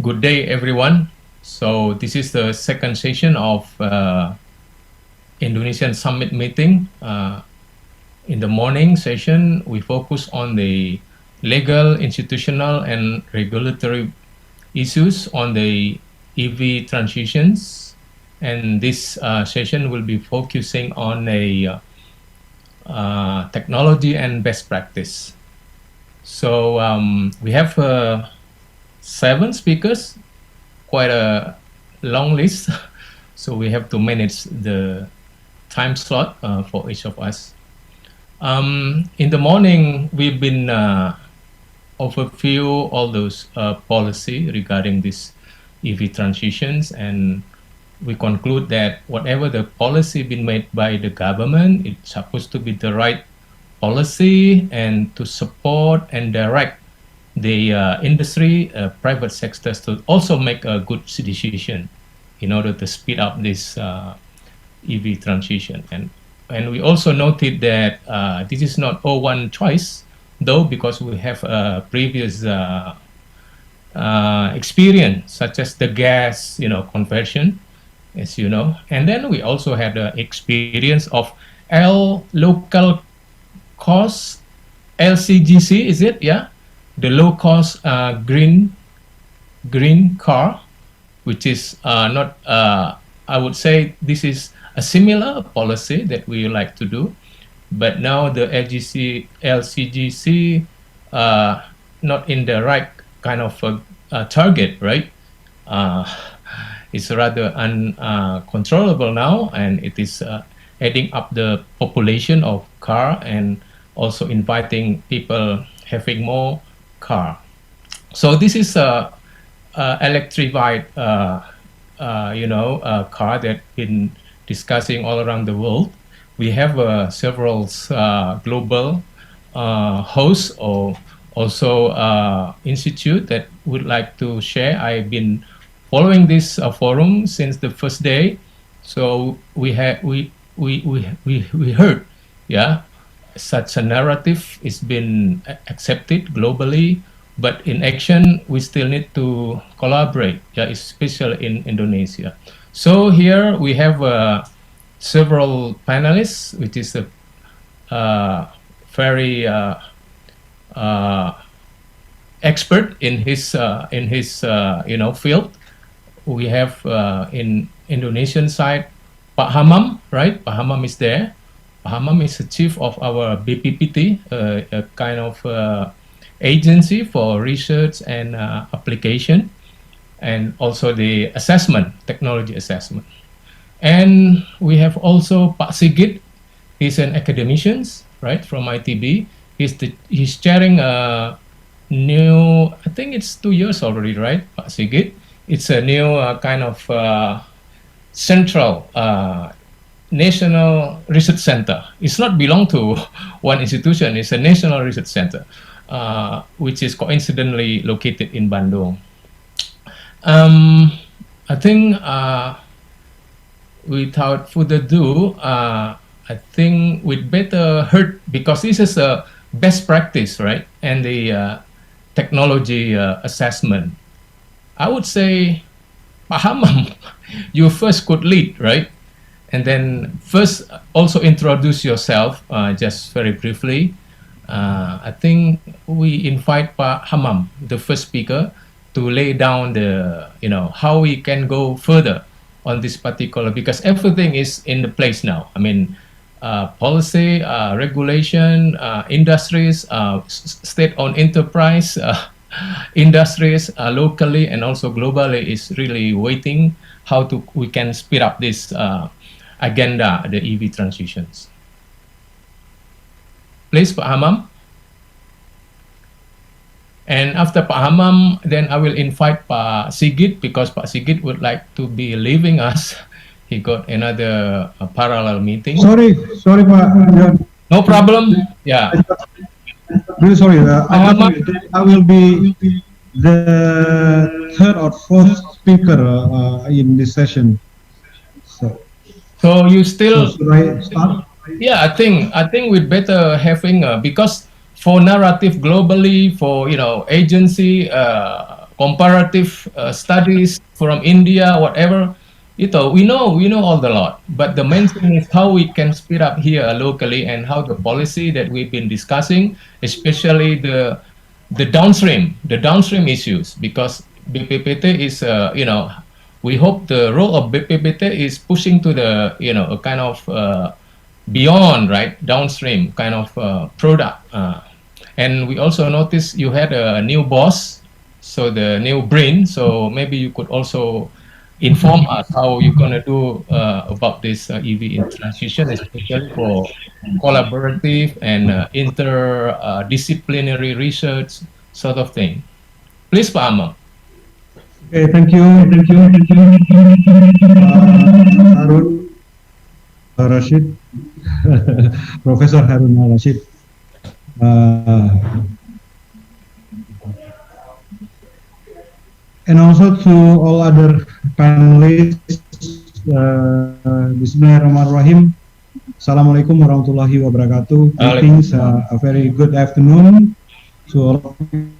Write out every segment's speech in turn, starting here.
Good day, everyone. So this is the second session of Indonesian Summit meeting. In the morning session, we focus on the legal, institutional, and regulatory issues on the EV transitions. And this session will be focusing on a technology and best practice. So we have 7 speakers, quite a long list. So we have to manage the time slot for each of us. In the morning, we've been overview all those policy regarding this EV transitions, and we conclude that whatever the policy been made by the government, it's supposed to be the right policy and to support and direct the industry, private sectors to also make a good decision in order to speed up this EV transition. And we also noted that this is not all one choice, though, because we have a previous experience, such as the gas, conversion, as you know. And then we also had the experience of local cost, LCGC, is it? Yeah. The low-cost green car, which is not, I would say this is a similar policy that we like to do, but now the LCGC not in the right kind of target, right? It's rather uncontrollable now, and it is adding up the population of car and also inviting people having more car. So this is a electrified, car that been discussing all around the world. We have several global hosts or also institute that would like to share. I've been following this forum since the first day. So we heard, yeah, such a narrative is been accepted globally, but in action we still need to collaborate, yeah, especially in Indonesia. So here we have several panelists, which is a very expert in his field. We have in Indonesian side Pak Hammam, right? Pak Hammam is there. Hammam is the chief of our BPPT, a kind of agency for research and application, and also the assessment, technology assessment. And we have also Pak Sigit. He's an academician, right, from ITB. He's chairing a new, I think it's 2 years already, right, Pak Sigit? It's a new kind of central National Research Center. It's not belong to one institution. It's a National Research Center, which is coincidentally located in Bandung. I think without further ado, I think we'd better heard, because this is a best practice, right? And the technology assessment. I would say, Pak Hammam, you first could lead, right? And then first also introduce yourself just very briefly. I think we invite Pak Hammam, the first speaker, to lay down the, how we can go further on this particular, because everything is in the place now. I mean, policy, regulation, industries, state-owned enterprise, industries locally and also globally is really waiting how we can speed up this agenda, the EV transitions. Please, Pak Hammam. And after Pak Hammam, then I will invite Pak Sigit, because Pak Sigit would like to be leaving us. He got another parallel meeting. Sorry, Pak. No problem. Yeah. Really sorry. I will be the third or fourth speaker in this session. So you still? So should I start? Yeah, I think we'd better having because for narrative globally, for agency comparative studies from India, whatever. We know all the lot, but the main thing is how we can speed up here locally and how the policy that we've been discussing, especially the downstream issues, because BPPT is, we hope the role of BPPT is pushing to the, a kind of beyond, right, downstream kind of product. And we also noticed you had a new boss, so the new brain. So maybe you could also inform us how you're going to do about this EV in transition, especially for collaborative and interdisciplinary research sort of thing. Please, Pak Hammam. Okay, thank you, Harun Al-Rasyid, Professor Harun Al-Rasyid. And also to all other panelists, Bismillahirrahmanirrahim. Assalamualaikum warahmatullahi wabarakatuh. Greetings, a very good afternoon to all of you,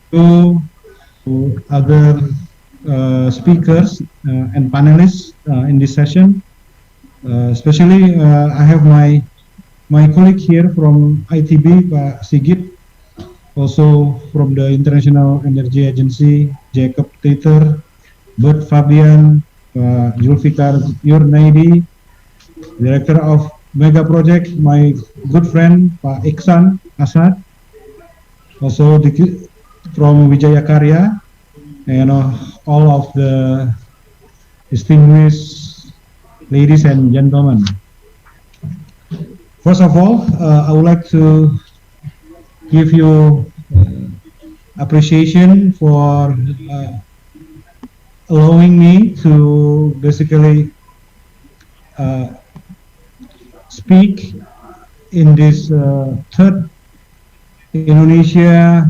to other speakers and panelists in this session. Especially, I have my colleague here from ITB, Pak Sigit, also from the International Energy Agency, Jacob Teter, Bert, Fabian, Zulfikar, Yurnaidi, Director of Mega Project, my good friend, Pak Ikhsan, Asaad, also from Wijaya Karya, and all of the distinguished ladies and gentlemen. First of all, I would like to give you appreciation for allowing me to basically speak in this third Indonesia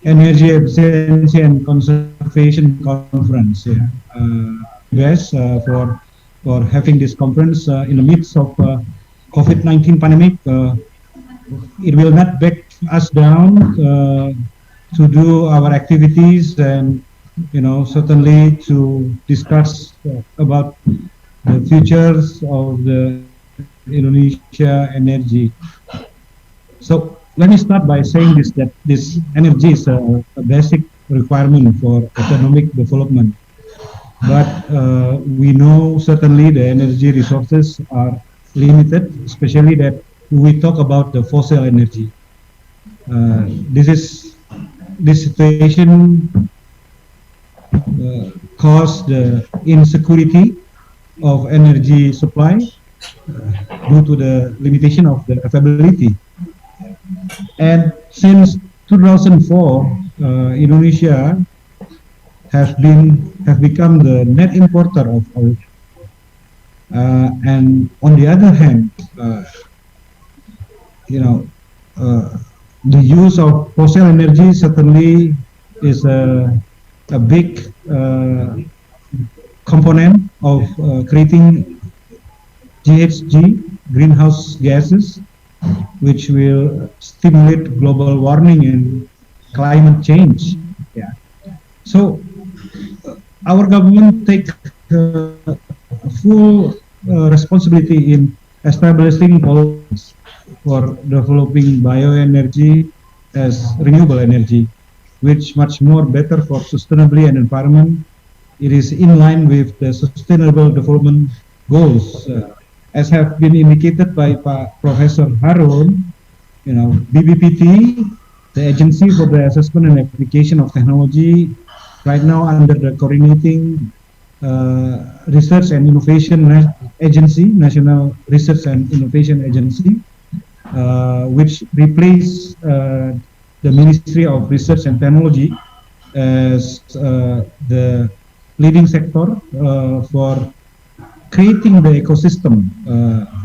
Energy Efficiency and Conservation Conference. Yes, for having this conference in the midst of COVID-19 pandemic. It will not back us down to do our activities, and certainly to discuss about the futures of the Indonesia energy. So let me start by saying that this energy is a basic requirement for economic development. But we know certainly the energy resources are limited, especially that we talk about the fossil energy. This situation caused the insecurity of energy supply due to the limitation of the availability. And since 2004, Indonesia have become the net importer of oil. And on the other hand, the use of fossil energy certainly is a big component of creating GHG, greenhouse gases, which will stimulate global warming and climate change. Yeah. So our government take full responsibility in establishing policies for developing bioenergy as renewable energy, which much more better for sustainability and environment. It is in line with the Sustainable Development Goals, as have been indicated by Professor Harun. BPPT, the Agency for the Assessment and Application of Technology, right now under the coordinating Research and Innovation Agency, National Research and Innovation Agency, which replaced the Ministry of Research and Technology as the leading sector for creating the ecosystem,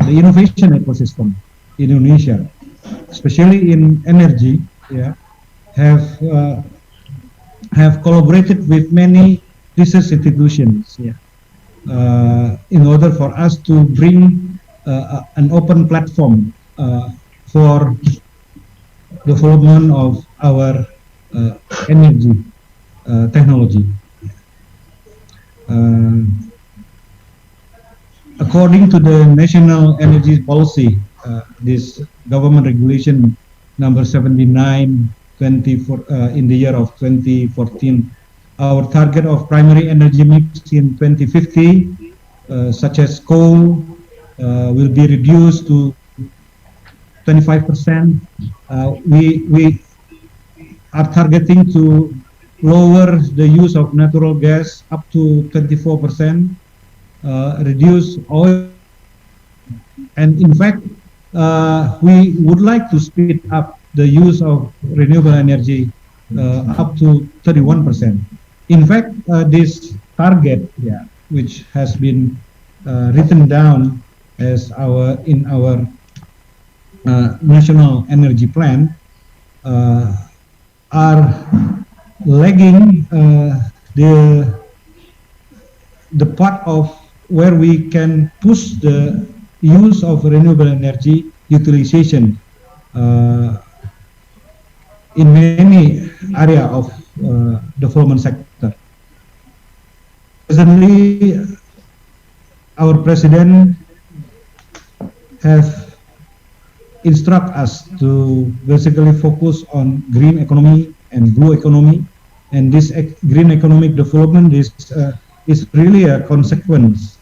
the innovation ecosystem in Indonesia, especially in energy. Yeah, have collaborated with many research institutions. Yeah, in order for us to bring an open platform for development of our energy technology. Uh, According to the National Energy Policy, this government regulation number 79 in the year of 2014, our target of primary energy mix in 2050, such as coal, will be reduced to 25%. We are targeting to lower the use of natural gas up to 24%, reduce oil, and in fact, we would like to speed up the use of renewable energy up to 31%. In fact, this target, which has been written down as in our national energy plan, are lagging the part of where we can push the use of renewable energy utilization in many area of development sector. Presently, our president have instruct us to basically focus on green economy and blue economy, and this green economic development is really a consequence,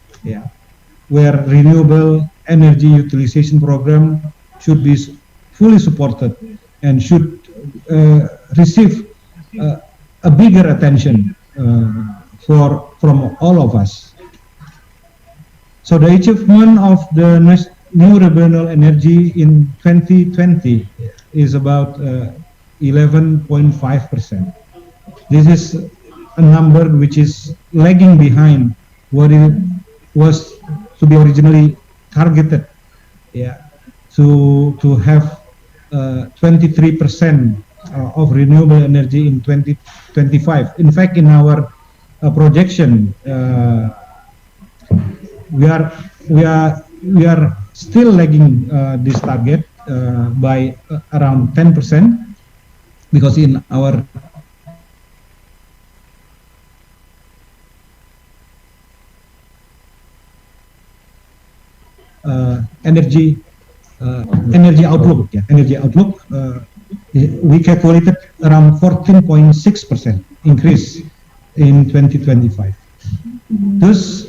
where renewable energy utilization program should be fully supported and should receive a bigger attention from all of us. So the achievement of the new renewable energy in 2020 is about 11.5%. This is a number which is lagging behind what it was to be originally targeted, to have 23% of renewable energy in 2025. In fact, in our projection, we are still lagging this target by around 10%, because in our energy outlook, we calculated around 14.6% increase in 2025. Thus,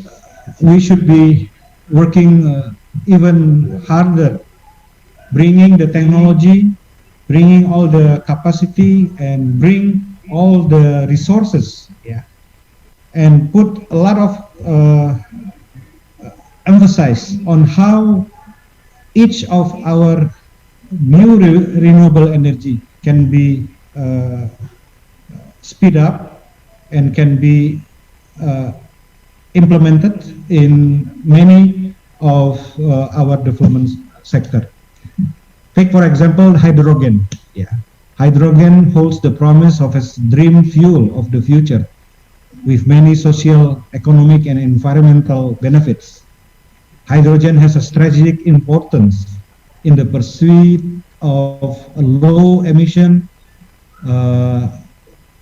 we should be working even harder, bringing the technology, bringing all the capacity, and bring all the resources, and put a lot of emphasis on how each of our new renewable energy can be speed up and can be implemented in many of our development sector. Take, for example, hydrogen. Hydrogen holds the promise of a dream fuel of the future, with many social, economic, and environmental benefits. Hydrogen has a strategic importance in the pursuit of a low emission,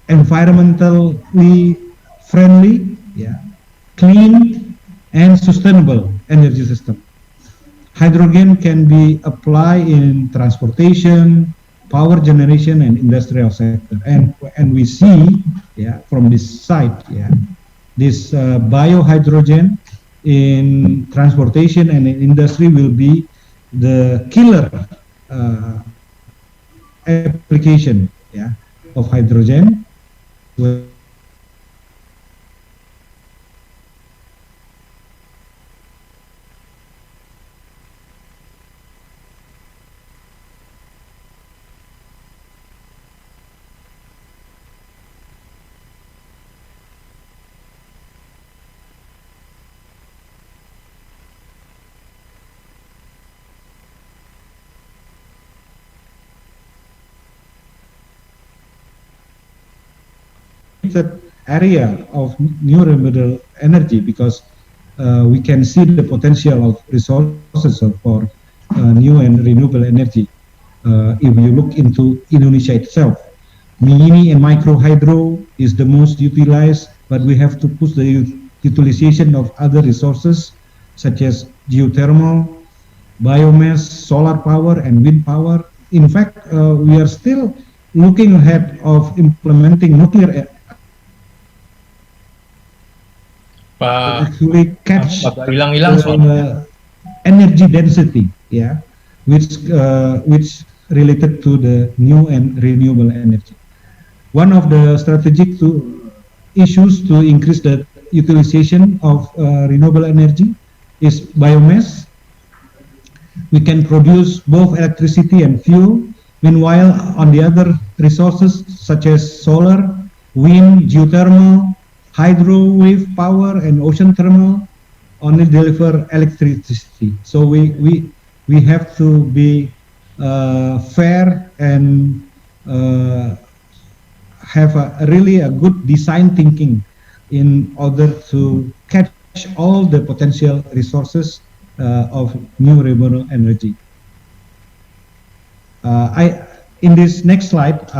environmentally friendly, clean, and sustainable energy system. Hydrogen can be applied in transportation, power generation, and industrial sector. And we see, from this site, this biohydrogen in transportation and in industry will be the killer application, of hydrogen. Area of new renewable energy, because we can see the potential of resources for new and renewable energy. If you look into Indonesia itself, mini and micro hydro is the most utilized, but we have to push the utilization of other resources such as geothermal, biomass, solar power, and wind power. In fact, we are still looking ahead of implementing nuclear to Pak, actually catch agak hilang-hilang suaranya. the energy density, yeah, which related to the new and renewable energy. One of the strategic issues to increase the utilization of renewable energy is biomass. We can produce both electricity and fuel. Meanwhile, on the other resources such as solar, wind, geothermal, hydro wave power, and ocean thermal only deliver electricity. So we have to be fair and have really a good design thinking in order to catch all the potential resources of new renewable energy. In this next slide,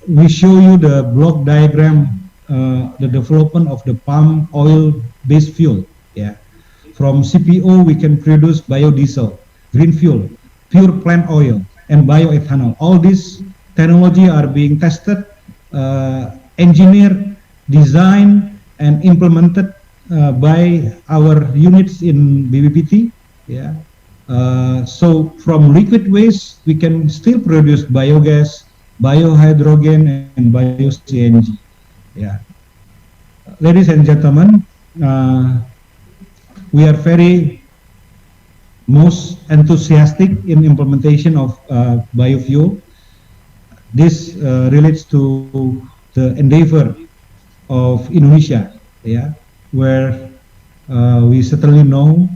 we show you the block diagram, the development of the palm oil-based fuel. Yeah, from CPO we can produce biodiesel, green fuel, pure plant oil, and bioethanol. All these technology are being tested, engineered, designed, and implemented by our units in BPPT. Yeah. So from liquid waste, we can still produce biogas, biohydrogen, and bio-CNG. Yeah. Ladies and gentlemen, we are very most enthusiastic in implementation of biofuel. This relates to the endeavor of Indonesia, yeah, where we certainly know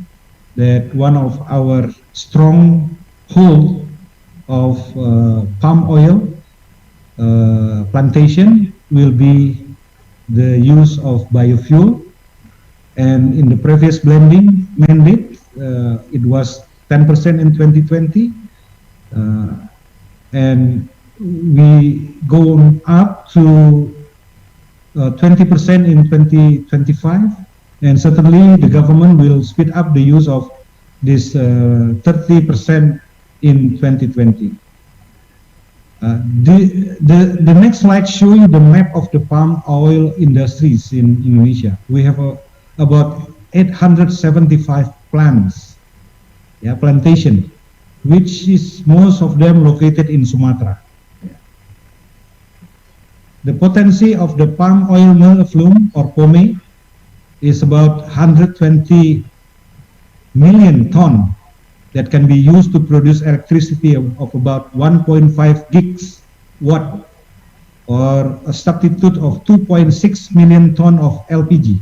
that one of our stronghold of palm oil plantation will be the use of biofuel. And in the previous blending mandate, it was 10% in 2020, and we go up to 20% in 2025, and certainly the government will speed up the use of this 30% in 2020. The next slide shows you the map of the palm oil industries in Indonesia. We have about 875 plants, yeah, plantation, which is most of them located in Sumatra. The potency of the palm oil mill flume or POME is about 120 million ton that can be used to produce electricity of about 1.5 gigawatt, or a substitute of 2.6 million ton of LPG.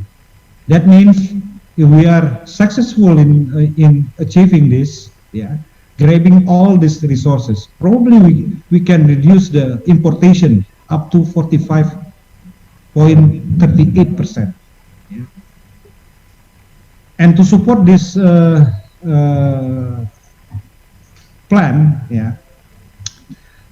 That means if we are successful in achieving this, yeah, grabbing all these resources, probably we can reduce the importation up to 45.38%. Yeah. And to support this plan, yeah,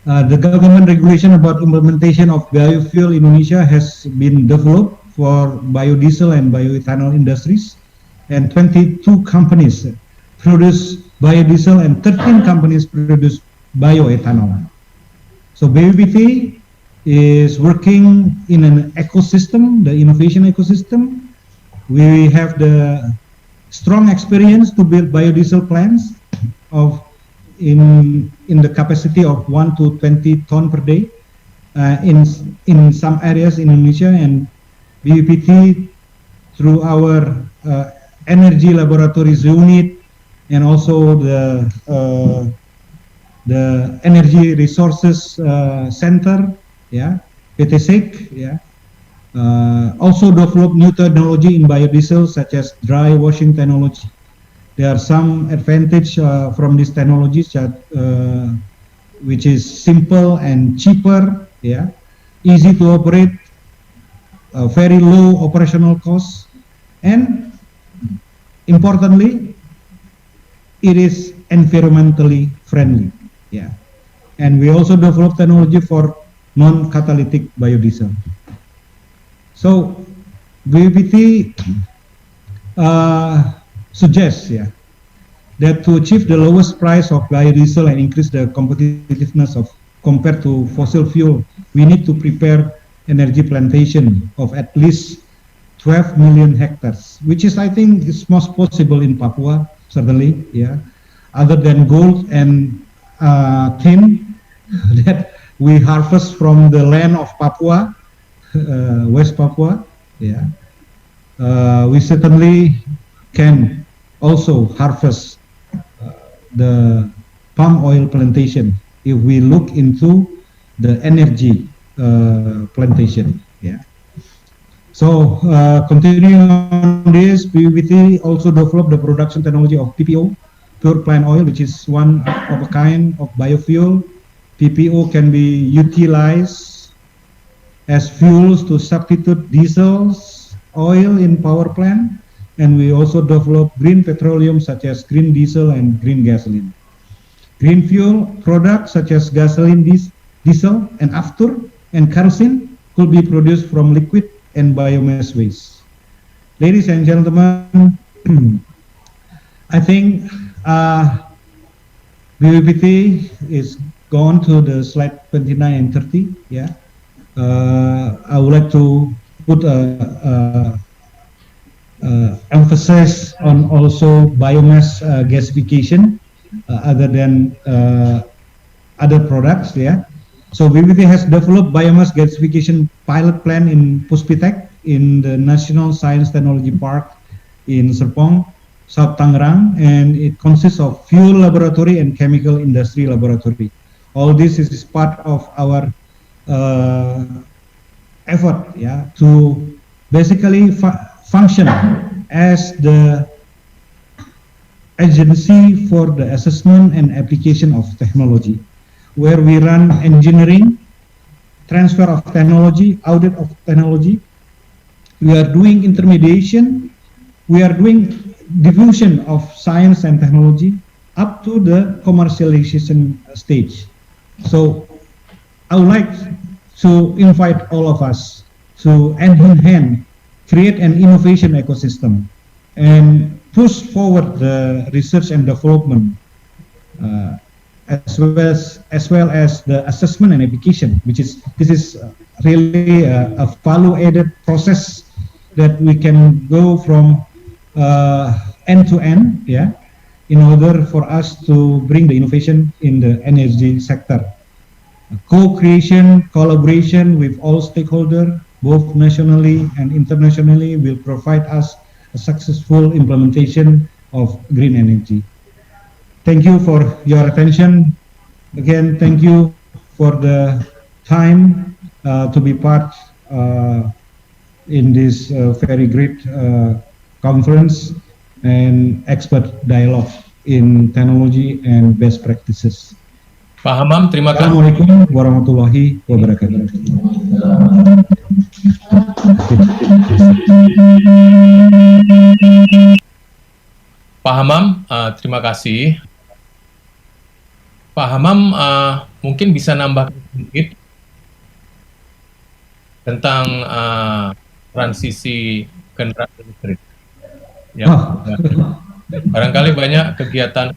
the government regulation about implementation of biofuel in Indonesia has been developed for biodiesel and bioethanol industries, and 22 companies produce biodiesel and 13 companies produce bioethanol. So BPPT is working in an ecosystem, the innovation ecosystem. We have the strong experience to build biodiesel plants in the capacity of 1 to 20 ton per day in some areas in Indonesia, and BPPT through our energy laboratories unit and also the energy resources center, yeah, PTSEC, yeah, also develop new technology in biodiesel such as dry washing technology. There are some advantage from these technologies which is simple and cheaper, yeah, easy to operate, very low operational costs, and importantly, it is environmentally friendly. Yeah, and we also develop technology for non-catalytic biodiesel. So BPPT suggests, yeah, that to achieve the lowest price of biodiesel and increase the competitiveness of compared to fossil fuel, we need to prepare energy plantation of at least 12 million hectares, which is, I think, is most possible in Papua, certainly, yeah, other than gold and tin that we harvest from the land of Papua, West Papua, yeah. We certainly can also harvest the palm oil plantation if we look into the energy plantation. Yeah. So continuing on this, BPPT also developed the production technology of PPO, pure plant oil, which is one of a kind of biofuel. PPO can be utilized as fuels to substitute diesels, oil in power plant, and we also develop green petroleum such as green diesel and green gasoline. Green fuel products such as gasoline, diesel, and after and kerosene could be produced from liquid and biomass waste. Ladies and gentlemen, I think BPPT is gone to the slide 29 and 30. Yeah, I would like to put emphasis on also biomass gasification other than other products. Yeah. So BPPT has developed biomass gasification pilot plant in Puspitek in the National Science Technology Park in Serpong, South Tangerang, and it consists of fuel laboratory and chemical industry laboratory. All this is part of our effort, yeah, to basically function as the agency for the assessment and application of technology, where we run engineering, transfer of technology, audit of technology. We are doing intermediation. We are doing diffusion of science and technology up to the commercialization stage. So I would like to invite all of us to hand in hand create an innovation ecosystem and push forward the research and development as well as the assessment and application, which is really a value-added process that we can go from end to end, yeah, in order for us to bring the innovation in the energy sector. Co-creation, collaboration with all stakeholders, both nationally and internationally, will provide us a successful implementation of green energy. Thank you for your attention. Again, thank you for the time to be part in this very great conference and expert dialogue in technology and best practices. Pak Hammam, terima kasih. Assalamualaikum warahmatullahi wabarakatuh. Pak Hammam, terima kasih. Pak Hammam mungkin bisa nambah sedikit tentang transisi kendaraan listrik. Ya, barangkali banyak kegiatan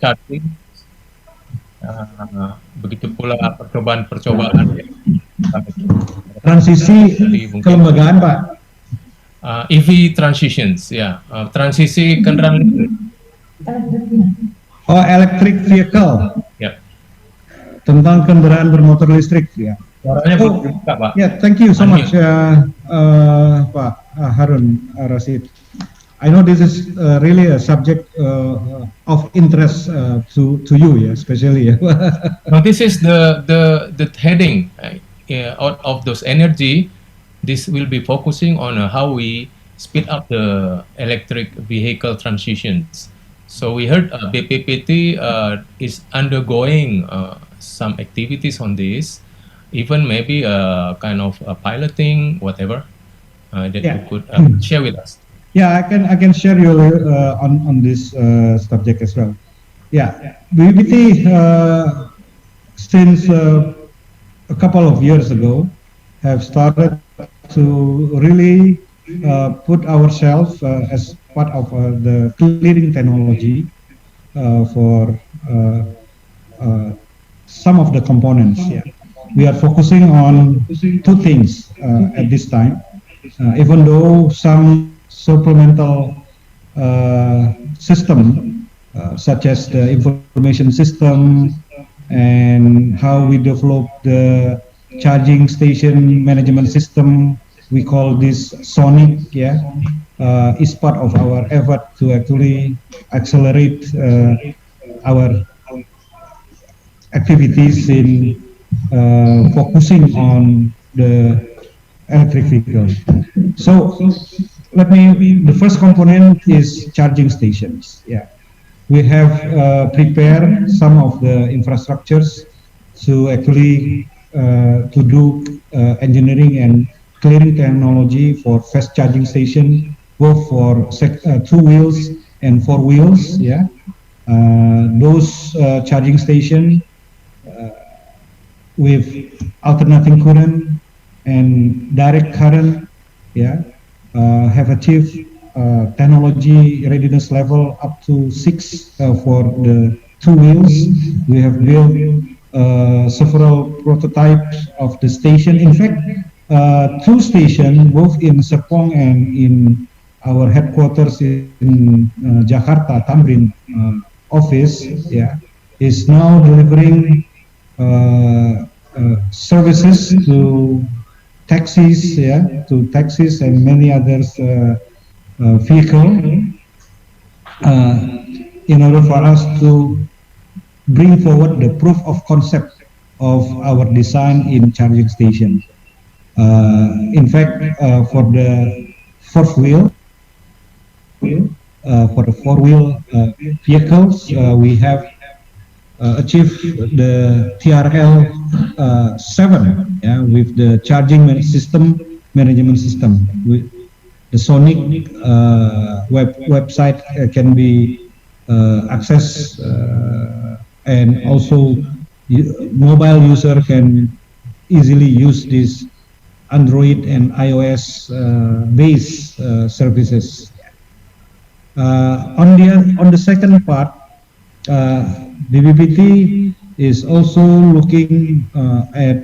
charging, begitu pula percobaan-percobaan. Ya. Transisi kelembagaan, Pak. EV transitions, ya, transisi kendaraan listrik. Oh, electric vehicle. Ya. Tentang kendaraan bermotor listrik, ya. Suaranya berbuka, Pak. Yeah, thank you so much, Pak Harun Al-Rasyid. I know this is really a subject of interest to you, yeah, especially. Yeah. Now, this is the heading out of those energy. This will be focusing on how we speed up the electric vehicle transitions. So we heard BPPT is undergoing some activities on this, even maybe kind of piloting, whatever that you could share with us. Yeah, I can share you on this subject as well. Yeah, BPPT since a couple of years ago have started to really put ourselves as part of the clearing technology for uh, some of the components. Yeah, we are focusing on two things at this time. Even though some supplemental system, such as the information system and how we develop the charging station management system, we call this Sonic, yeah, is part of our effort to actually accelerate our activities in focusing on the electric vehicles. So the first component is charging stations. Yeah, we have prepared some of the infrastructures to actually to do engineering and clearing technology for fast charging station, both for two wheels and four wheels. Yeah, those charging station with alternating current and direct current, yeah, have achieved technology readiness level up to 6 for the two wheels. We have built several prototypes of the station. In fact, two stations, both in Serpong and in our headquarters in Jakarta, Tamrin office, yeah, is now delivering services to taxis, yeah, to taxis and many others vehicle in order for us to bring forward the proof of concept of our design in charging station. In fact, for the fourth wheel, for the four-wheel vehicles, we have achieve the TRL 7, yeah, with the charging system management system. The Sonic website can be accessed, and also mobile user can easily use this Android and iOS based services. On the second part, BPPT is also looking at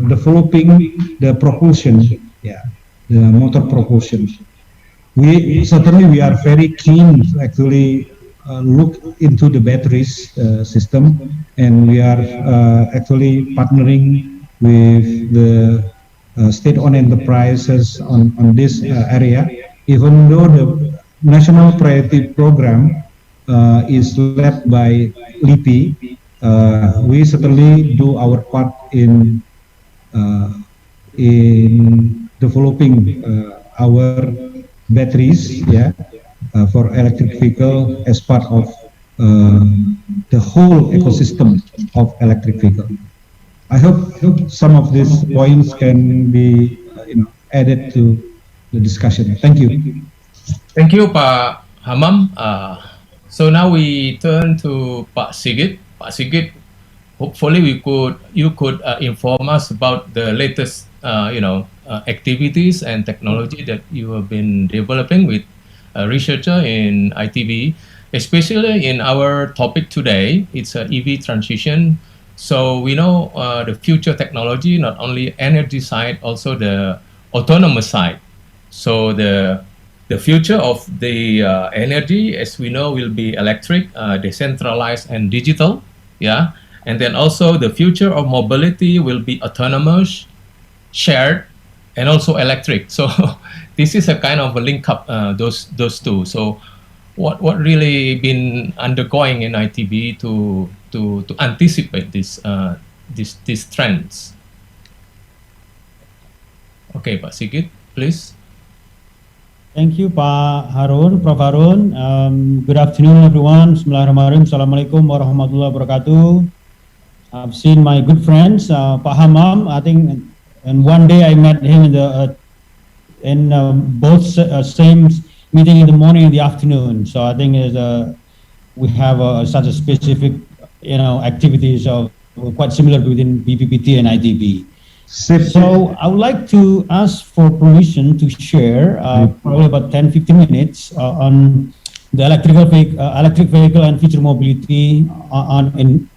developing the propulsion, yeah, the motor propulsion. We are very keen to actually look into the batteries system, and we are actually partnering with the state-owned enterprises on this area. Even though the national priority program is led by LIPI, we certainly do our part in developing our batteries, yeah, for electric vehicle as part of the whole ecosystem of electric vehicle. I hope some of these points can be added to the discussion. Thank you. Thank you, Pak Hammam. So now we turn to Pak Sigit. Pak Sigit, hopefully you could inform us about the latest activities and technology that you have been developing with a researcher in ITB, especially in our topic today. It's a EV transition. So we know the future technology, not only energy side, also the autonomous side. So the future of the energy, as we know, will be electric, decentralized, and digital. Yeah, and then also the future of mobility will be autonomous, shared, and also electric. So this is a kind of a link up those two. So what really been undergoing in ITB to anticipate these trends? Okay, Pak Sigit, please. Thank you, Pak Harun, Prof. Harun. Good afternoon, everyone. Bismillahirrahmanirrahim. Assalamualaikum warahmatullahi wabarakatuh. I've seen my good friends, Pak Hammam, I think, and one day I met him in both same meeting in the morning and the afternoon. So I think it's we have such a specific, activities of quite similar within BPPT and ITB. So I would like to ask for permission to share probably about 10-15 minutes on the electric vehicle and future mobility.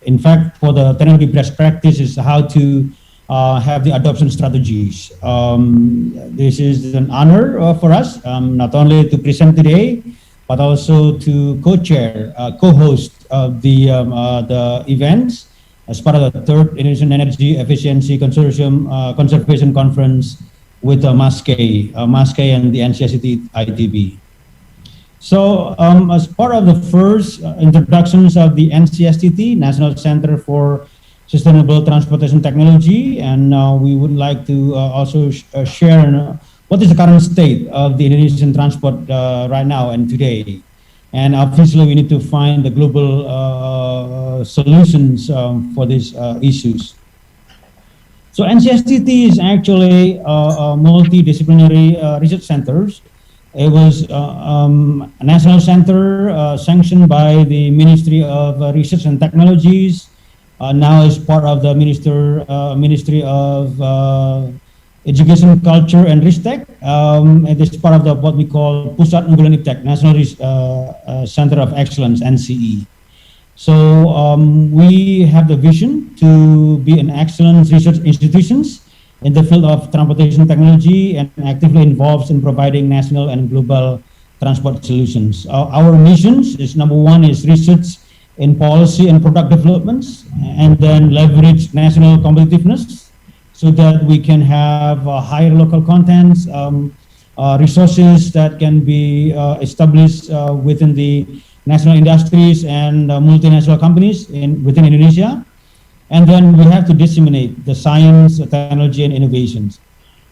In fact, for the technology best practice is how to have the adoption strategies. This is an honor for us, not only to present today, but also to co-chair, co-host the events as part of the third Indonesian Energy Efficiency Consortium Conservation Conference with Maskeei and the NCST ITB. So as part of the first introductions of the NCSTT, National Center for Sustainable Transportation Technology, and we would like to also share what is the current state of the Indonesian transport right now and today. And obviously we need to find the global solutions for these issues. So NCSTT is actually a multidisciplinary research centers. It was a national center sanctioned by the Ministry of Research and Technologies. Now is part of the Ministry of Education, Culture, and Ristek. It is part of what we call Pusat Unggulan Iptek, National Center of Excellence, NCE. So we have the vision to be an excellent research institutions in the field of transportation technology and actively involved in providing national and global transport solutions. Our missions is number one is research in policy and product developments, and then leverage national competitiveness so that we can have higher local contents, resources that can be established within the national industries and multinational companies within Indonesia. And then we have to disseminate the science, technology, and innovations.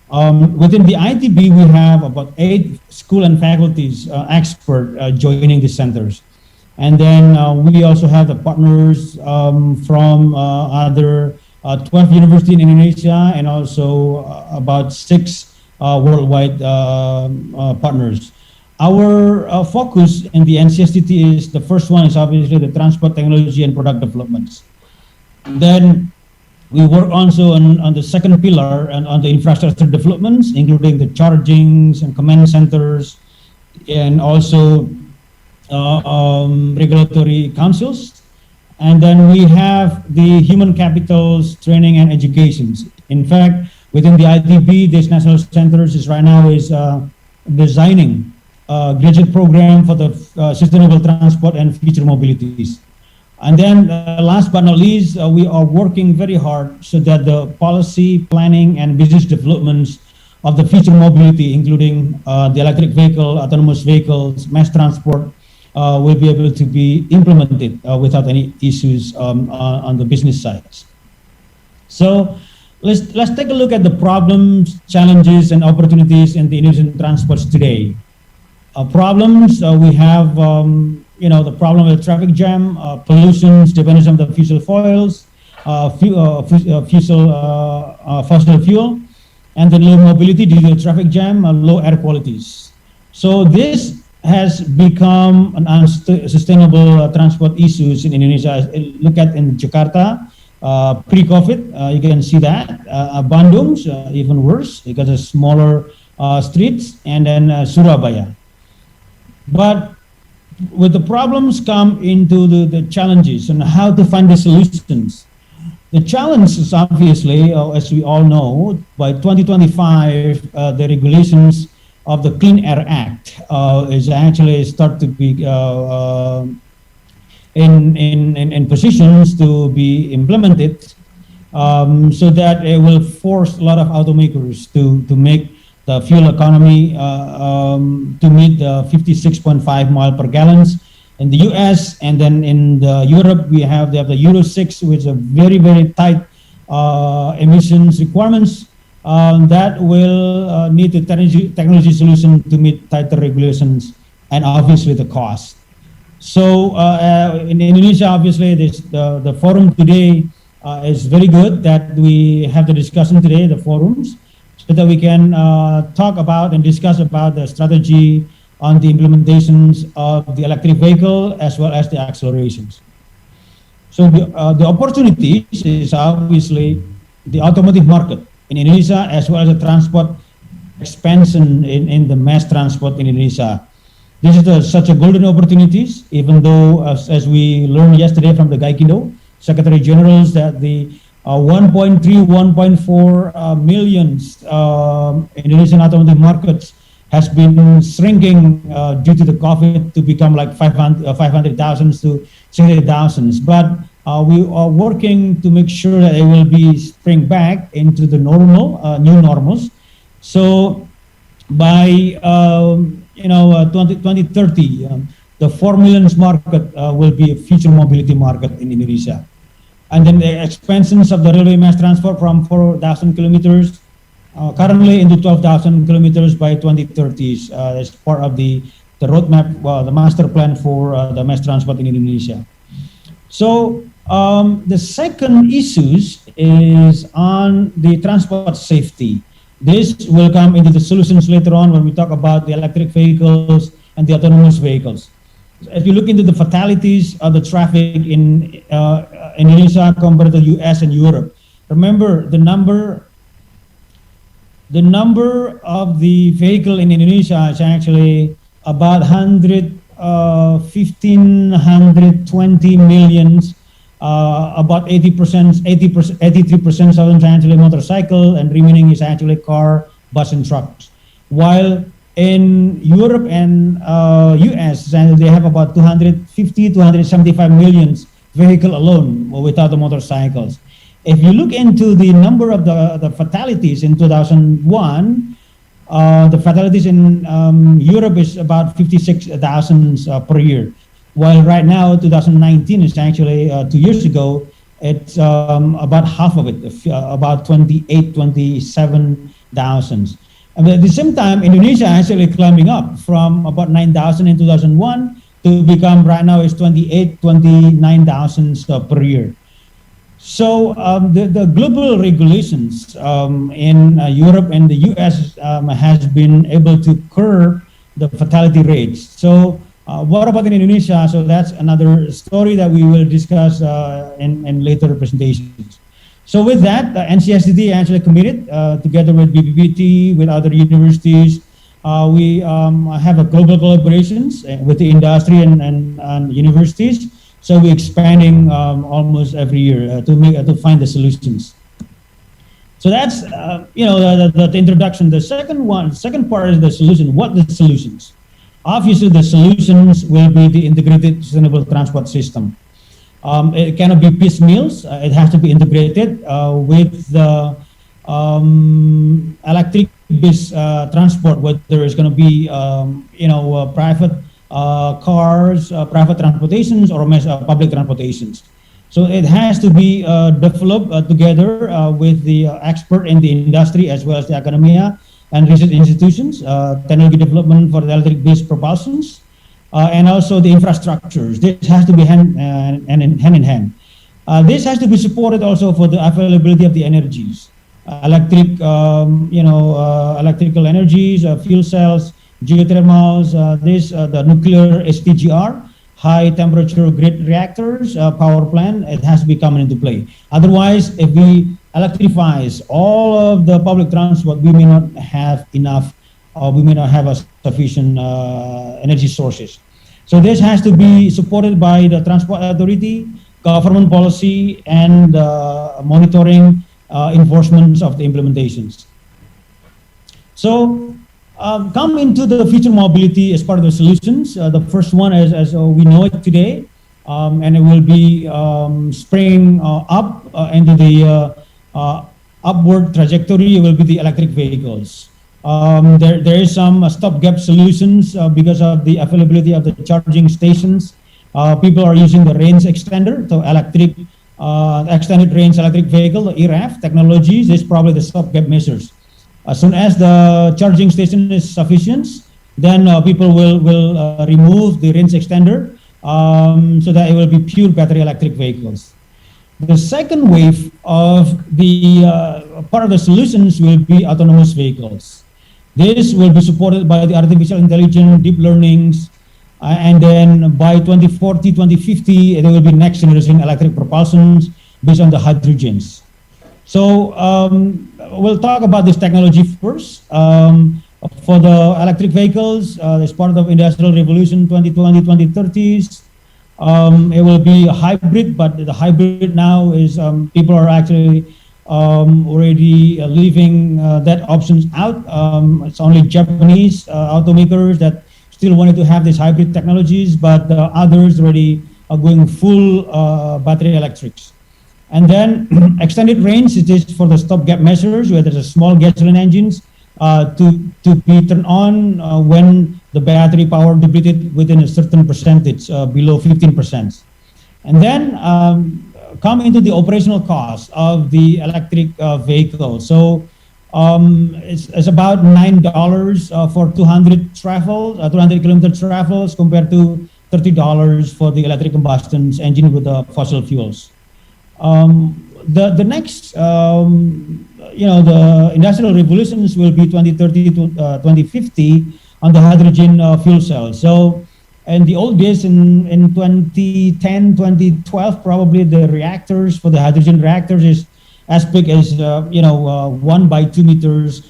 Within the ITB, we have about 8 school and faculties expert joining the centers. And then we also have the partners from other 12 universities in Indonesia and also about 6 worldwide partners. Our focus in the NCSTT is, the first one is obviously the transport technology and product developments. Then we work also on the second pillar and on the infrastructure developments, including the chargings and command centers, and also regulatory councils. And then we have the human capitals, training, and educations. In fact, within the ITB, this national centers is right now is designing a graduate program for the sustainable transport and future mobilities. And then last but not least, we are working very hard so that the policy, planning, and business developments of the future mobility, including the electric vehicle, autonomous vehicles, mass transport, will be able to be implemented without any issues on the business sides. So let's take a look at the problems, challenges, and opportunities in the Indonesian transports today. Problems, we have the problem of the traffic jam, pollutions, dependence on the fossil fuels, fossil fuel, and the low mobility due to the traffic jam, low air qualities. So this has become an unsustainable transport issues in Indonesia. Look at in Jakarta, pre-COVID, you can see that. Bandung's even worse because of smaller streets, and then Surabaya. But with the problems come into the challenges and how to find the solutions. The challenge is obviously, as we all know, by 2025, the regulations of the Clean Air Act is actually start to be in positions to be implemented, so that it will force a lot of automakers to make the fuel economy to meet the 56.5 mile per gallons in the US, and then in Europe they have the Euro 6, which are very, very tight emissions requirements that will need the technology solution to meet tighter regulations and obviously the cost. So in Indonesia, obviously the forum today is very good that we have the discussion today, the forums, so that we can talk about and discuss about the strategy, on the implementations of the electric vehicle as well as the accelerations. So the opportunities is obviously the automotive market in Indonesia as well as the transport expansion in the mass transport in Indonesia. This is such a golden opportunities, even though as we learned yesterday from the Gaikindo Secretary Generals that the 1.3, 1.4 millions Indonesian automotive markets has been shrinking due to the COVID to become like 500,000 to 60,000. But we are working to make sure that it will be spring back into the normal, new normals. So by 2030, the 4 millions market will be a future mobility market in Indonesia. And then the expansions of the railway mass transport from 4,000 kilometers currently into 12,000 kilometers by 2030 as part of the roadmap, the master plan for the mass transport in Indonesia. So the second issues is on the transport safety. This will come into the solutions later on when we talk about the electric vehicles and the autonomous vehicles. If you look into the fatalities of the traffic in Indonesia compared to the US and Europe, remember the number of the vehicle in Indonesia is actually about 120 millions. About 83% of them is actually motorcycle, and remaining is actually car, bus, and trucks. While in Europe and US, they have about 250, 275 millions vehicle alone without the motorcycles. If you look into the number of the fatalities in 2001, the fatalities in Europe is about 56,000 per year. While right now, 2019 is actually 2 years ago, it's about half of it, about 27,000. And at the same time, Indonesia actually climbing up from about 9,000 in 2001 to become right now is 29,000 per year. So the global regulations in Europe and the US has been able to curb the fatality rates. So what about in Indonesia? So that's another story that we will discuss in later presentations. So with that, NCSDT actually committed together with BPPT, with other universities. We have a global collaborations with the industry and universities. So we're expanding almost every year to find the solutions. So that's the introduction. The second part is the solution. What are the solutions? Obviously, the solutions will be the integrated sustainable transport system. It cannot be piecemeals. It has to be integrated with the electric bus transport, whether it's going to be private cars, private transportations, or public transportations. So it has to be developed together with the expert in the industry as well as the academia and research institutions, technology development for the electric bus propulsions, and also the infrastructures. This has to be hand in hand. This has to be supported also for the availability of the energies, electrical energies, fuel cells, geothermals, the nuclear STGR, high temperature grid reactors, power plant. It has to be coming into play. Otherwise, if we electrifies all of the public transport, we may not have enough, or we may not have a sufficient energy sources. So this has to be supported by the transport authority, government policy, and monitoring enforcement of the implementations. So come into the future mobility as part of the solutions. The first one is, as we know it today, and it will be springing up into the upward trajectory. It will be the electric vehicles. There is some stopgap solutions because of the availability of the charging stations. People are using the range extender, so extended range electric vehicle, the ERAV technologies. This is probably the stopgap measures. As soon as the charging station is sufficient, then people will remove the range extender so that it will be pure battery electric vehicles. The second wave of the part of the solutions will be autonomous vehicles. This will be supported by the artificial intelligence, deep learnings, and then by 2040, 2050, there will be next generation electric propulsions based on the hydrogens. So we'll talk about this technology first. For the electric vehicles, as part of Industrial Revolution 2020, 2030s, it will be a hybrid, but the hybrid now is people are actually already leaving that options out. It's only Japanese automakers that still wanted to have these hybrid technologies, but others already are going full battery electrics. And then extended range, it is for the stopgap measures where there's a small gasoline engines to be turned on when the battery power depleted within a certain percentage, below 15%. And then come into the operational cost of the electric vehicle. So it's about $9 for 200 kilometer travels compared to $30 for the electric combustion engine with the fossil fuels. The next, the industrial revolutions will be 2030 to 2050 on the hydrogen fuel cells. So in the old days, in 2010, 2012, probably the reactors for the hydrogen reactors is as big as 1 by 2 meters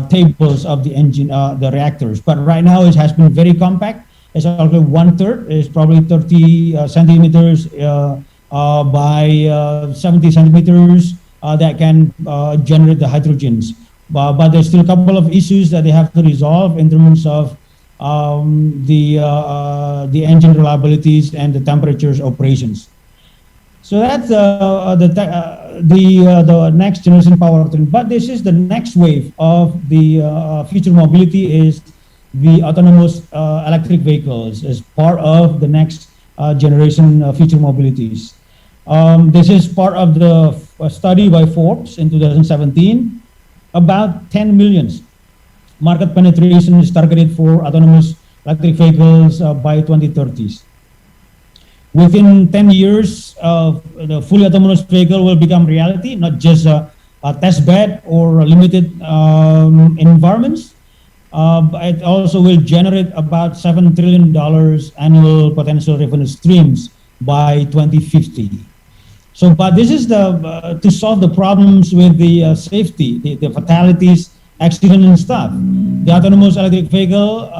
tables of the engine, the reactors. But right now it has been very compact. It's only 1/3. It's probably 30 centimeters by 70 centimeters that can generate the hydrogens. But there's still a couple of issues that they have to resolve in terms of the engine reliabilities and the temperatures operations. So that's the next generation powertrain. But this is the next wave of the future mobility is the autonomous electric vehicles as part of the next generation future mobilities. This is part of the study by Forbes in 2017. About 10 million market penetration is targeted for autonomous electric vehicles by 2030s. Within 10 years, the fully autonomous vehicle will become reality, not just a test bed or limited environments. But it also will generate about $7 trillion annual potential revenue streams by 2050. So, but this is to solve the problems with the safety, the fatalities, accident and stuff. The autonomous electric vehicle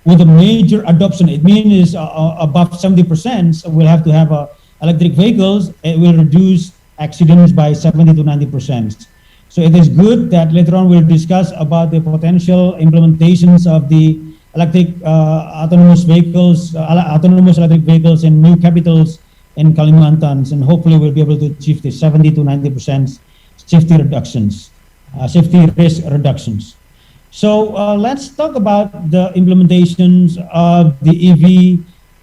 with a major adoption, it means above 70%, we'll have to have electric vehicles. It will reduce accidents by 70 to 90%. So it is good that later on we'll discuss about the potential implementations of the electric autonomous electric vehicles in new capitals in Kalimantan, and hopefully we'll be able to achieve the 70 to 90% safety reductions, safety risk reductions. So let's talk about the implementations of the EV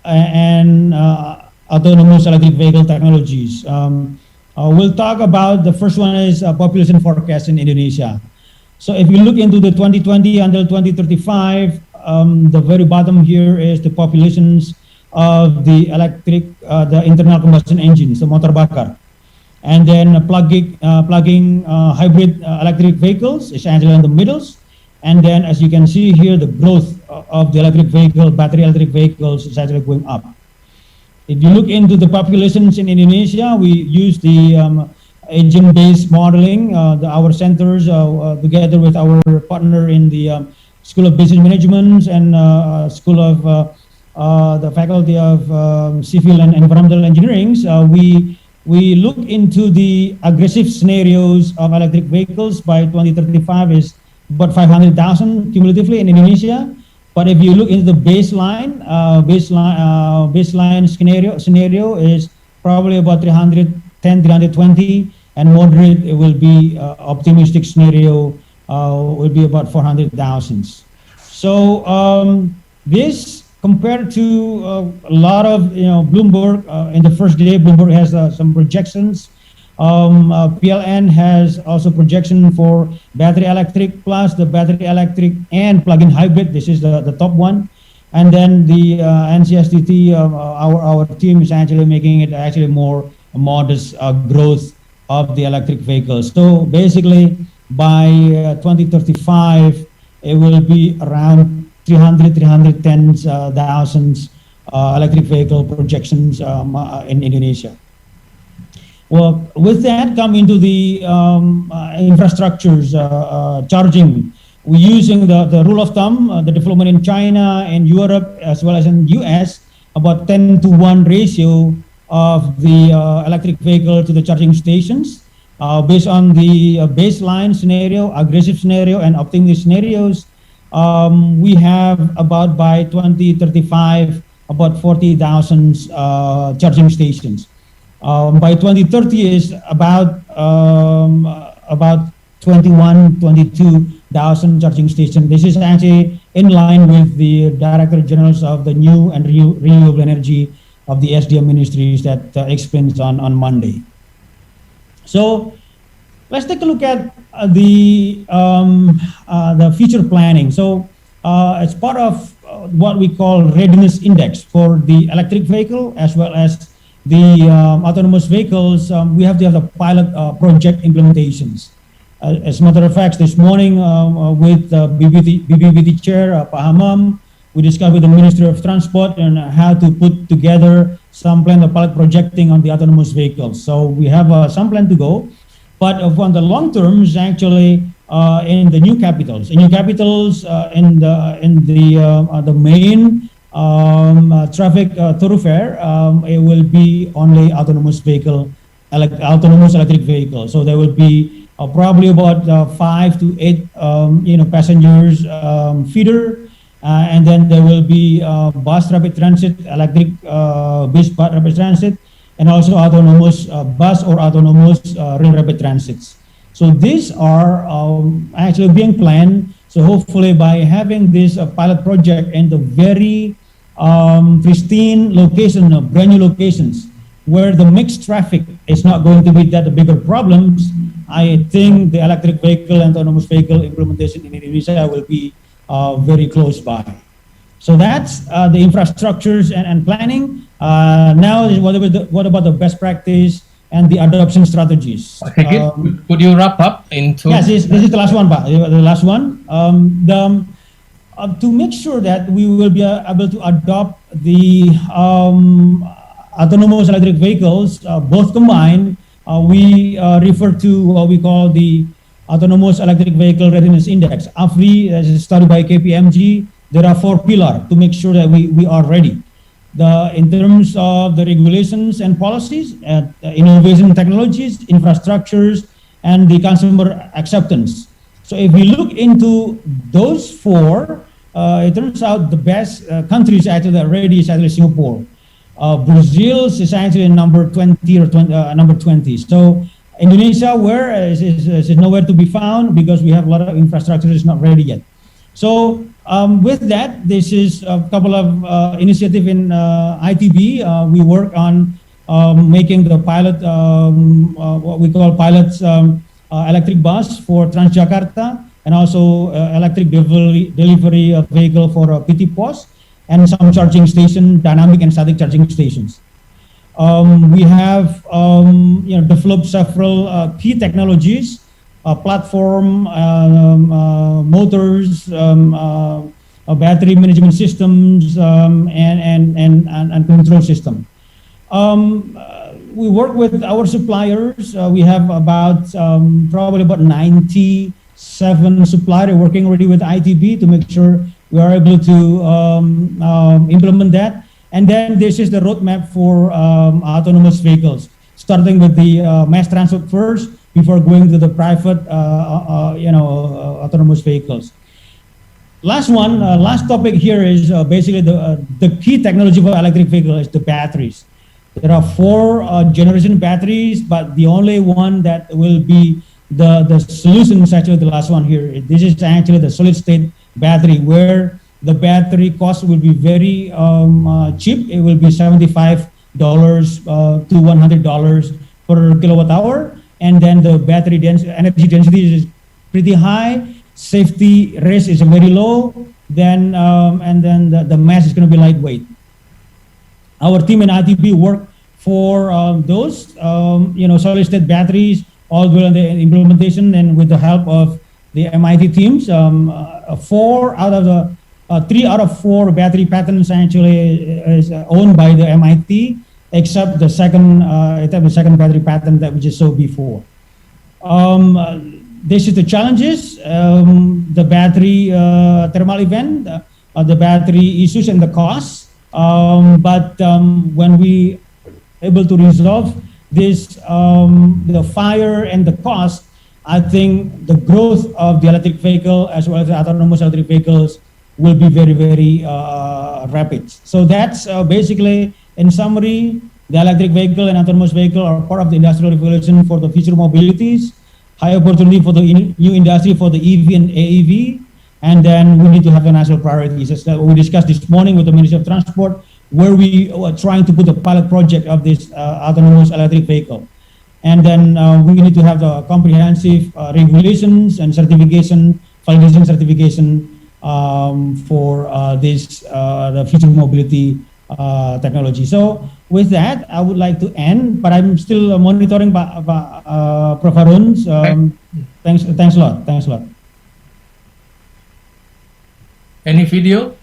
and autonomous electric vehicle technologies. We'll talk about the first one is population forecast in Indonesia. So if you look into the 2020 until 2035, the very bottom here is the populations of the electric, the internal combustion engines, the motor bakar. And then plugging hybrid electric vehicles is actually in the middles. And then as you can see here, the growth of the electric vehicle, battery electric vehicles is actually going up. If you look into the populations in Indonesia, we use the agent-based modeling, our centers together with our partner in the School of Business Management and School of the Faculty of Civil and Environmental Engineering. We look into the aggressive scenarios of electric vehicles by 2035 is about 500,000 cumulatively in Indonesia. But if you look into the baseline scenario is probably about 310, 320, and moderate it will be optimistic scenario will be about 400,000. So this compared to a lot of Bloomberg in the first day, Bloomberg has some projections. PLN has also projection for battery electric plus the battery electric and plug-in hybrid. This is the top one. And then the NCSTT, our team is actually making it actually more modest growth of the electric vehicles. So basically by 2035, it will be around 310,000 electric vehicle projections in Indonesia. Well, with that come into the infrastructures charging. We're using the rule of thumb, the development in China and Europe as well as in US, about 10-to-1 ratio of the electric vehicle to the charging stations. Based on the baseline scenario, aggressive scenario, and optimistic scenarios, we have about by 2035 about 40,000 charging stations. By 2030 is about 22,000 charging stations. This is actually in line with the Director Generals of the New and Renewable Energy of the SDM ministries that explains on Monday. So let's take a look at the future planning. So as part of what we call Readiness Index for the electric vehicle as well as the autonomous vehicles, we have to have the pilot project implementations. As a matter of fact, this morning with BPPT Chair, Pak Hammam, we discussed with the Ministry of Transport and how to put together some plan of pilot projecting on the autonomous vehicles. So we have some plan to go, but on the long term is actually in the new capitals. In new capitals, in the main traffic thoroughfare, it will be only autonomous electric vehicle. So there will be probably about 5 to 8 passengers feeder, and then there will be bus rapid transit, electric bus rapid transit, and also autonomous bus or autonomous rail rapid transits. So these are actually being planned. So hopefully by having this pilot project in the very pristine location, brand new locations, where the mixed traffic is not going to be that bigger problems, I think the electric vehicle and autonomous vehicle implementation in Indonesia will be very close by. So that's the infrastructures and planning. Now, what about the best practice and the adoption strategies? Okay, could you wrap up into? Yes, this is the last one, Pak. The last one. To make sure that we will be able to adopt the autonomous electric vehicles, both combined, we refer to what we call the Autonomous Electric Vehicle Readiness Index. AFRI, as a study by KPMG, there are 4 pillars to make sure that we are ready. In terms of the regulations and policies, innovation technologies, infrastructures, and the consumer acceptance. So if we look into those 4, it turns out the best countries actually that are ready is actually Singapore. Brazil is actually number 20 or number 20. So Indonesia, where is nowhere to be found because we have a lot of infrastructure is not ready yet. So with that, this is a couple of initiative in ITB. We work on making the pilot, what we call pilots electric bus for Transjakarta, and also electric delivery vehicle for PT POS, and some charging station, dynamic and static charging stations. We have developed several key technologies, platform, motors, battery management systems, and control system. We work with our suppliers. We have about probably about 97 suppliers working already with ITB to make sure we are able to implement that. And then this is the roadmap for autonomous vehicles, starting with the mass transit first before going to the private, autonomous vehicles. Last topic here is basically the key technology for electric vehicle is the batteries. There are 4 generation batteries, but the only one that will be the solution is actually the last one here. This is actually the solid state battery, where the battery cost will be very cheap. It will be $75 to $100 per kilowatt hour, and then the battery energy density is pretty high. Safety risk is very low. Then and then the mass is going to be lightweight. Our team in ITB work for those solid state batteries all the way on the implementation, and with the help of the MIT teams. 3 out of 4 battery patents actually is owned by the MIT, except the second battery patent that we just saw before. This is the challenges, the battery thermal event, the battery issues and the costs. But when we able to resolve this, the fire and the cost, I think the growth of the electric vehicle as well as the autonomous electric vehicles will be very, very rapid. So that's basically, in summary, the electric vehicle and autonomous vehicle are part of the industrial revolution for the future mobilities, high opportunity for the new industry for the EV and AEV, and then we need to have the national priorities. As we discussed this morning with the Ministry of Transport, where we are trying to put a pilot project of this autonomous electric vehicle. And then we need to have the comprehensive regulations and certification, validation certification for this the future mobility technology. So with that, I would like to end, but I'm still monitoring Prof. Harun. Thanks a lot. Thanks a lot. Any video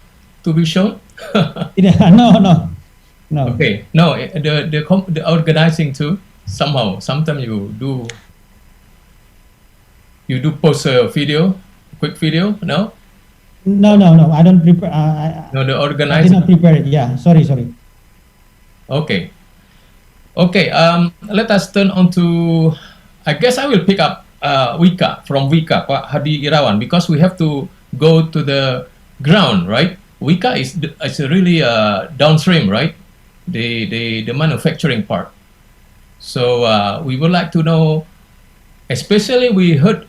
to be shown? No. Okay, no, the organizing too. Sometimes you do post a video, quick video, no? No, I don't prepare. No, the I did organizing. not prepare it. Yeah, sorry. Okay. Let us turn on to. I guess I will pick up Wika from Wika, Pak Hadi Irawan, because we have to go to the ground, right? Wika is really downstream, right? The manufacturing part. So we would like to know, especially we heard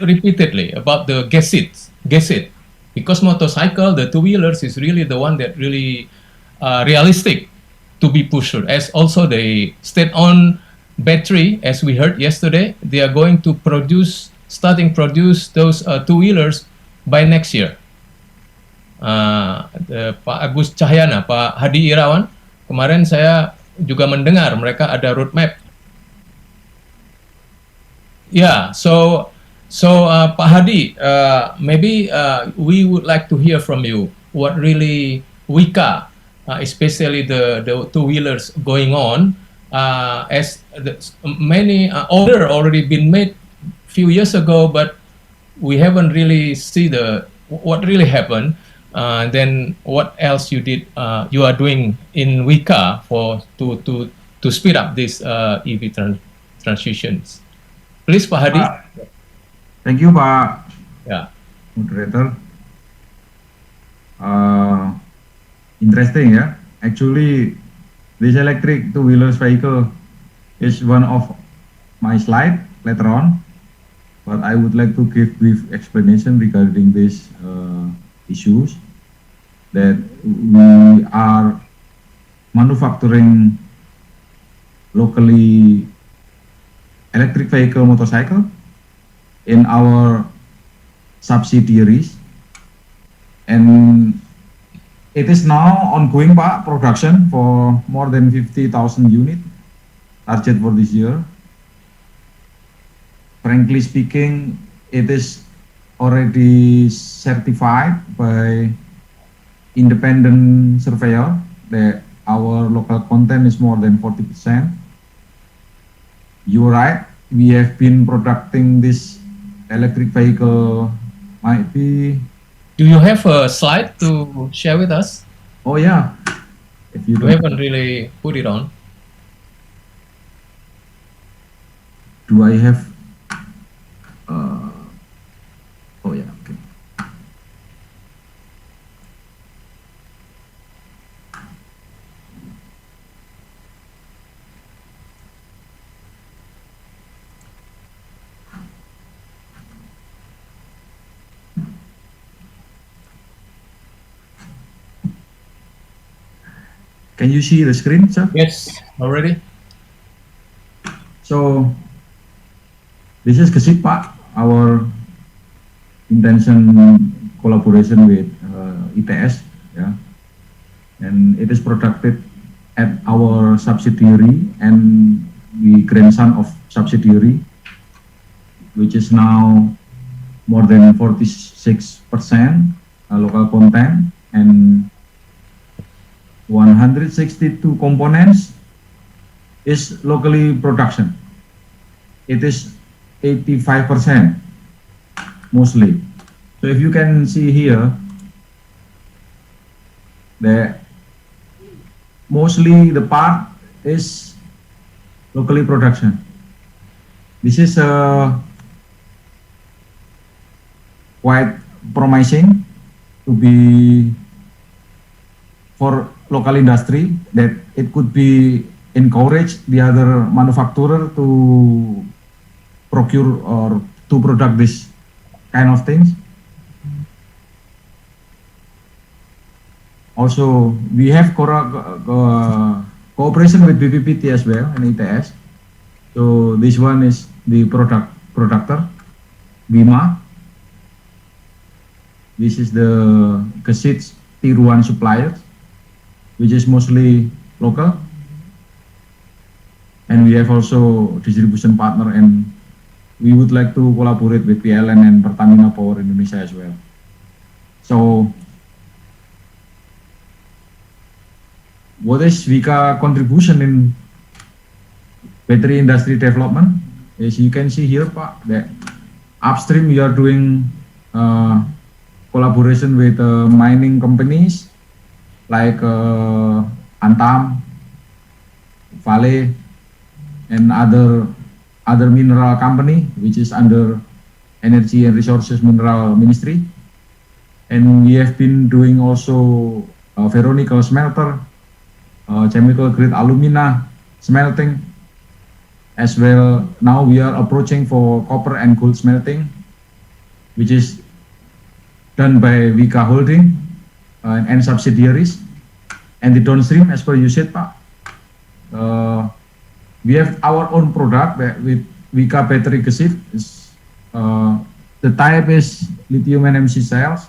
repeatedly about the gasit, because motorcycle, the two-wheelers is really the one that really realistic to be pushed. As also the state-owned battery, as we heard yesterday, they are going to produce those two-wheelers by next year. Pak Agus Cahyana, Pak Hadi Irawan, kemarin saya juga mendengar mereka ada roadmap. Yeah, so Pak Hadi, maybe we would like to hear from you what really Wika, especially the two-wheelers going on, as many order already been made few years ago, but we haven't really see what really happened. Then what else you are doing in Wika to speed up this EV transitions? Please, Pak Hadi. Thank you, Pak. Yeah. Moderator. Interesting, yeah. Actually, this electric two-wheelers vehicle is one of my slide later on, but I would like to give brief explanation regarding these issues. That we are manufacturing locally electric vehicle motorcycle in our subsidiaries, and it is now ongoing, Pak, production for more than 50,000 units target for this year. Frankly speaking, it is already certified by independent surveyor that our local content is more than 40%. You're right, we have been producing this electric vehicle, might be. Do you have a slide to share with us? Oh yeah, if you haven't really put it on. Do I have? Oh yeah, okay. Can you see the screen, sir? Yes, already. So this is Gesit, Pak, our intention collaboration with ITS, yeah, and it is produced at our subsidiary and the grandson of subsidiary, which is now more than 46% local content, and 162 components is locally production. It is 85% mostly. So if you can see here, mostly the part is locally production. This is quite promising to be for local industry, that it could be encourage the other manufacturer to procure or to product this kind of things. Also, we have cooperation with BPPT as well and ITS. So this one is the productor, Bima. This is the Gesit Tier 1 suppliers, which is mostly local. And we have also distribution partner, and we would like to collaborate with PLN and Pertamina Power Indonesia as well. So what is Vika contribution in battery industry development? As you can see here, Pak, that upstream we are doing collaboration with mining companies like Antam, Vale, and other mineral company which is under Energy and Resources Mineral Ministry. And we have been doing also ferronickel smelter, chemical grade alumina smelting as well. Now we are approaching for copper and gold smelting, which is done by Vika Holding and subsidiaries. And the downstream, as per you said, Pak, we have our own product that with Vika battery Gesit. The type is lithium NMC cells.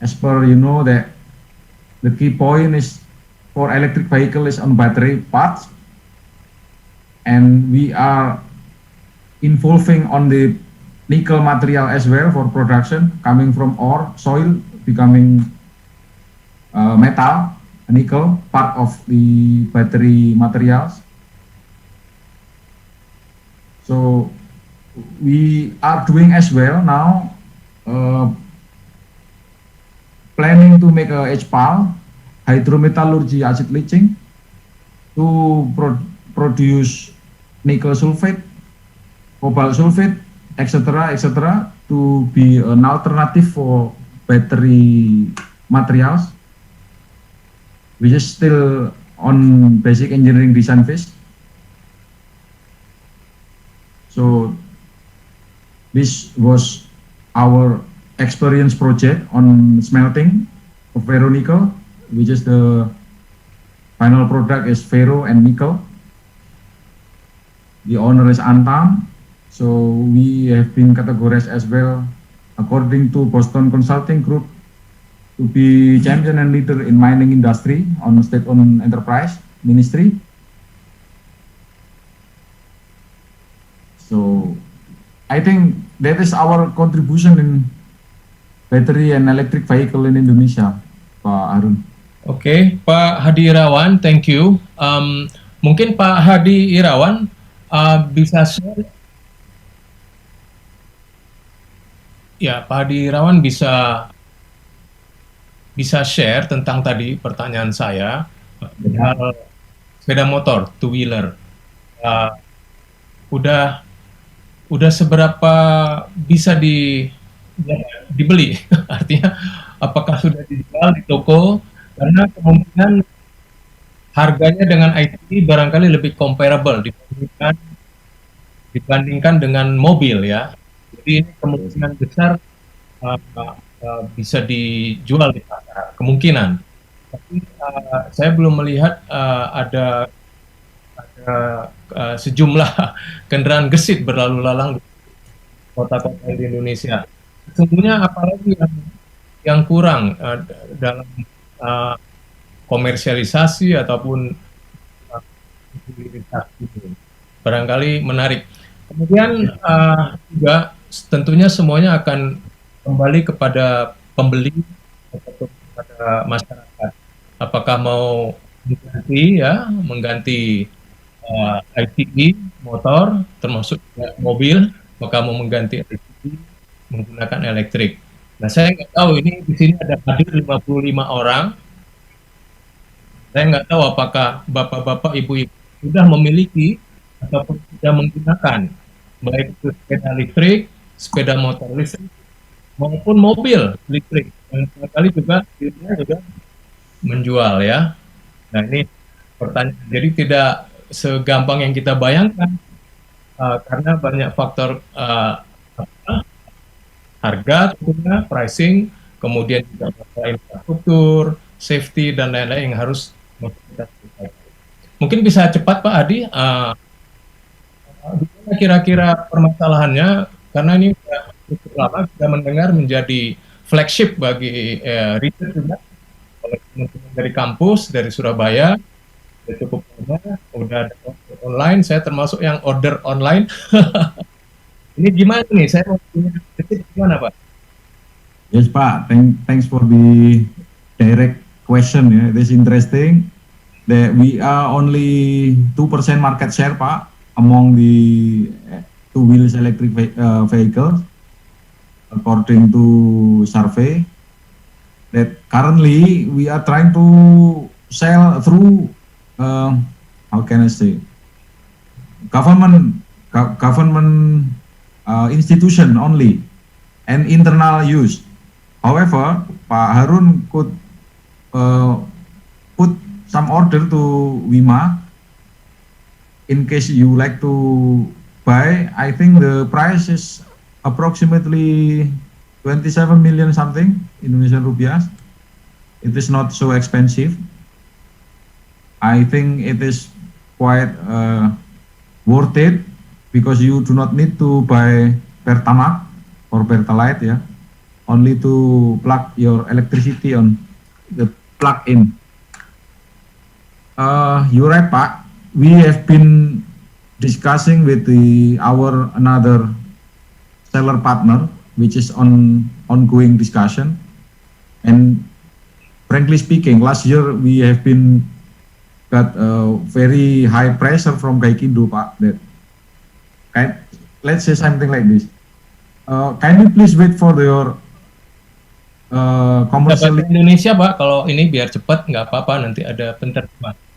As per you know that the key point is for electric vehicle is on battery parts, and we are involving on the nickel material as well for production, coming from ore, soil, becoming metal, nickel, part of the battery materials. So we are doing as well now, planning to make a HPAL, hydrometallurgy acid leaching, to produce nickel sulfate, cobalt sulfate, etc., to be an alternative for battery materials, which is still on basic engineering design phase. So this was our experience project on smelting of ferronickel, which is the final product is ferro and nickel. The owner is Antam. So we have been categorized as well, according to Boston Consulting Group, to be champion and leader in mining industry on state-owned enterprise ministry. So I think that is our contribution in battery and electric vehicle in Indonesia, Pak Harun. Oke, Pak Hadi Irawan, thank you. Mungkin Pak Hadi Irawan bisa share. Ya, Pak Hadi Irawan bisa share tentang tadi pertanyaan saya, sepeda motor, two wheeler. Udah seberapa bisa dibeli? Artinya apakah sudah dijual di toko? Karena kemungkinan harganya dengan IT barangkali lebih comparable dibandingkan dengan mobil ya. Jadi ini kemungkinan besar bisa dijual di pasar, kemungkinan. Tapi saya belum melihat ada sejumlah kendaraan gesit berlalu lalang di kota-kota di Indonesia. Sesungguhnya apalagi yang kurang dalam komersialisasi ataupun barangkali menarik. Kemudian juga tentunya semuanya akan kembali kepada pembeli atau kepada masyarakat. Apakah mau mengganti ICE motor, termasuk mobil, maka mau mengganti ICE menggunakan elektrik. Nah, saya nggak tahu ini di sini ada hadir 55 orang. Saya nggak tahu apakah bapak-bapak, ibu-ibu sudah memiliki ataupun sudah menggunakan baik itu sepeda listrik, sepeda motor listrik, maupun mobil listrik. Dan sekali juga menjual ya. Nah, ini pertanyaan. Jadi tidak segampang yang kita bayangkan karena banyak faktor harga, tentunya pricing, kemudian juga infrastruktur, safety dan lain-lain yang harus kita selesaikan. Mungkin bisa cepat Pak Hadi, kira-kira permasalahannya, karena ini cukup lama kita mendengar menjadi flagship bagi Riza juga, oleh teman-teman dari kampus, dari Surabaya, cukup lama, udah ada online, saya termasuk yang order online. Ini gimana nih, saya mau punya gimana Pak? Yes Pak, thanks for the direct question ya. It is interesting that we are only 2% market share Pak among the two wheels electric vehicles according to survey. That currently we are trying to sell through how can I say government institution only and internal use. However, Pak Harun could put some order to Wima in case you like to buy. I think the price is approximately 27 million something Indonesian rupiah. It is not so expensive. I think it is quite worth it because you do not need to buy Pertamax or Pertalite, yeah, only to plug your electricity on the plug-in. You're right, Pak. We have been discussing with our another seller partner, which is ongoing discussion. And frankly speaking, last year we have been got very high pressure from Gaikindo, Pak. That let's say something like this. Can you please wait for your commercial Indonesia, Pak? Kalau ini biar cepat, nggak apa-apa. Nanti ada penerjemah.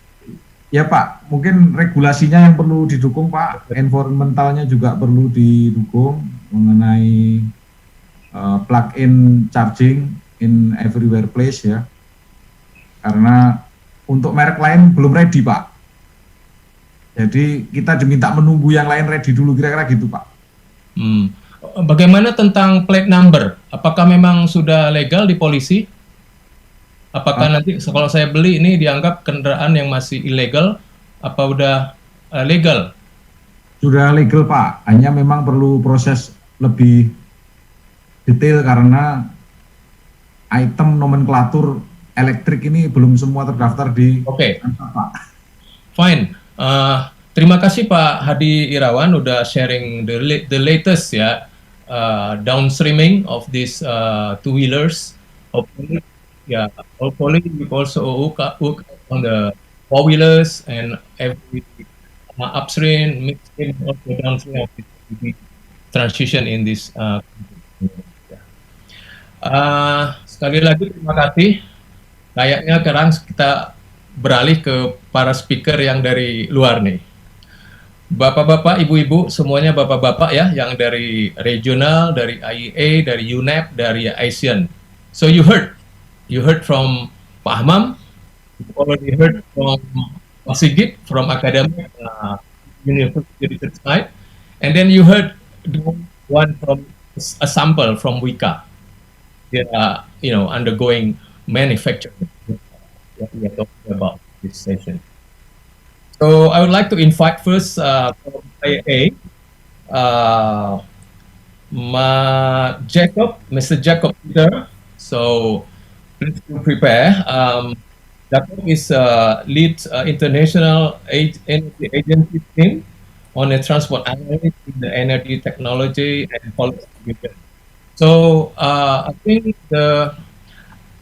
Ya Pak, mungkin regulasinya yang perlu didukung Pak, environmentalnya juga perlu didukung mengenai plug-in charging in everywhere place ya. Karena untuk merek lain belum ready Pak. Jadi kita diminta menunggu yang lain ready dulu, kira-kira gitu Pak. Bagaimana tentang plate number? Apakah memang sudah legal di polisi? Apakah nanti kalau saya beli ini dianggap kendaraan yang masih ilegal? Apa udah legal? Sudah legal Pak, hanya memang perlu proses lebih detail karena item nomenklatur elektrik ini belum semua terdaftar di Pak. Fine. Terima kasih Pak Hadi Irawan udah sharing the latest ya downstreaming of these two wheelers. Hopefully we also hook on the four wheelers and every upstream, midstream, also downstream of this transition in this. Sekali lagi terima kasih. Kayaknya sekarang kita beralih ke para speaker yang dari luar nih. Bapak-bapak, ibu-ibu, semuanya bapak-bapak ya, yang dari regional, dari IEA, dari UNEP, dari ASEAN. So you heard from Pak Hammam, you already heard from Maskeei from academic university research side, and then you heard one from a sample from Wika. They are, undergoing manufacturing. What we are talking about this session. So I would like to invite first from IAA, Mr. Jacob Teter. So please prepare. Jacob is lead international energy agency team on the transport analysis, the energy technology and policy vision. So I think the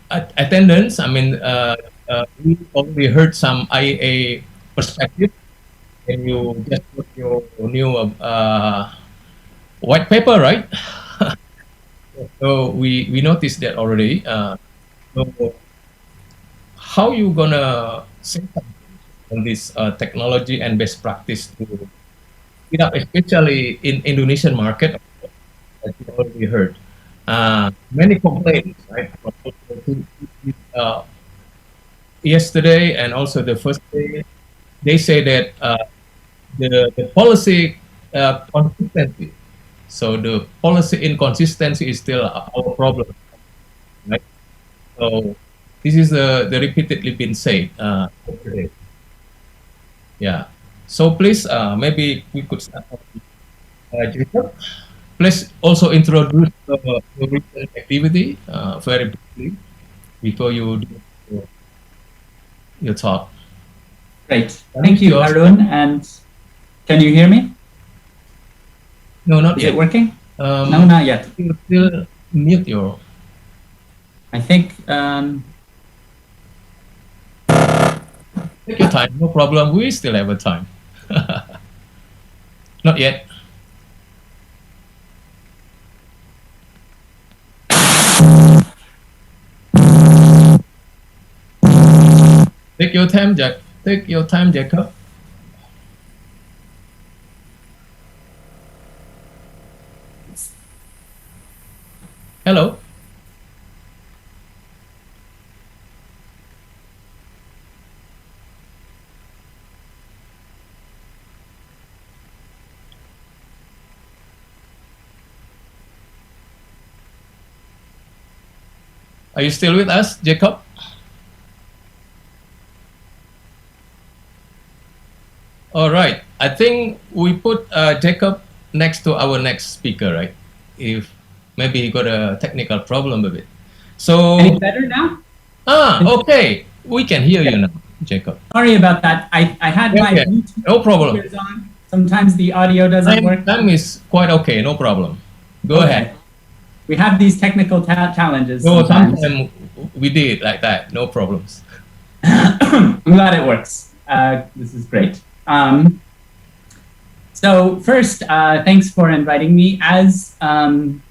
attendance, I mean, we already heard some IEA perspective, and you just put your new white paper, right? So we noticed that already. So how you gonna say something on this technology and best practice to speed up, especially in Indonesian market, as you already heard. Many complaints, right? Uh, Yesterday and also the first day, they say that the policy consistency. So the policy inconsistency is still our problem, right? So this is the repeatedly been said yesterday. Yeah. So please, maybe we could start with Jacob. Please also introduce the recent activity very briefly before you do your talk. Great. Thank you, Harun. And can you hear me? No, not Is yet. it working? No, not yet. You still mute your. I think. Take your time, no problem. We still have a time. Not yet. Take your time, Jack. Take your time, Jacob. Hello. Are you still with us, Jacob? All right. I think we put Jacob next to our next speaker, right? If maybe he got a technical problem a bit. So. Any better now? Okay. We can hear you now, Jacob. Sorry about that. I had my Bluetooth no problem on. Sometimes the audio doesn't work. Time is quite okay. No problem. Go ahead. We have these technical challenges. No, sometimes we did like that. No problems. I'm glad it works. This is great. So first, thanks for inviting me. As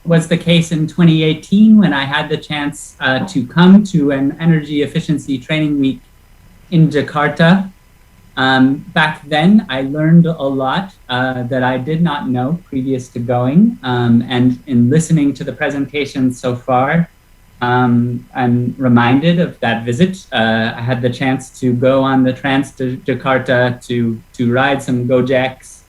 was the case in 2018 when I had the chance to come to an energy efficiency training week in Jakarta. Back then, I learned a lot that I did not know previous to going. And in listening to the presentation so far, I'm reminded of that visit. I had the chance to go on the Trans to Jakarta to ride some Gojeks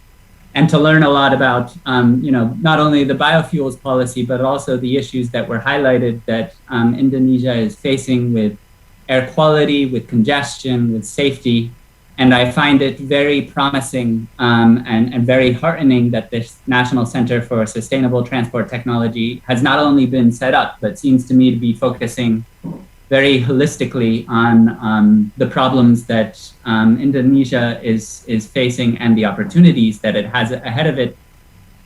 and to learn a lot about, not only the biofuels policy, but also the issues that were highlighted that Indonesia is facing with air quality, with congestion, with safety. And I find it very promising and very heartening that this National Center for Sustainable Transport Technology has not only been set up, but seems to me to be focusing very holistically on the problems that Indonesia is facing and the opportunities that it has ahead of it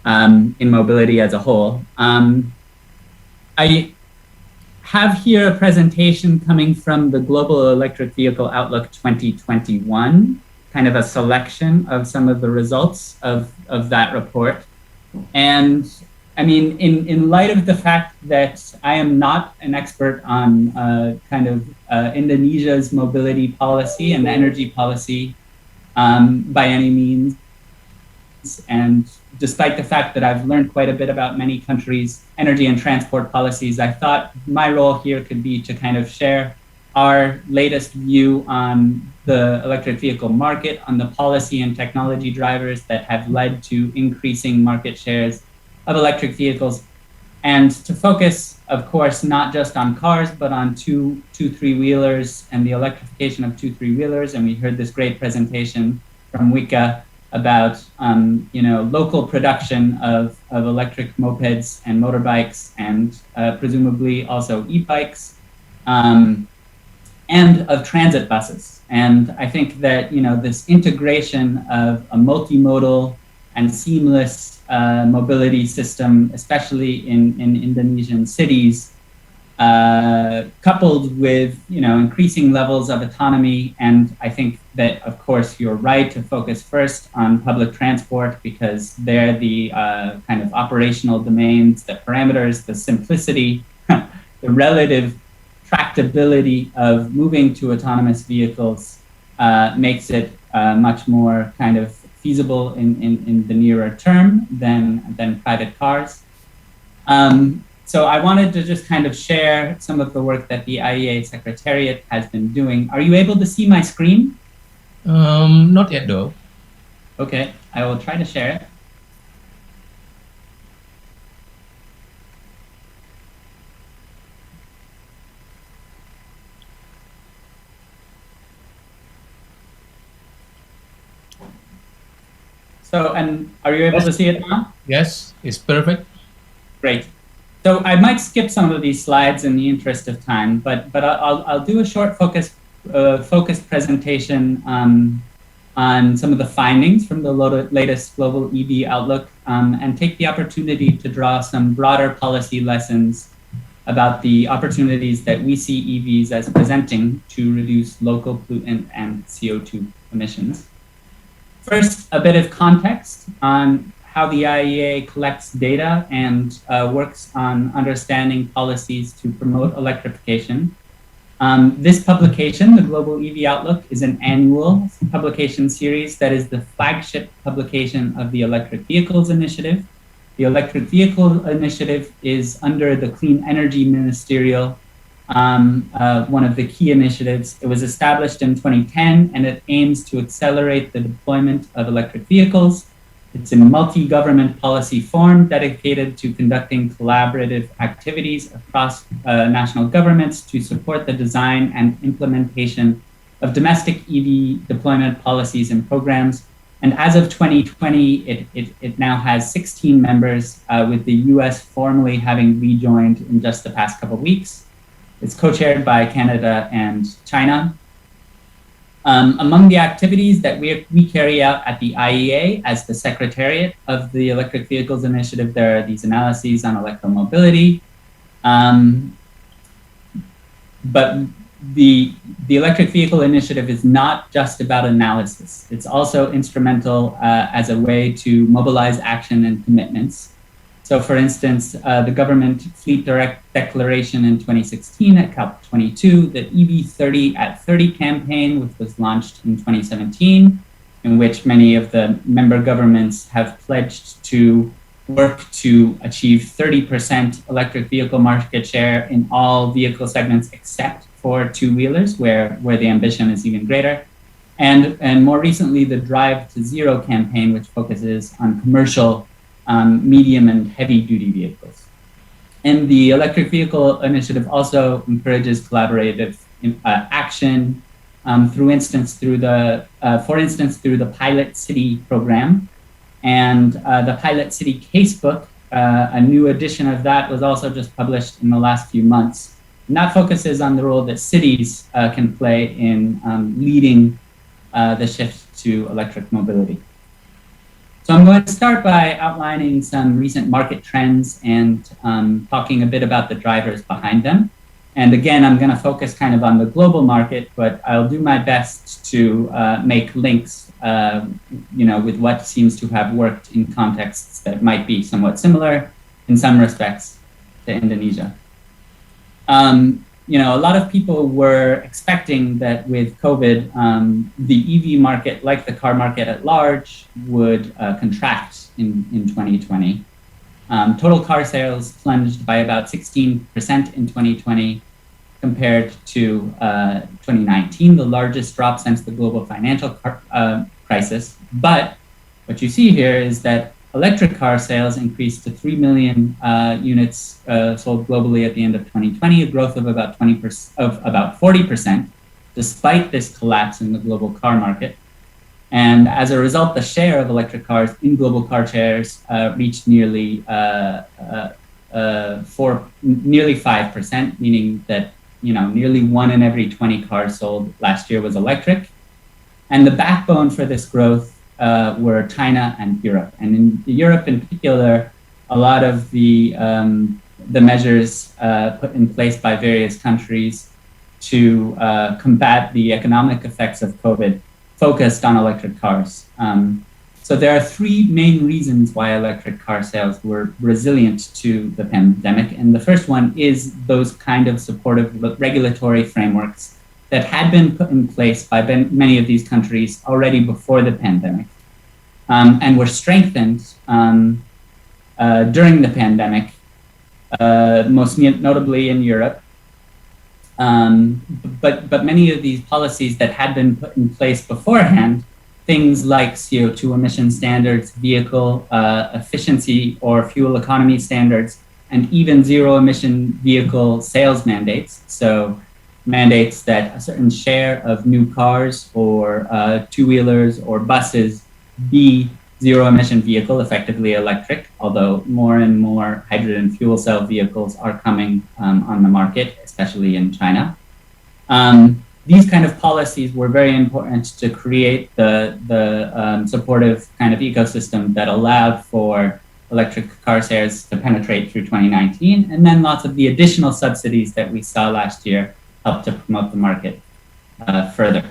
in mobility as a whole. I have here a presentation coming from the Global Electric Vehicle Outlook 2021, kind of a selection of some of the results of that report. And I mean, in light of the fact that I am not an expert on Indonesia's mobility policy and energy policy by any means, and despite the fact that I've learned quite a bit about many countries' energy and transport policies, I thought my role here could be to kind of share our latest view on the electric vehicle market, on the policy and technology drivers that have led to increasing market shares of electric vehicles, and to focus, of course, not just on cars, but on two, three-wheelers and the electrification of 2, 3-wheelers. And we heard this great presentation from Wika about local production of electric mopeds and motorbikes, and presumably also e-bikes, and of transit buses. And I think that this integration of a multimodal and seamless mobility system, especially in Indonesian cities, coupled with increasing levels of autonomy. And I think that, of course, you're right to focus first on public transport, because they're the kind of operational domains, the parameters, the simplicity, the relative tractability of moving to autonomous vehicles makes it much more kind of feasible in the nearer term than private cars. So I wanted to just kind of share some of the work that the IEA Secretariat has been doing. Are you able to see my screen? Not yet though. Okay, I will try to share it. So, and are you able to see it now? Yes, it's perfect. Great. So I might skip some of these slides in the interest of time, but I'll do a short focused presentation on some of the findings from the latest global EV outlook, and take the opportunity to draw some broader policy lessons about the opportunities that we see EVs as presenting to reduce local pollutant and CO2 emissions. First, a bit of context on how the IEA collects data and works on understanding policies to promote electrification. This publication, the Global EV Outlook, is an annual publication series that is the flagship publication of the Electric Vehicles Initiative. The Electric Vehicle Initiative is under the Clean Energy Ministerial, one of the key initiatives. It was established in 2010, and it aims to accelerate the deployment of electric vehicles. It's a multi-government policy forum dedicated to conducting collaborative activities across national governments to support the design and implementation of domestic EV deployment policies and programs. And as of 2020, it now has 16 members, with the US formally having rejoined in just the past couple of weeks. It's co-chaired by Canada and China. Among the activities that we carry out at the IEA as the Secretariat of the Electric Vehicles Initiative, there are these analyses on electromobility. But the Electric Vehicle Initiative is not just about analysis. It's also instrumental as a way to mobilize action and commitments. So for instance, the government fleet direct declaration in 2016 at COP22, the EV30 at 30 campaign, which was launched in 2017, in which many of the member governments have pledged to work to achieve 30% electric vehicle market share in all vehicle segments except for two-wheelers, where the ambition is even greater. And more recently, the Drive to Zero campaign, which focuses on commercial medium and heavy duty vehicles. And the Electric Vehicle Initiative also encourages collaborative action, for instance, through the Pilot City program. And the Pilot City Casebook, a new edition of that, was also just published in the last few months. And that focuses on the role that cities can play in leading the shift to electric mobility. So I'm going to start by outlining some recent market trends and talking a bit about the drivers behind them. And again, I'm going to focus kind of on the global market, but I'll do my best to make links, with what seems to have worked in contexts that might be somewhat similar in some respects to Indonesia. A lot of people were expecting that with COVID, the EV market, like the car market at large, would contract in 2020. Total car sales plunged by about 16% in 2020 compared to 2019, the largest drop since the global financial crisis. But what you see here is that electric car sales increased to 3 million units sold globally at the end of 2020, a growth of about 40%, despite this collapse in the global car market. And as a result, the share of electric cars in global car shares reached nearly 5%, meaning that nearly 1 in every 20 cars sold last year was electric. And the backbone for this growth were China and Europe. And in Europe in particular, a lot of the measures put in place by various countries to combat the economic effects of COVID focused on electric cars. So there are three main reasons why electric car sales were resilient to the pandemic. And the first one is those kind of supportive regulatory frameworks that had been put in place by many of these countries already before the pandemic, and were strengthened during the pandemic, most notably in Europe. But many of these policies that had been put in place beforehand, things like CO2 emission standards, vehicle efficiency or fuel economy standards, and even zero emission vehicle sales mandates. So mandates that a certain share of new cars or two-wheelers or buses be zero emission vehicle, effectively electric, although more and more hydrogen fuel cell vehicles are coming on the market, especially in China. These kind of policies were very important to create the supportive kind of ecosystem that allowed for electric car sales to penetrate through 2019. And then lots of the additional subsidies that we saw last year helped to promote the market further.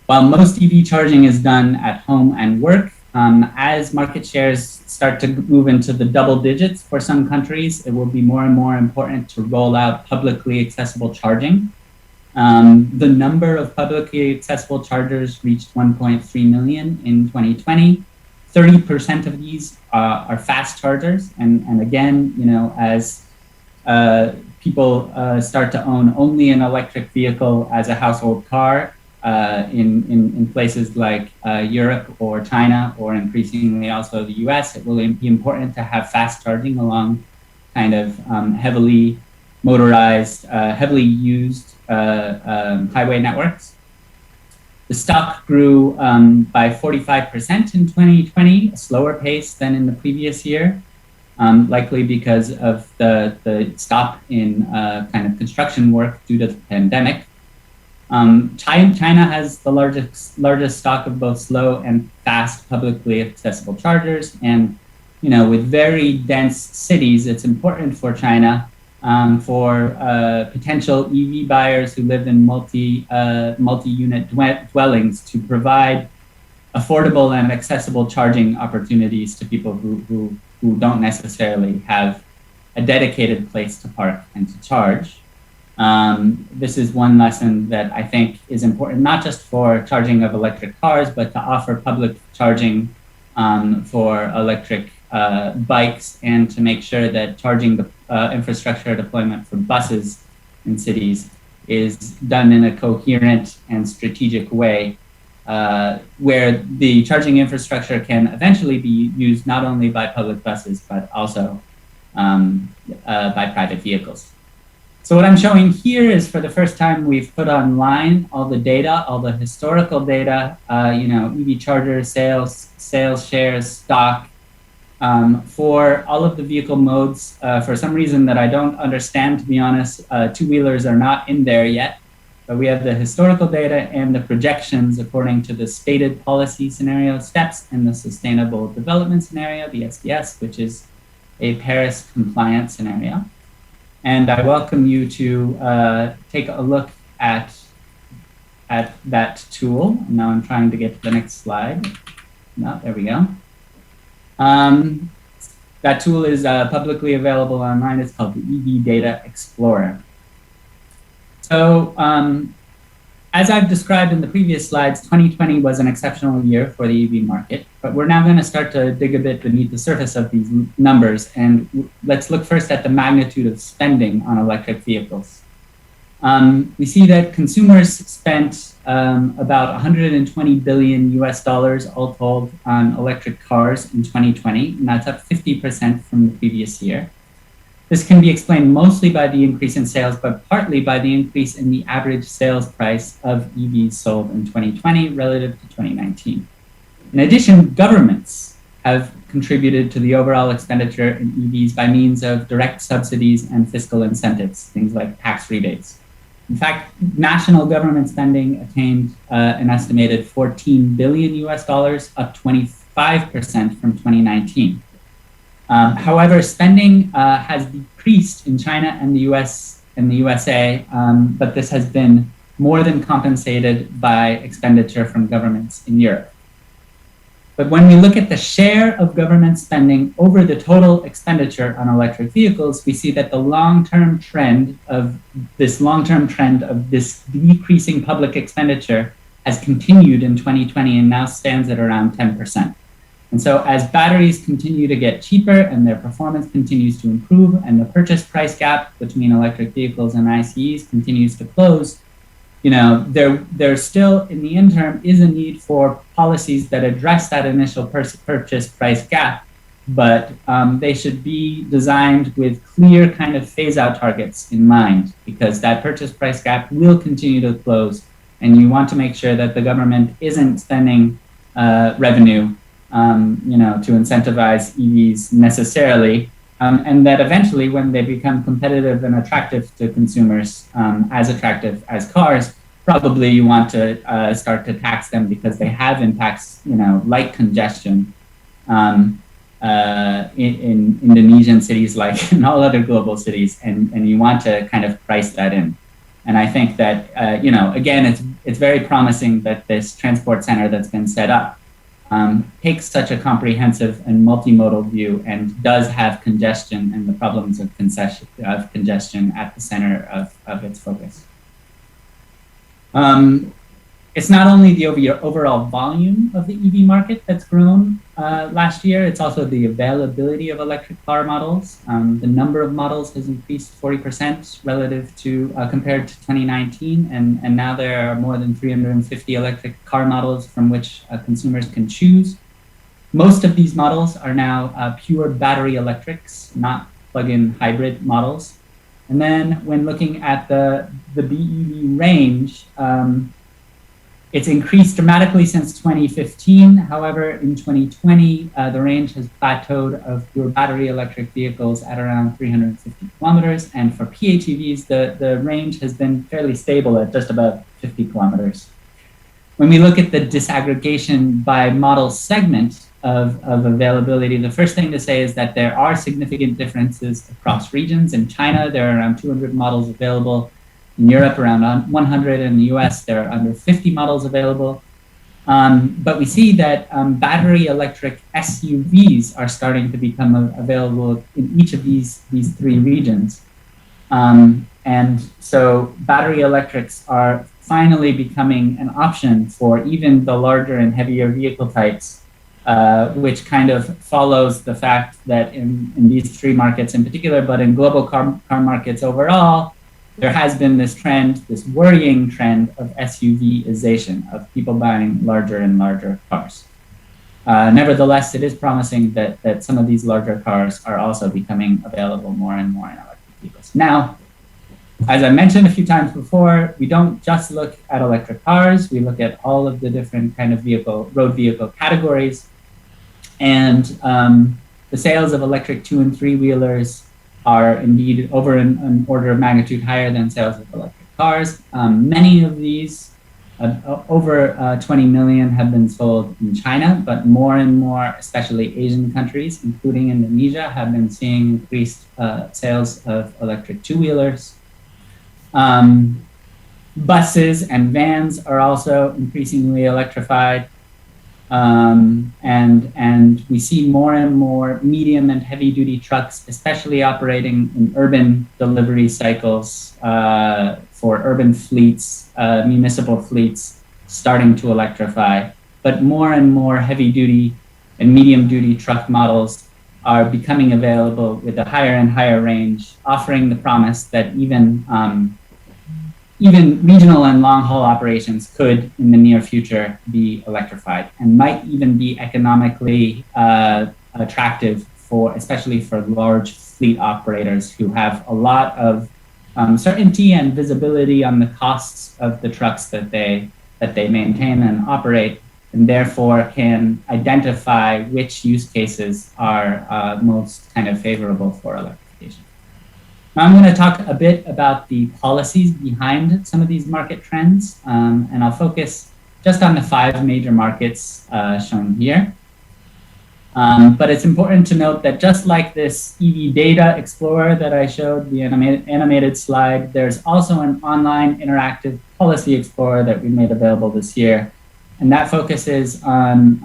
While most EV charging is done at home and work, as market shares start to move into the double digits for some countries, it will be more and more important to roll out publicly accessible charging. The number of publicly accessible chargers reached 1.3 million in 2020. 30% of these are fast chargers. And again, you know, as people start to own only an electric vehicle as a household car in places like Europe or China, or increasingly also the US, it will be important to have fast charging along kind of heavily motorized, heavily used highway networks. The stock grew by 45% in 2020, a slower pace than in the previous year, likely because of the stop in kind of construction work due to the pandemic. China has the largest stock of both slow and fast publicly accessible chargers, and you know, with very dense cities, it's important for China for potential EV buyers who live in multi-unit dwellings to provide affordable and accessible charging opportunities to people who don't necessarily have a dedicated place to park and to charge. This is one lesson that I think is important, not just for charging of electric cars, but to offer public charging for electric bikes, and to make sure that charging the infrastructure deployment for buses in cities is done in a coherent and strategic way, where the charging infrastructure can eventually be used not only by public buses, but also by private vehicles. So what I'm showing here is, for the first time, we've put online all the data, all the historical data, you know, EV charger sales shares, stock, for all of the vehicle modes. For some reason that I don't understand, to be honest, two-wheelers are not in there yet, but we have the historical data and the projections according to the stated policy scenario steps and the sustainable development scenario, the SDS, which is a Paris compliant scenario. And I welcome you to take a look at that tool. Now I'm trying to get to the next slide. No, there we go. That tool is publicly available online. It's called the EV Data Explorer. So as I've described in the previous slides, 2020 was an exceptional year for the EV market, but we're now going to start to dig a bit beneath the surface of these numbers, and let's look first at the magnitude of spending on electric vehicles. We see that consumers spent about 120 billion US dollars all told on electric cars in 2020, and that's up 50% from the previous year. This can be explained mostly by the increase in sales, but partly by the increase in the average sales price of EVs sold in 2020 relative to 2019. In addition, governments have contributed to the overall expenditure in EVs by means of direct subsidies and fiscal incentives, things like tax rebates. In fact, national government spending attained an estimated $14 billion US, up 25% from 2019. However, spending has decreased in China and the US and the USA, but this has been more than compensated by expenditure from governments in Europe. But when we look at the share of government spending over the total expenditure on electric vehicles, we see that the long-term trend of this decreasing public expenditure has continued in 2020 and now stands at around 10%. And so as batteries continue to get cheaper and their performance continues to improve and the purchase price gap between electric vehicles and ICEs continues to close, you know, there still in the interim is a need for policies that address that initial purchase price gap, but they should be designed with clear kind of phase out targets in mind, because that purchase price gap will continue to close, and you want to make sure that the government isn't spending revenue, you know, to incentivize EVs necessarily, and that eventually, when they become competitive and attractive to consumers, as attractive as cars, probably you want to start to tax them because they have impacts, you know, like congestion in Indonesian cities, like in all other global cities, and you want to kind of price that in. And I think that, you know, again, it's very promising that this transport center that's been set up takes such a comprehensive and multimodal view and does have congestion and the problems of congestion at the center of its focus. It's not only the overall volume of the EV market that's grown last year, it's also the availability of electric car models. The number of models has increased 40% relative to compared to 2019, and now there are more than 350 electric car models from which consumers can choose. Most of these models are now pure battery electrics, not plug-in hybrid models. And then when looking at the BEV range, it's increased dramatically since 2015. However, in 2020, the range has plateaued of pure battery electric vehicles at around 350 kilometers. And for PHEVs, the range has been fairly stable at just about 50 kilometers. When we look at the disaggregation by model segment of availability, the first thing to say is that there are significant differences across regions. In China, there are around 200 models available. In Europe, around 100. In the US, there are under 50 models available. But we see that battery electric SUVs are starting to become available in each of these three regions. And so battery electrics are finally becoming an option for even the larger and heavier vehicle types, which kind of follows the fact that in these three markets in particular, but in global car markets overall, there has been this trend, this worrying trend of SUVization, of people buying larger and larger cars. Nevertheless, it is promising that some of these larger cars are also becoming available more and more in electric vehicles. Now, as I mentioned a few times before, we don't just look at electric cars, we look at all of the different kind of road vehicle categories. And the sales of electric 2- and 3-wheelers are indeed over an order of magnitude higher than sales of electric cars. Many of these, over 20 million, have been sold in China, but more and more, especially Asian countries, including Indonesia, have been seeing increased sales of electric 2-wheelers. Buses and vans are also increasingly electrified. And we see more and more medium and heavy duty trucks, especially operating in urban delivery cycles for urban fleets, municipal fleets, starting to electrify. But more and more heavy duty and medium duty truck models are becoming available with a higher and higher range, offering the promise that even regional and long-haul operations could, in the near future, be electrified and might even be economically attractive especially for large fleet operators who have a lot of certainty and visibility on the costs of the trucks that they maintain and operate, and therefore can identify which use cases are most kind of favorable for electrification. Now I'm going to talk a bit about the policies behind some of these market trends, and I'll focus just on the 5 major markets shown here. But it's important to note that just like this EV Data Explorer that I showed, the animated slide, there's also an online interactive policy explorer that we made available this year. And that focuses on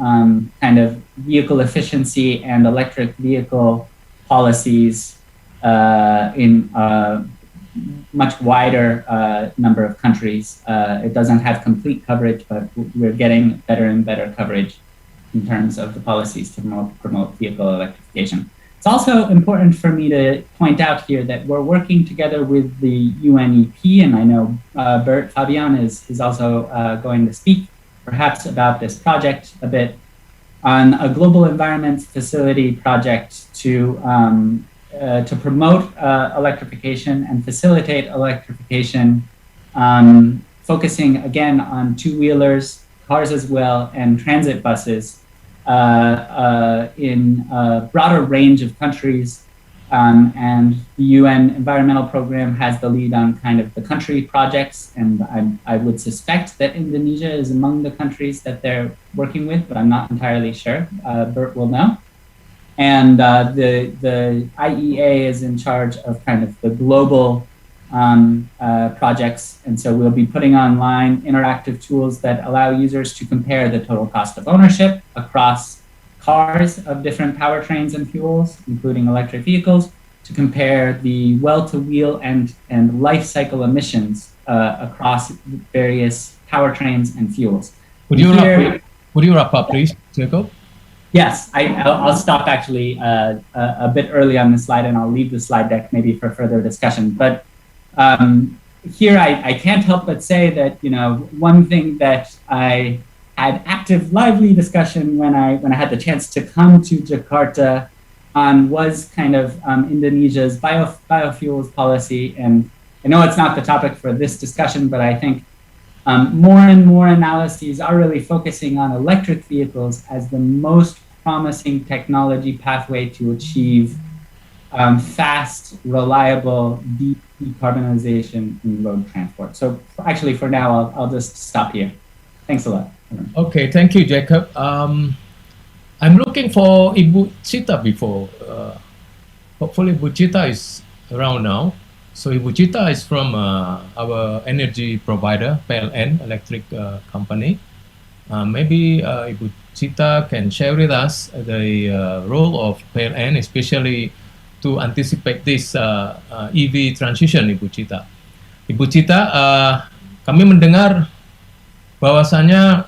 kind of vehicle efficiency and electric vehicle policies in a much wider number of countries. It doesn't have complete coverage, but we're getting better and better coverage in terms of the policies to promote vehicle electrification. It's also important for me to point out here that we're working together with the UNEP, and I know Bert Fabian is also going to speak perhaps about this project a bit, on a global environment facility project to promote electrification and facilitate electrification, focusing again on two-wheelers, cars as well, and transit buses in a broader range of countries. And the UN Environmental Program has the lead on kind of the country projects, and I would suspect that Indonesia is among the countries that they're working with, but I'm not entirely sure. Bert will know. And the IEA is in charge of kind of the global projects, and so we'll be putting online interactive tools that allow users to compare the total cost of ownership across cars of different powertrains and fuels, including electric vehicles, to compare the well-to-wheel and life cycle emissions across various powertrains and fuels. Would you wrap up, please, Jacob? Yes, I'll stop actually a bit early on the slide, and I'll leave the slide deck maybe for further discussion. But here I can't help but say that, you know, one thing that I had active, lively discussion when I had the chance to come to Jakarta on was kind of Indonesia's biofuels policy. And I know it's not the topic for this discussion, but I think more and more analyses are really focusing on electric vehicles as the most promising technology pathway to achieve fast, reliable, decarbonization in road transport. So actually for now, I'll just stop here. Thanks a lot. Okay, thank you, Jacob. I'm looking for Ibu Chita before. Hopefully Ibu Chita is around now. So Ibu Chita is from our energy provider, PLN, electric company. Maybe Ibu Chita can share with us the role of PLN, especially to anticipate this EV transition, Ibu Chita. Ibu Chita, kami mendengar bahwasanya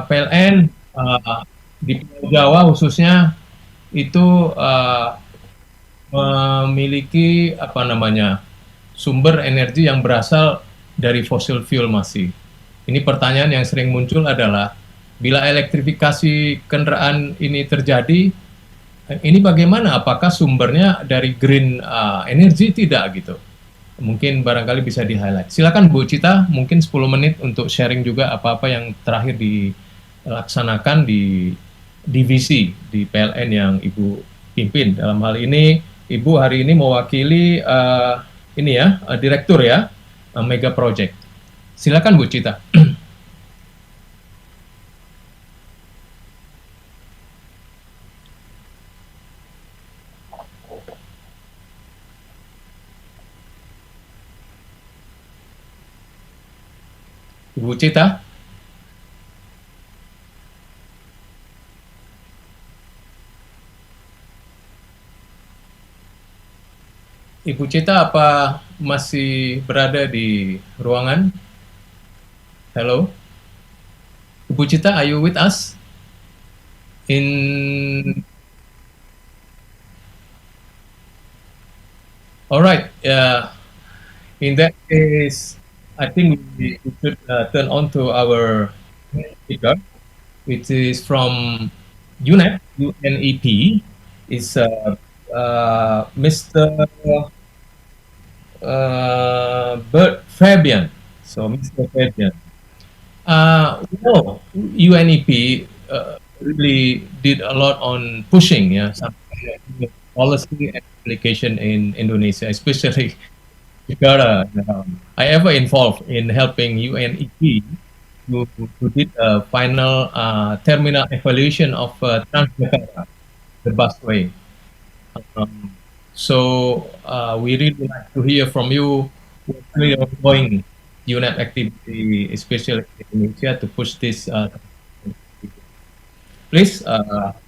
PLN di Pulau Jawa khususnya itu memiliki sumber energi yang berasal dari fossil fuel masih. Ini pertanyaan yang sering muncul adalah bila elektrifikasi kendaraan ini terjadi, ini bagaimana? Apakah sumbernya dari green energy tidak gitu? Mungkin barangkali bisa di-highlight. Silakan Bu Cita, mungkin 10 menit untuk sharing juga apa-apa yang terakhir dilaksanakan di divisi di PLN yang Ibu pimpin. Dalam hal ini, Ibu hari ini mewakili direktur ya, Mega Project. Silakan Bu Cita. Ibu Cita. Ibu Cita apa masih berada di ruangan? Hello? Ibu Cita, are you with us? Alright, in that case, I think we should turn on to our speaker, which is from UNEP. It's Mr. Bert Fabian. So, Mr. Fabian. UNEP really did a lot on pushing, policy and application in Indonesia, especially Jakarta. I ever involved in helping UNEP to did a final terminal evaluation of Transjakarta, the busway. Um, so we really like to hear from you what's really ongoing UNEP activity, especially in Indonesia, to push this. Please,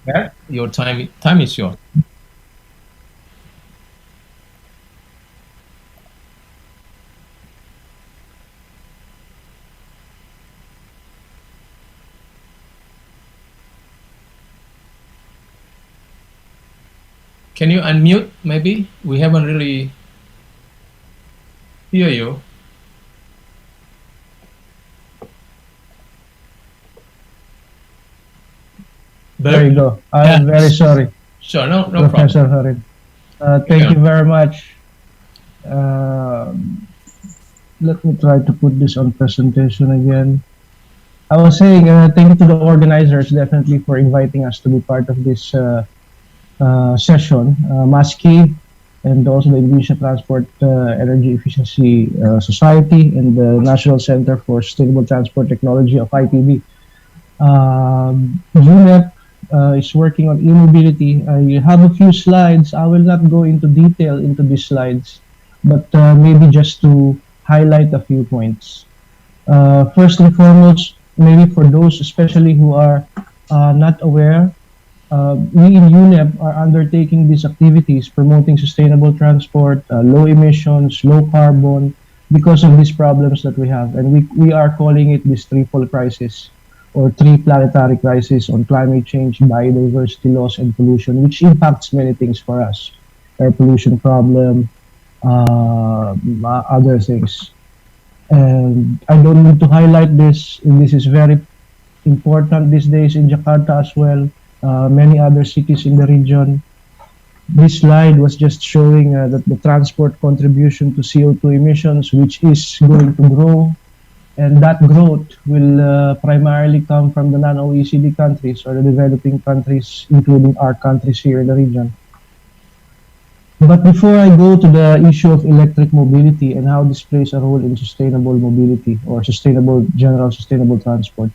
Bert, your time is yours. Can you unmute? Maybe we haven't really hear you. There you go. I'm very sorry. Sure, no problem. Professor Harun. Thank you very much. Let me try to put this on presentation again. I was saying thank you to the organizers definitely for inviting us to be part of this session. Maskeei and also the Indonesia Transport Energy Efficiency Society and the National Center for Sustainable Transport Technology of ITB. UNEP is working on e-mobility. You have a few slides. I will not go into detail into these slides, but maybe just to highlight a few points. First and foremost, maybe for those especially who are not aware, we in UNEP are undertaking these activities promoting sustainable transport, low emissions, low carbon, because of these problems that we have. And we are calling it this triple crisis, or three planetary crises on climate change, biodiversity loss, and pollution, which impacts many things for us. Air pollution problem, other things. And I don't need to highlight this. This is very important these days in Jakarta as well, many other cities in the region. This slide was just showing that the transport contribution to CO2 emissions, which is going to grow, and that growth will primarily come from the non-OECD countries or the developing countries, including our countries here in the region. But before I go to the issue of electric mobility and how this plays a role in sustainable mobility or general sustainable transport,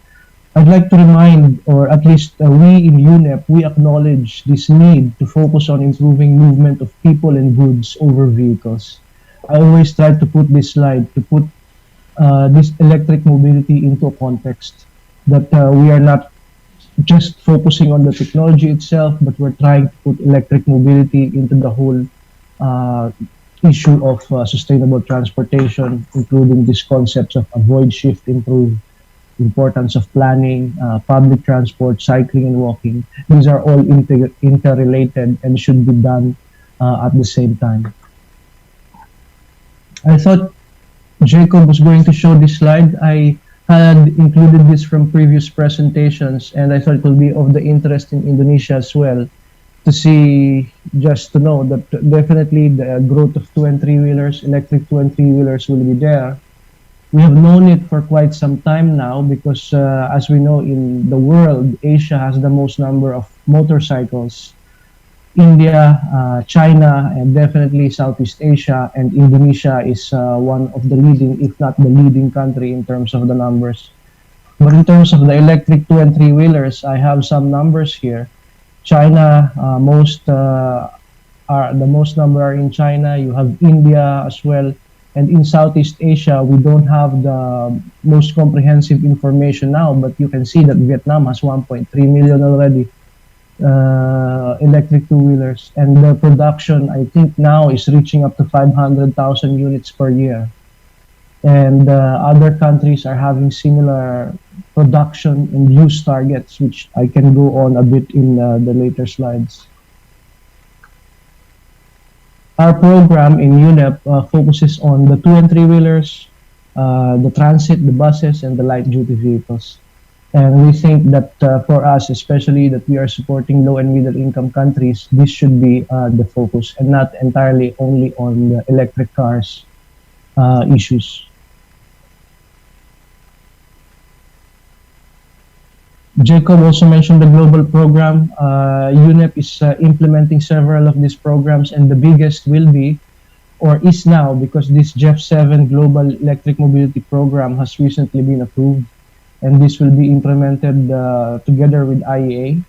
I'd like to remind, or at least we in UNEP, we acknowledge this need to focus on improving movement of people and goods over vehicles. I always try to put this slide to put this electric mobility into a context that we are not just focusing on the technology itself, but we're trying to put electric mobility into the whole issue of sustainable transportation, including these concepts of avoid, shift, improve, importance of planning, public transport, cycling and walking. These are all interrelated and should be done at the same time. I thought Jacob was going to show this slide. I had included this from previous presentations, and I thought it will be of the interest in Indonesia as well to see, just to know that definitely the growth of 2 and 3 wheelers, electric 2 and 3 wheelers will be there. We have known it for quite some time now because as we know in the world, Asia has the most number of motorcycles. India, China, and definitely Southeast Asia, and Indonesia is one of the leading, if not the leading country in terms of the numbers. But in terms of the electric 2 and 3 wheelers, I have some numbers here. China, the most number are in China. You have India as well. And in Southeast Asia, we don't have the most comprehensive information now, but you can see that Vietnam has 1.3 million already. Electric two-wheelers, and the production I think now is reaching up to 500,000 units per year, and other countries are having similar production and use targets, which I can go on a bit in the later slides. Our program in UNEP focuses on the 2 and 3 wheelers, the transit, the buses, and the light duty vehicles. And we think that for us, especially that we are supporting low and middle income countries, this should be the focus and not entirely only on the electric cars issues. Jacob also mentioned the global program. UNEP is implementing several of these programs, and the biggest will be, or is now, because this GEF7 Global Electric Mobility Program has recently been approved, and this will be implemented together with IEA,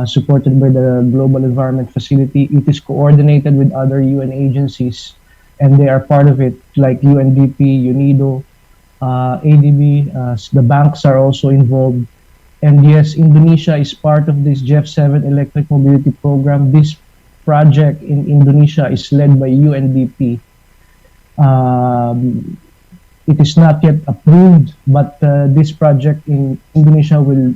supported by the Global Environment Facility. It is coordinated with other UN agencies, and they are part of it, like UNDP, UNIDO, ADB. The banks are also involved. And yes, Indonesia is part of this GEF7 electric mobility program. This project in Indonesia is led by UNDP. It is not yet approved, but this project in Indonesia will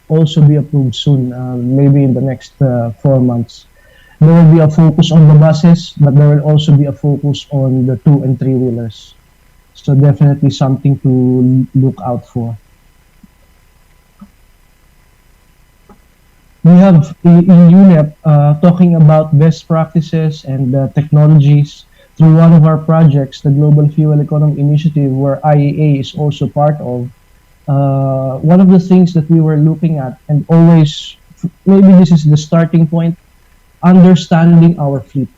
also be approved soon, maybe in the next 4 months. There will be a focus on the buses, but there will also be a focus on the 2 and 3 wheelers. So definitely something to look out for. We have in UNEP talking about best practices and technologies through one of our projects, the Global Fuel Economy Initiative, where IEA is also part of. One of the things that we were looking at, and always, maybe this is the starting point, understanding our fleet.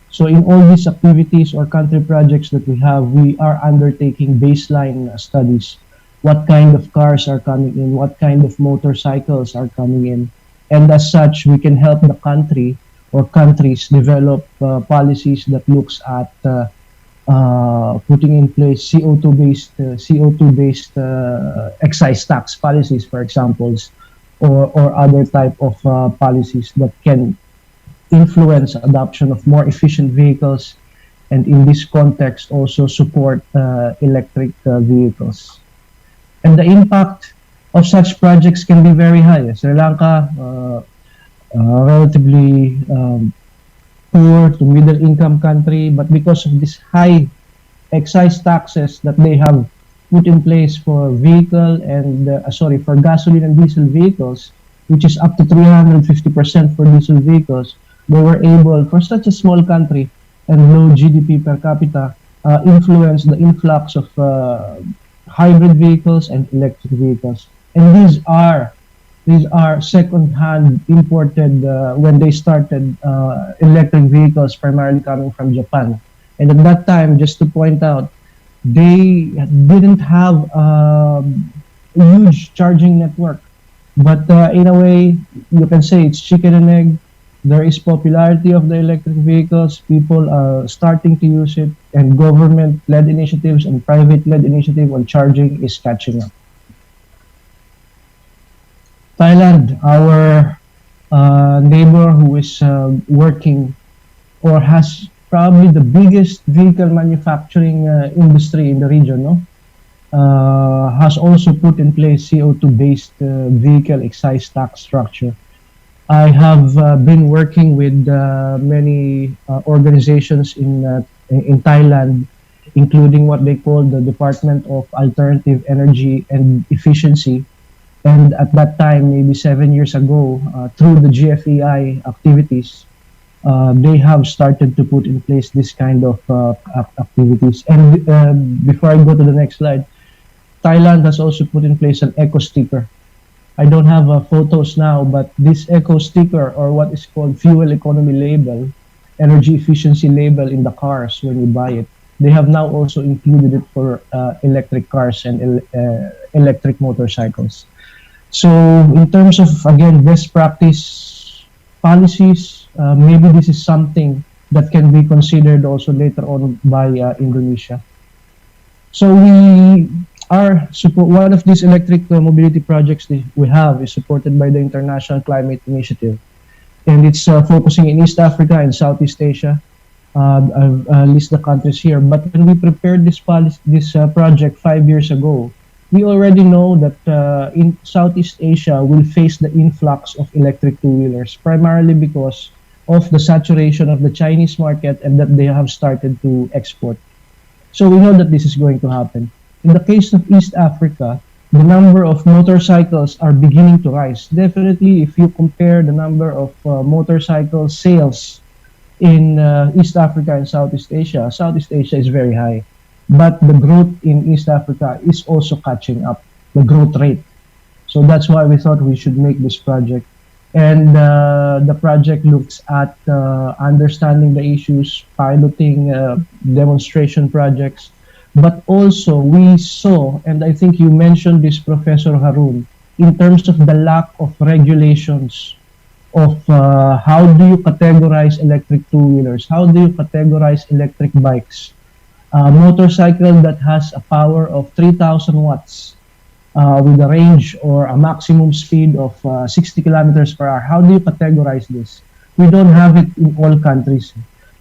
So in all these activities or country projects that we have, we are undertaking baseline studies. What kind of cars are coming in? What kind of motorcycles are coming in? And as such, we can help the country or countries develop policies that looks at putting in place CO2-based excise tax policies, for example, or other type of policies that can influence adoption of more efficient vehicles, and in this context also support electric vehicles. And the impact of such projects can be very high. Sri Lanka, relatively poor to middle income country, but because of this high excise taxes that they have put in place for vehicle and for gasoline and diesel vehicles, which is up to 350% for diesel vehicles, they were able, for such a small country and low GDP per capita, influence the influx of hybrid vehicles and electric vehicles. And these are second-hand imported when they started electric vehicles primarily coming from Japan. And at that time, just to point out, they didn't have a huge charging network. But in a way, you can say it's chicken and egg. There is popularity of the electric vehicles. People are starting to use it, and government-led initiatives and private-led initiative on charging is catching up. Thailand, our neighbor who is working or has probably the biggest vehicle manufacturing industry in the region, has also put in place CO2-based vehicle excise tax structure. I have been working with many organizations in Thailand, including what they call the Department of Alternative Energy and Efficiency. And at that time, maybe 7 years ago, through the GFEI activities, they have started to put in place this kind of activities. And before I go to the next slide, Thailand has also put in place an eco sticker. I don't have photos now, but this eco sticker, or what is called fuel economy label, energy efficiency label in the cars when you buy it, they have now also included it for electric cars and electric motorcycles. So in terms of, again, best practice policies, maybe this is something that can be considered also later on by Indonesia. So we are one of these electric mobility projects that we have is supported by the International Climate Initiative, and it's focusing in East Africa and Southeast Asia. I'll list the countries here, but when we prepared this project 5 years ago, we already know that in Southeast Asia will face the influx of electric two-wheelers, primarily because of the saturation of the Chinese market and that they have started to export. So we know that this is going to happen. In the case of East Africa, the number of motorcycles are beginning to rise. Definitely, if you compare the number of motorcycle sales in East Africa and Southeast Asia is very high. But the growth in East Africa is also catching up, the growth rate. So that's why we thought we should make this project. And the project looks at understanding the issues, piloting demonstration projects, but also we saw, and I think you mentioned this, Professor Harun, in terms of the lack of regulations of how do you categorize electric two-wheelers, how do you categorize electric bikes. A motorcycle that has a power of 3,000 watts with a range or a maximum speed of 60 kilometers per hour. How do you categorize this? We don't have it in all countries.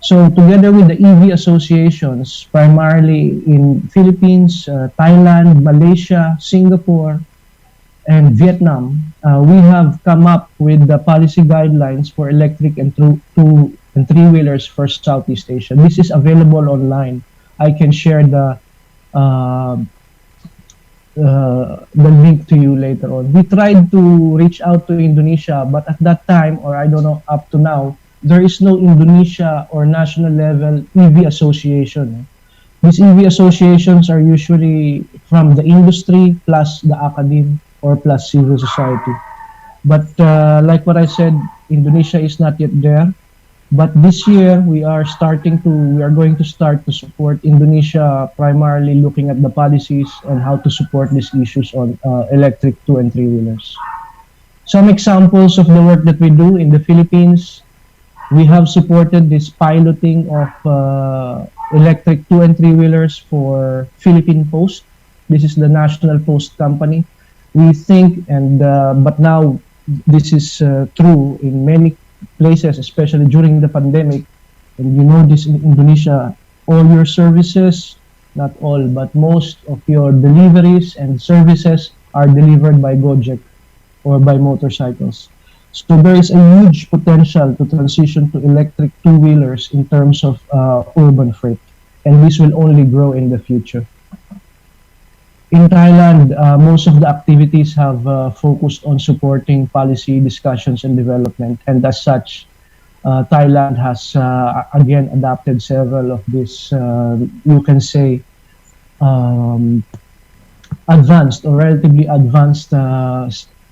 So together with the EV associations, primarily in Philippines, Thailand, Malaysia, Singapore, and Vietnam, we have come up with the policy guidelines for electric and two and three-wheelers for Southeast Asia. This is available online. I can share the link to you later on. We tried to reach out to Indonesia, but at that time, or I don't know, up to now, there is no Indonesia or national level EV association. These EV associations are usually from the industry plus the academe or plus civil society. But like what I said, Indonesia is not yet there. But this year we are going to start to support Indonesia, primarily looking at the policies and how to support these issues on electric two and three wheelers. Some examples of the work that we do in the Philippines: we have supported this piloting of electric two and three wheelers for Philippine Post. This is the national post company. We think, and but now this is true in many places, especially during the pandemic. And you know this in Indonesia, all your services, not all, but most of your deliveries and services are delivered by Gojek or by motorcycles. So there is a huge potential to transition to electric two-wheelers in terms of urban freight, and this will only grow in the future. In Thailand, most of the activities have focused on supporting policy discussions and development, and as such, Thailand has again adopted several of these, you can say, advanced or relatively advanced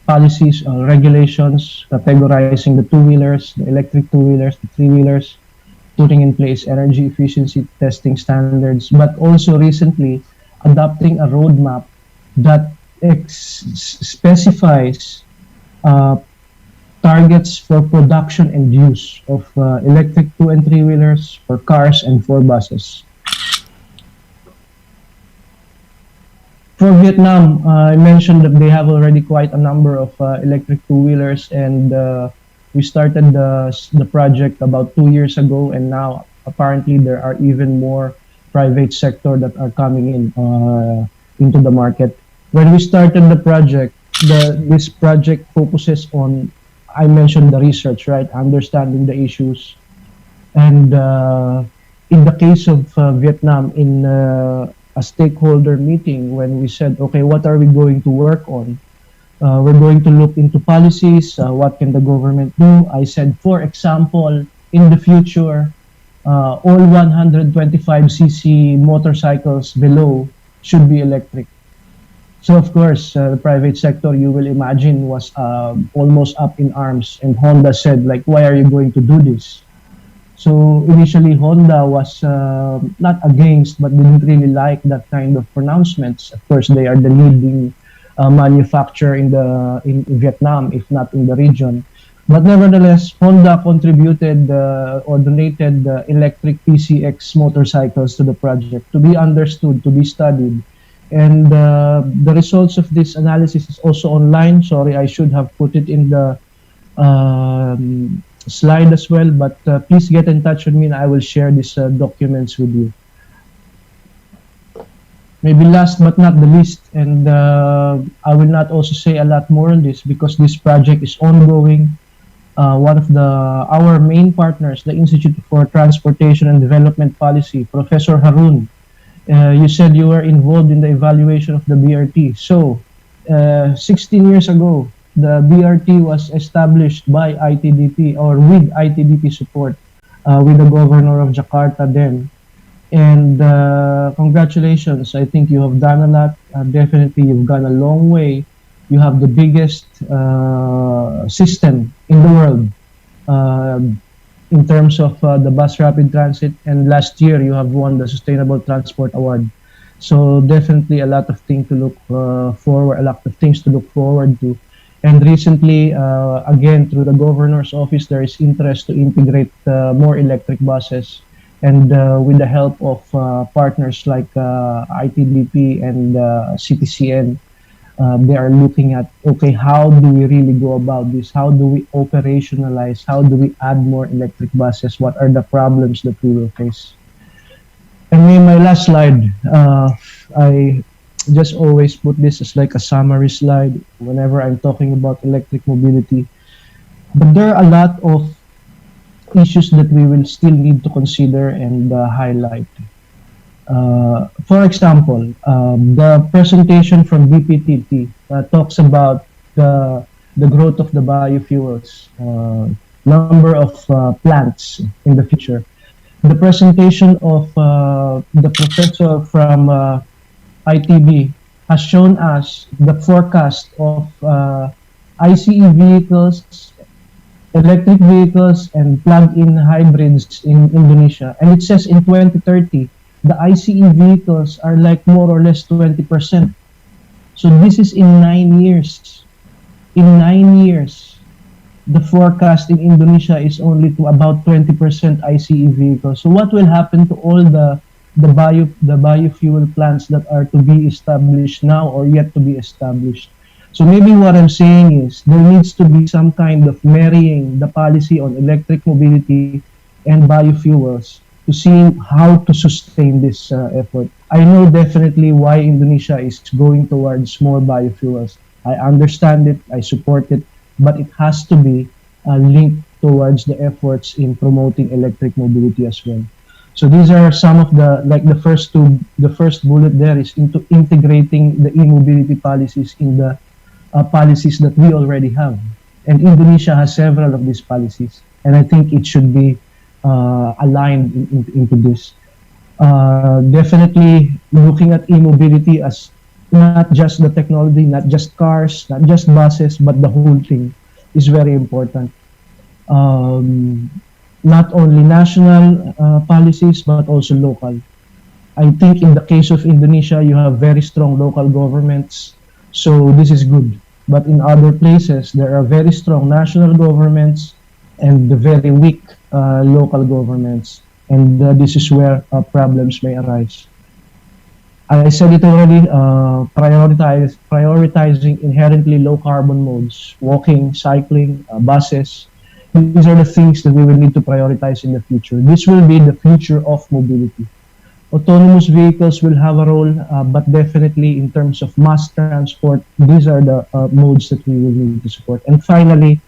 policies or regulations, categorizing the two-wheelers, the electric two-wheelers, the three-wheelers, putting in place energy efficiency testing standards, but also recently adopting a roadmap that specifies targets for production and use of electric two and three wheelers for cars and for buses. For Vietnam, I mentioned that they have already quite a number of electric two wheelers, and we started the project about 2 years ago, and now apparently there are even more private sector that are coming in into the market. When we started the project, this project focuses on, I mentioned the research, right? Understanding the issues. And in the case of Vietnam, in a stakeholder meeting, when we said, okay, what are we going to work on? We're going to look into policies. What can the government do? I said, for example, in the future, all 125cc motorcycles below should be electric. So of course, the private sector, you will imagine, was almost up in arms, and Honda said, like, why are you going to do this? So initially Honda was not against, but didn't really like that kind of pronouncements. Of course, they are the leading manufacturer in Vietnam, if not in the region. But nevertheless, Honda contributed or donated electric PCX motorcycles to the project to be understood, to be studied. And the results of this analysis is also online. Sorry, I should have put it in the slide as well, but please get in touch with me and I will share these documents with you. Maybe last but not the least, and I will not also say a lot more on this because this project is ongoing. One of our main partners, the Institute for Transportation and Development Policy, Professor Harun, you said you were involved in the evaluation of the BRT. So, 16 years ago, the BRT was established by ITDP or with ITDP support with the governor of Jakarta then. And congratulations, I think you have done a lot. Definitely you've gone a long way You have the biggest system in the world in terms of the bus rapid transit, and last year you have won the Sustainable Transport Award. So definitely a lot of things to look forward to. And recently, again, through the governor's office, there is interest to integrate more electric buses. And with the help of partners like ITBP and CTCN, they are looking at, okay, how do we really go about this? How do we operationalize? How do we add more electric buses? What are the problems that we will face? And in my last slide, I just always put this as like a summary slide whenever I'm talking about electric mobility. But there are a lot of issues that we will still need to consider and highlight. For example, the presentation from BPPT talks about the growth of the biofuels, number of plants in the future. The presentation of the professor from ITB has shown us the forecast of ICE vehicles, electric vehicles, and plug-in hybrids in Indonesia. And it says in 2030, the ICE vehicles are like more or less 20%. So this is in 9 years. In 9 years, the forecast in Indonesia is only to about 20% ICE vehicles. So what will happen to all the biofuel plants that are to be established now or yet to be established? So maybe what I'm saying is there needs to be some kind of marrying the policy on electric mobility and biofuels to see how to sustain this effort. I know definitely why Indonesia is going towards more biofuels. I understand it, I support it, but it has to be linked towards the efforts in promoting electric mobility as well. So these are some of the first bullet there is into integrating the e-mobility policies in the policies that we already have. And Indonesia has several of these policies. And I think it should be aligned into this. Definitely looking at e-mobility as not just the technology, not just cars, not just buses, but the whole thing is very important. Not only national policies, but also local. I think in the case of Indonesia, you have very strong local governments, so this is good. But in other places, there are very strong national governments and the very weak local governments. And this is where problems may arise. I said it already, prioritizing inherently low carbon modes, walking, cycling, buses. These are the things that we will need to prioritize in the future. This will be the future of mobility. Autonomous vehicles will have a role, but definitely in terms of mass transport, these are the modes that we will need to support. And finally,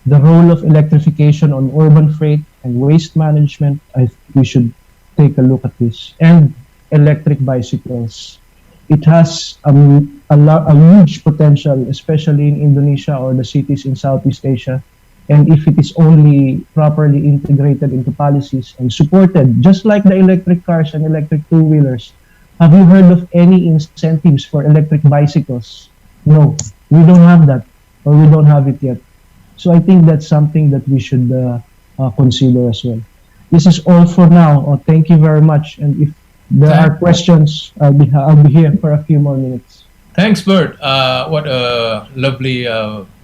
the role of electrification on urban freight and waste management, I think we should take a look at this. And electric bicycles. It has a huge potential, especially in Indonesia or the cities in Southeast Asia. And if it is only properly integrated into policies and supported, just like the electric cars and electric two-wheelers, have you heard of any incentives for electric bicycles? No, we don't have that, or we don't have it yet. So I think that's something that we should consider as well. This is all for now. Thank you very much. And if there are questions, I'll be here for a few more minutes. Thanks, Bert. What a lovely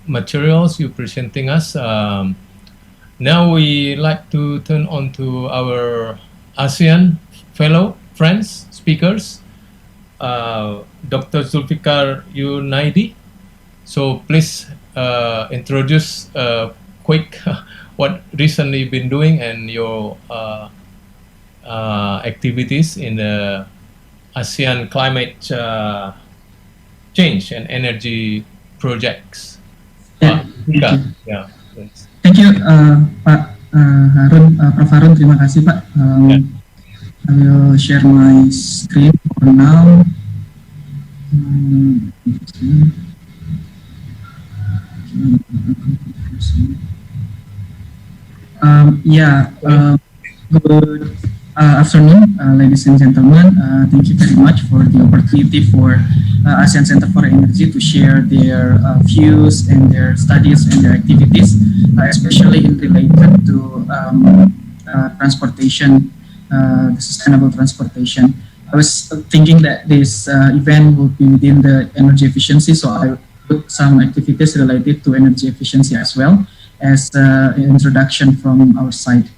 materials you're presenting us. Now we like to turn on to our ASEAN fellow friends, speakers, Dr. Zulfikar Yurnaidi. So please introduce quick what recently you've been doing and your activities in the ASEAN climate change and energy projects. Yeah, thank you, Pak Harun, Prof. Harun. Terima kasih, Pak. I will share my screen for now. Good afternoon, ladies and gentlemen. Thank you very much for the opportunity for ASEAN Center for Energy to share their views and their studies and their activities, especially in related to transportation, the sustainable transportation. I was thinking that this event will be within the energy efficiency, so I put some activities related to energy efficiency as well as an introduction from our side.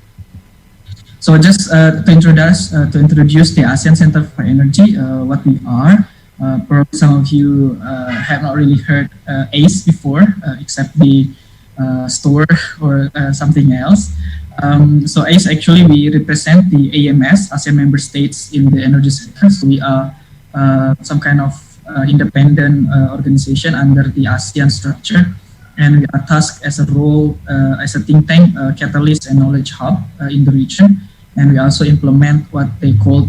So just to introduce the ASEAN Center for Energy, what we are. Probably some of you have not really heard ACE before, except the store or something else. So ACE, actually we represent the AMS, ASEAN member states in the energy sector. So we are some kind of independent organization under the ASEAN structure. And we are tasked as a role as a think tank, catalyst and knowledge hub in the region. And we also implement what they call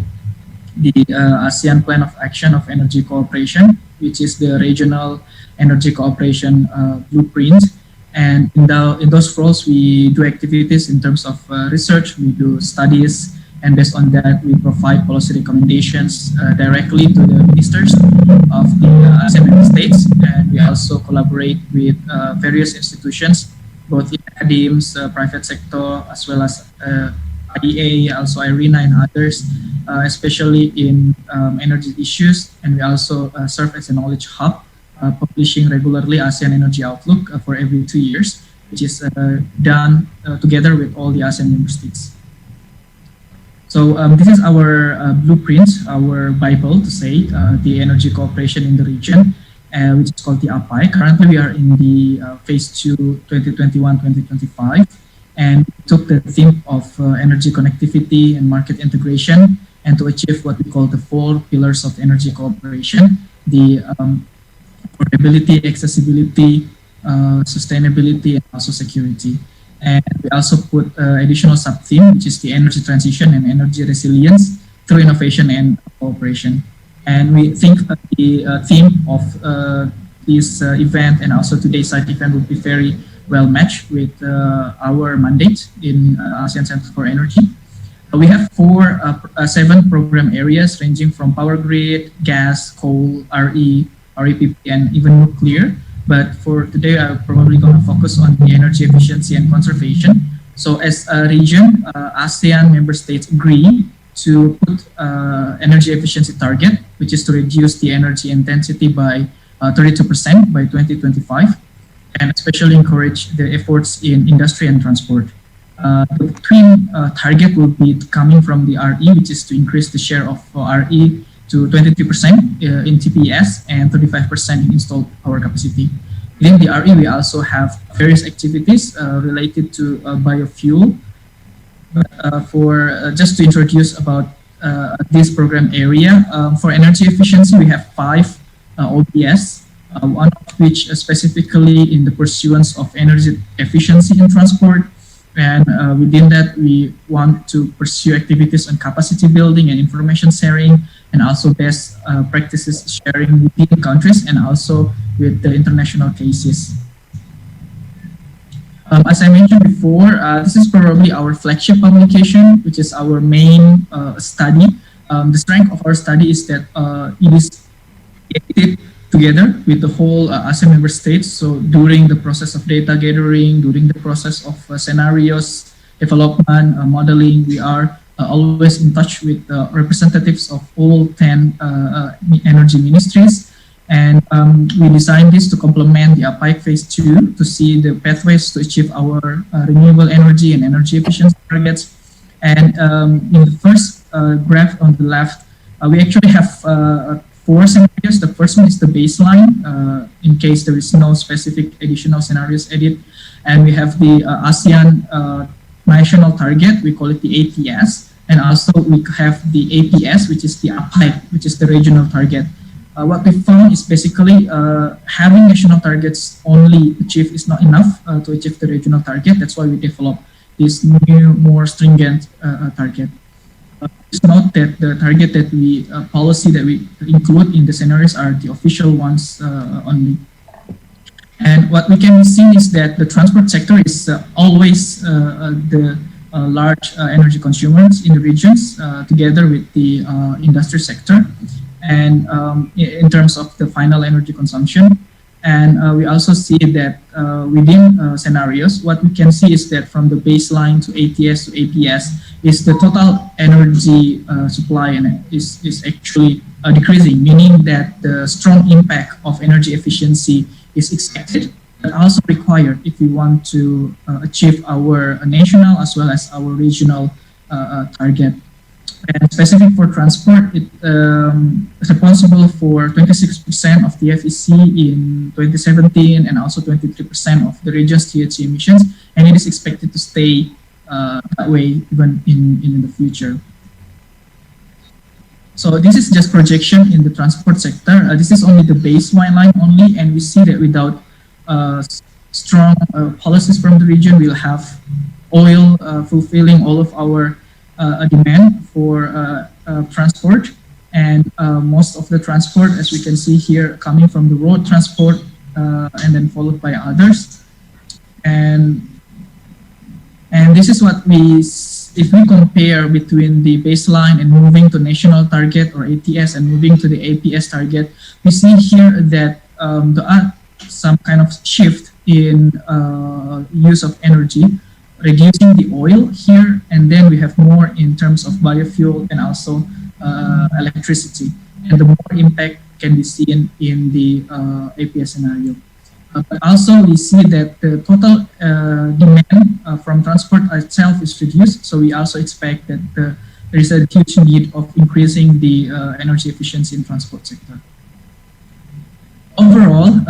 the ASEAN Plan of Action of Energy Cooperation, which is the regional energy cooperation blueprint. And in those roles, we do activities in terms of research, we do studies, and based on that, we provide policy recommendations directly to the ministers of the ASEAN member states. And we also collaborate with various institutions, both in academics, private sector, as well as IEA, also IRENA and others, especially in energy issues. And we also serve as a knowledge hub, publishing regularly ASEAN Energy Outlook for every 2 years, which is done together with all the ASEAN member states. So this is our blueprint, our Bible to say, the energy cooperation in the region, which is called the APAI. Currently we are in the phase 2, 2021-2025. And we took the theme of energy connectivity and market integration, and to achieve what we call the 4 pillars of energy cooperation: the affordability, accessibility, sustainability, and also security. And we also put additional sub-theme, which is the energy transition and energy resilience through innovation and cooperation. And we think the theme of this event and also today's side event would be very well matched with our mandate in ASEAN Center for Energy. We have 7 program areas ranging from power grid, gas, coal, RE, REPP, and even nuclear. But for today, I'm probably going to focus on the energy efficiency and conservation. So as a region, ASEAN member states agree to put energy efficiency target, which is to reduce the energy intensity by 32% by 2025. And especially encourage the efforts in industry and transport. The twin target will be coming from the RE, which is to increase the share of RE to 22% in TPS and 35% in installed power capacity. Within the RE, we also have various activities related to biofuel. Just to introduce about this program area, for energy efficiency, we have 5 ODS. One of which specifically in the pursuance of energy efficiency in transport. And within that, we want to pursue activities on capacity building and information sharing, and also best practices sharing within countries and also with the international cases. As I mentioned before, this is probably our flagship publication, which is our main study. The strength of our study is that it is created together with the whole ASEAN member states. So during the process of data gathering, during the process of scenarios development, modeling, we are always in touch with representatives of all 10 energy ministries. And we designed this to complement the APAI phase 2 to see the pathways to achieve our renewable energy and energy efficiency targets. And in the first graph on the left, we actually have 4 scenarios. The first one is the baseline, in case there is no specific additional scenarios added. And we have the ASEAN national target, we call it the ATS. And also we have the APS, which is the APAI, which is the regional target. What we found is basically having national targets only achieved is not enough to achieve the regional target. That's why we developed this new, more stringent target. Please note that the target that we, policy that we include in the scenarios are the official ones only. And what we can see is that the transport sector is always the large energy consumers in the regions together with the industry sector. and in terms of the final energy consumption. And we also see that within scenarios, what we can see is that from the baseline to ATS to APS, is the total energy supply and is actually decreasing, meaning that the strong impact of energy efficiency is expected, but also required if we want to achieve our national as well as our regional target. And specific for transport, it is responsible for 26% of the FEC in 2017 and also 23% of the region's THC emissions, and it is expected to stay that way even in the future. So this is just projection in the transport sector. This is only the baseline line only, and we see that without strong policies from the region, we'll have oil fulfilling all of our demand for transport, and most of the transport, as we can see here, coming from the road transport and then followed by others. And this is what if we compare between the baseline and moving to national target or ATS and moving to the APS target, we see here that there are some kind of shift in use of energy, reducing the oil here, and then we have more in terms of biofuel and also electricity. And the more impact can be seen in the APS scenario. But also we see that the total demand from transport itself is reduced, so we also expect that there is a huge need of increasing the energy efficiency in transport sector. Overall,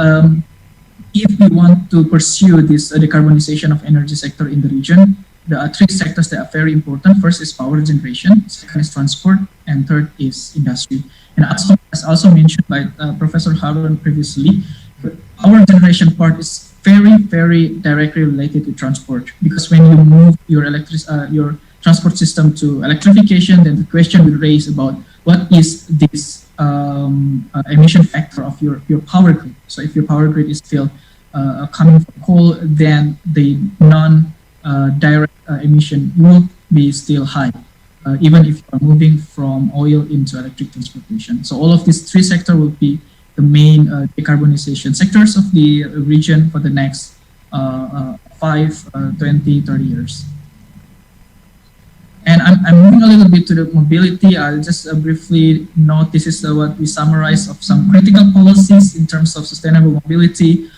if we want to pursue this decarbonization of energy sector in the region, there are three sectors that are very important. First is power generation, second is transport, and third is industry. And also, as also mentioned by Professor Harun previously, the power generation part is very, very directly related to transport, because when you move your transport system to electrification, then the question will raise about what is this emission factor of your power grid. So if your power grid is still coming from coal, then the non-direct emission will be still high, even if you are moving from oil into electric transportation. So all of these three sectors will be the main decarbonization sectors of the region for the next 5, 20, 30 years. And I'm moving a little bit to the mobility. I'll just briefly note this is what we summarize of some critical policies in terms of sustainable mobility.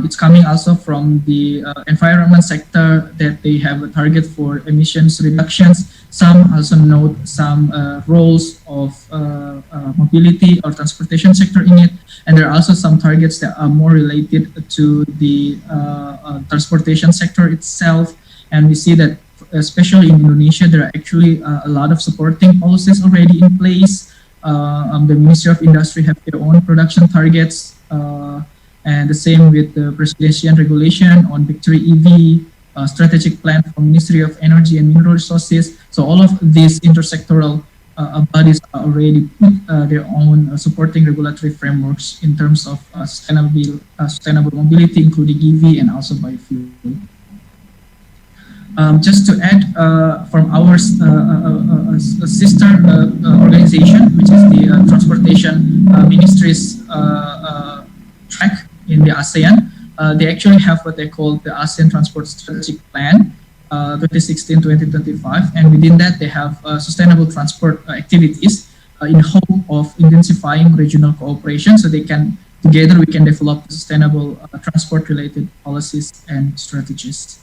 It's coming also from the environment sector, that they have a target for emissions reductions. Some also note some roles of mobility or transportation sector in it. And there are also some targets that are more related to the transportation sector itself. And we see that especially in Indonesia, there are actually a lot of supporting policies already in place. The Ministry of Industry have their own production targets, and the same with the presidential regulation on Victory EV, strategic plan for Ministry of Energy and Mineral Resources. So all of these intersectoral bodies are already put their own supporting regulatory frameworks in terms of sustainable mobility, including EV and also biofuel. Just to add, from our sister organization, which is the Transportation Ministry's track in the ASEAN, they actually have what they call the ASEAN Transport Strategic Plan 2016-2025, and within that they have sustainable transport activities in hope of intensifying regional cooperation, so they can together we can develop sustainable transport related policies and strategies.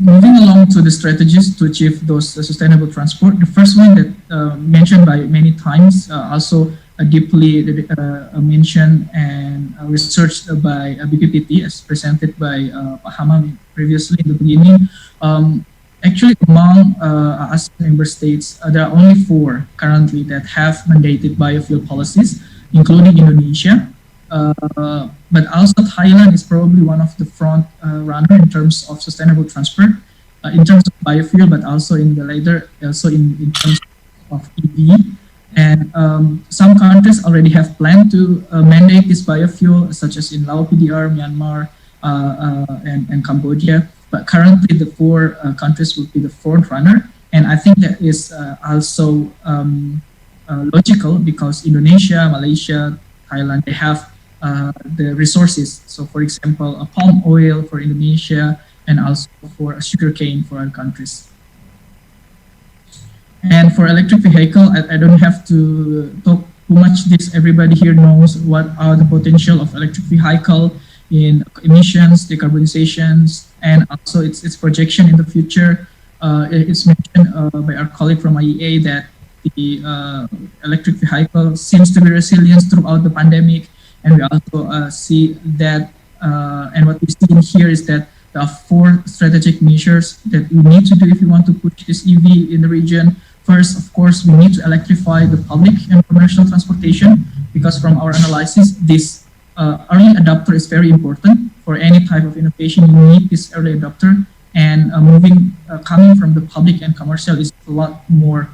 Moving along to the strategies to achieve those sustainable transport, the first one that mentioned by many times, also deeply mentioned and researched by BPPT, as presented by Hammam previously in the beginning. Actually, among ASEAN member states, there are only 4 currently that have mandated biofuel policies, including Indonesia. But also Thailand is probably one of the front runner in terms of sustainable transport, in terms of biofuel, but also in the later, also in terms of EV. And some countries already have planned to mandate this biofuel, such as in Laos PDR, Myanmar, and Cambodia. But currently the 4 countries will be the front runner. And I think that is also logical because Indonesia, Malaysia, Thailand, they have the resources. So for example, palm oil for Indonesia and also for sugarcane for other countries. And for electric vehicle, I don't have to talk too much this. Everybody here knows what are the potential of electric vehicle in emissions, decarbonizations, and also its projection in the future. It's mentioned by our colleague from IEA that the electric vehicle seems to be resilient throughout the pandemic. And we also see that, and what we see in here is that there are 4 strategic measures that we need to do if we want to push this EV in the region. First, of course, we need to electrify the public and commercial transportation because from our analysis, this early adopter is very important. For any type of innovation, you need this early adopter, and coming from the public and commercial is a lot more,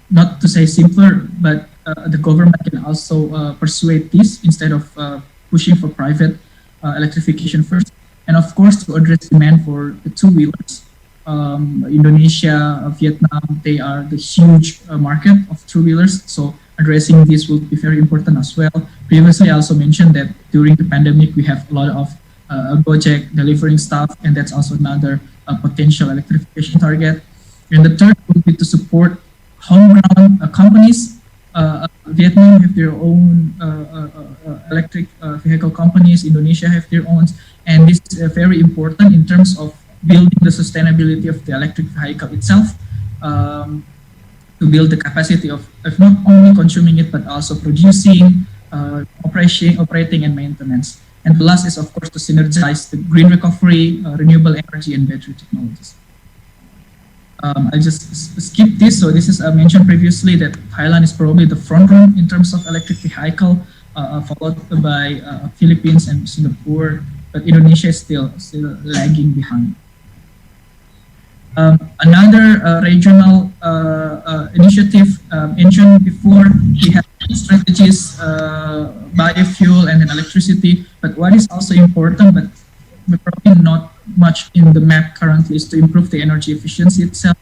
not to say simpler, but the government can also persuade this instead of pushing for private electrification first. And of course, to address demand for the two-wheelers, Indonesia, Vietnam, they are the huge market of two-wheelers. So addressing this will be very important as well. Previously, I also mentioned that during the pandemic, we have a lot of Gojek delivering stuff, and that's also another potential electrification target. And the third would be to support homegrown companies. Vietnam have their own electric vehicle companies. Indonesia have their own, and this is very important in terms of building the sustainability of the electric vehicle itself, to build the capacity of not only consuming it, but also producing, operating and maintenance. And the last is, of course, to synergize the green recovery, renewable energy, and battery technologies. I just skip this. So this is mentioned previously that Thailand is probably the front runner in terms of electric vehicle, followed by Philippines and Singapore, but Indonesia is still lagging behind. Another regional initiative mentioned before, we have strategies, biofuel and then electricity, but what is also important, but probably not much in the map currently, is to improve the energy efficiency itself.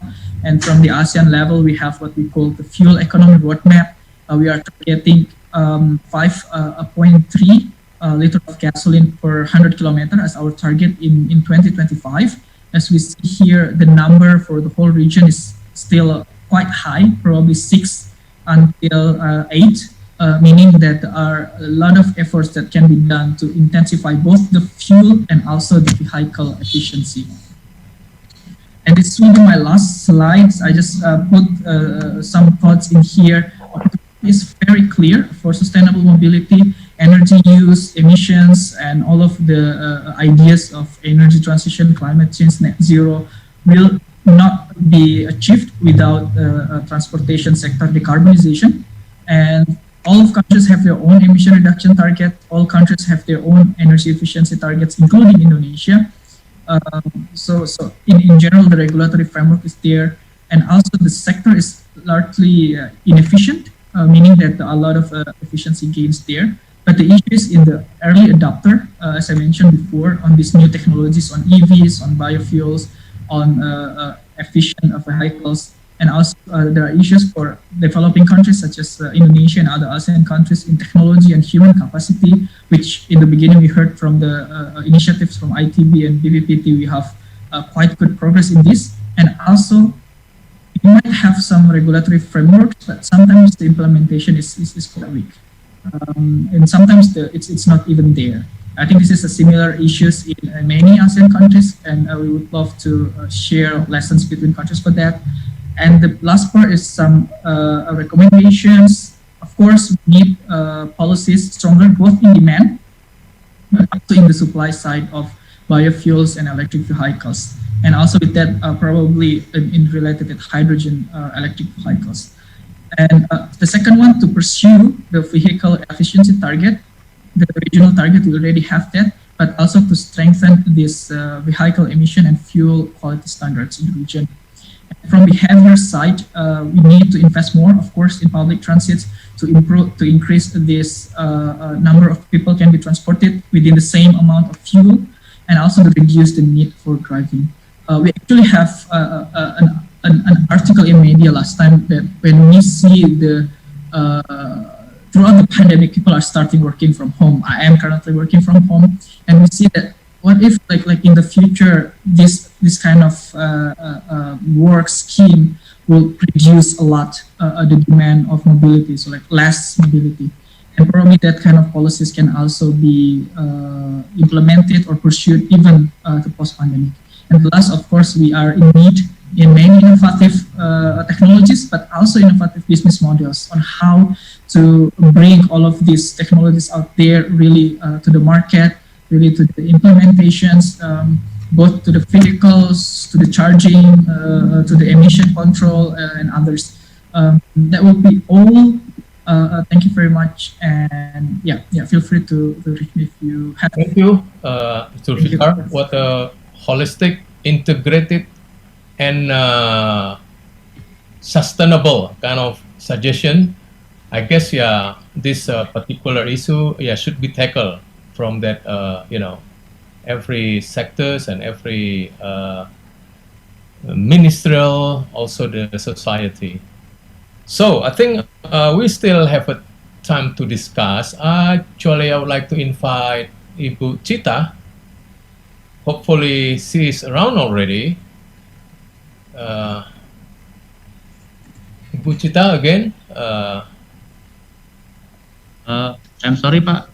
And from the ASEAN level, we have what we call the fuel economy roadmap. We are targeting 5.3 liter of gasoline per 100 kilometer as our target in 2025. As we see here, the number for the whole region is still quite high, probably 6 until 8, meaning that there are a lot of efforts that can be done to intensify both the fuel and also the vehicle efficiency. And this will be my last slides. I just put some thoughts in here. It's very clear for sustainable mobility, energy use, emissions, and all of the ideas of energy transition, climate change, net zero will not be achieved without transportation sector decarbonization. And all of countries have their own emission reduction target. All countries have their own energy efficiency targets, including Indonesia. So in general, the regulatory framework is there. And also the sector is largely inefficient, meaning that there are a lot of efficiency gains there. But the issue is in the early adopter, as I mentioned before, on these new technologies, on EVs, on biofuels, on efficient vehicles. And also there are issues for developing countries such as Indonesia and other ASEAN countries in technology and human capacity, which in the beginning we heard from the initiatives from ITB and BPPT, we have quite good progress in this. And also you might have some regulatory frameworks, but sometimes the implementation is quite weak. And sometimes it's not even there. I think this is a similar issues in many ASEAN countries, and we would love to share lessons between countries for that. And the last part is some recommendations. Of course, we need policies stronger both in demand, but also in the supply side of biofuels and electric vehicles. And also with that, probably in related with hydrogen electric vehicles. And the second one, to pursue the vehicle efficiency target, the regional target, we already have that, but also to strengthen this vehicle emission and fuel quality standards in the region. And from behavior side, we need to invest more, of course, in public transits to increase this number of people can be transported within the same amount of fuel, and also to reduce the need for driving. We actually have an article in media last time that when we see the throughout the pandemic, people are starting working from home. I am currently working from home, and we see that what if like in the future this kind of work scheme will reduce a lot the demand of mobility, so like less mobility, and probably that kind of policies can also be implemented or pursued even to post-pandemic. And last, of course, we are in need in many innovative technologies, but also innovative business models on how to bring all of these technologies out there really to the market, really to the implementations, both to the vehicles, to the charging, to the emission control, and others. That will be all. Thank you very much, and yeah, feel free to reach me if you have. Thank you, Zulfikar. What a holistic, integrated, and sustainable kind of suggestion. I guess, yeah, this particular issue, yeah, should be tackled from that, you know, every sectors and every ministerial, also the society. So I think we still have a time to discuss. Actually, I would like to invite Ibu Chita. Hopefully, she is around already. Ibu Chita again. I'm sorry, Pak.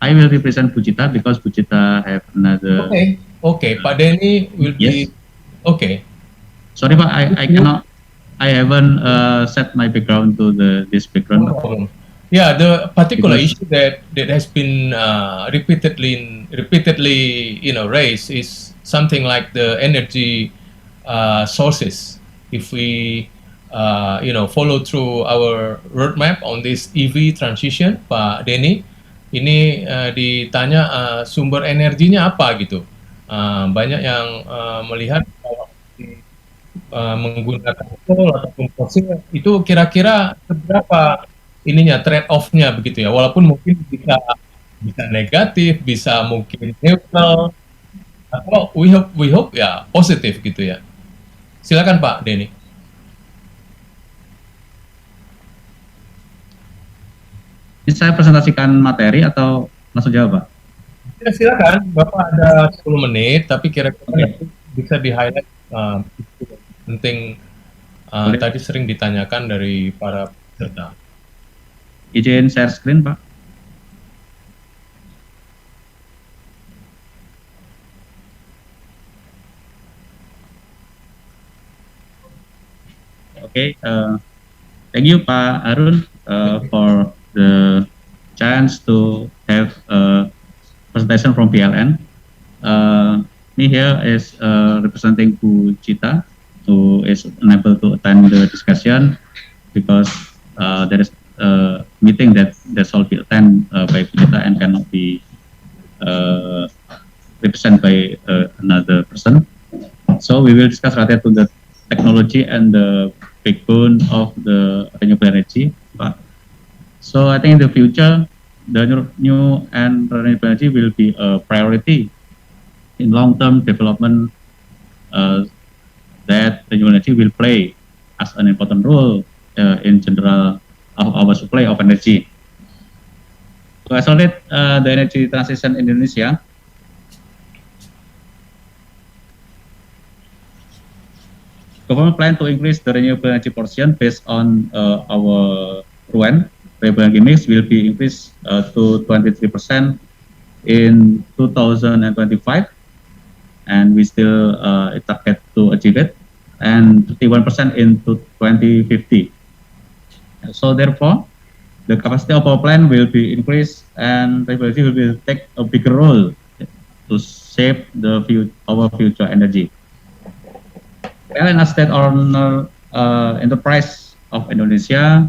I will represent Bu Chita because Bu Chita have another. Okay. Okay. Pak Denny will be. Okay. Sorry, Pak. I cannot. I haven't set my background to this background. No problem. Yeah, the particular issue that has been repeatedly, you know, raised is something like the energy sources. If we, you know, follow through our roadmap on this EV transition, Pak Denny, ini ditanya sumber energinya apa gitu. Banyak yang melihat kalau menggunakan coal ataupun fosil itu kira-kira seberapa ininya trade off-nya begitu ya, walaupun mungkin bisa negatif, bisa mungkin neutral, atau we hope ya positif gitu ya. Silakan Pak Denny. Bisa saya presentasikan materi atau langsung jawab, Pak? Ya, silakan, Bapak ada 10 menit, tapi kira-kira bisa di-highlight penting tadi sering ditanyakan dari para peserta. Izin share screen, Pak. Okay, thank you, Pak Harun, for the chance to have a presentation from PLN. Me here is representing Bu Chita, who is unable to attend the discussion because there is a meeting that shall be attended by Bu Chita and cannot be represented by another person. So we will discuss related to the technology and the backbone of the renewable energy. So I think in the future, the new and renewable energy will be a priority in long-term development that renewable energy will play as an important role in general of our supply of energy. To accelerate the energy transition in Indonesia, government plan to increase the renewable energy portion based on our RUN, renewable energy mix, will be increased to 23% in 2025. And we still target to achieve it, and 31% in 2050. So therefore, the capacity of our plant will be increased, and renewable will take a bigger role to shape our future energy. PLN as state-owned enterprise of Indonesia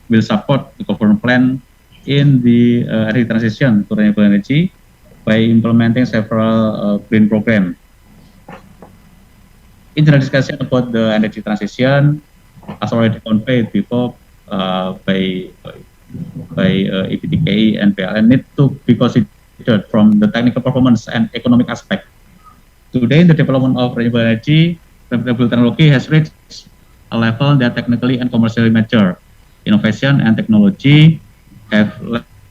will support the government plan in the energy transition to renewable energy by implementing several green programs. In the discussion about the energy transition, as already conveyed before by EPCC and PLN, need to be considered from the technical performance and economic aspect. Today, the development of renewable energy, renewable technology has reached a level that technically and commercially mature. Innovation and technology have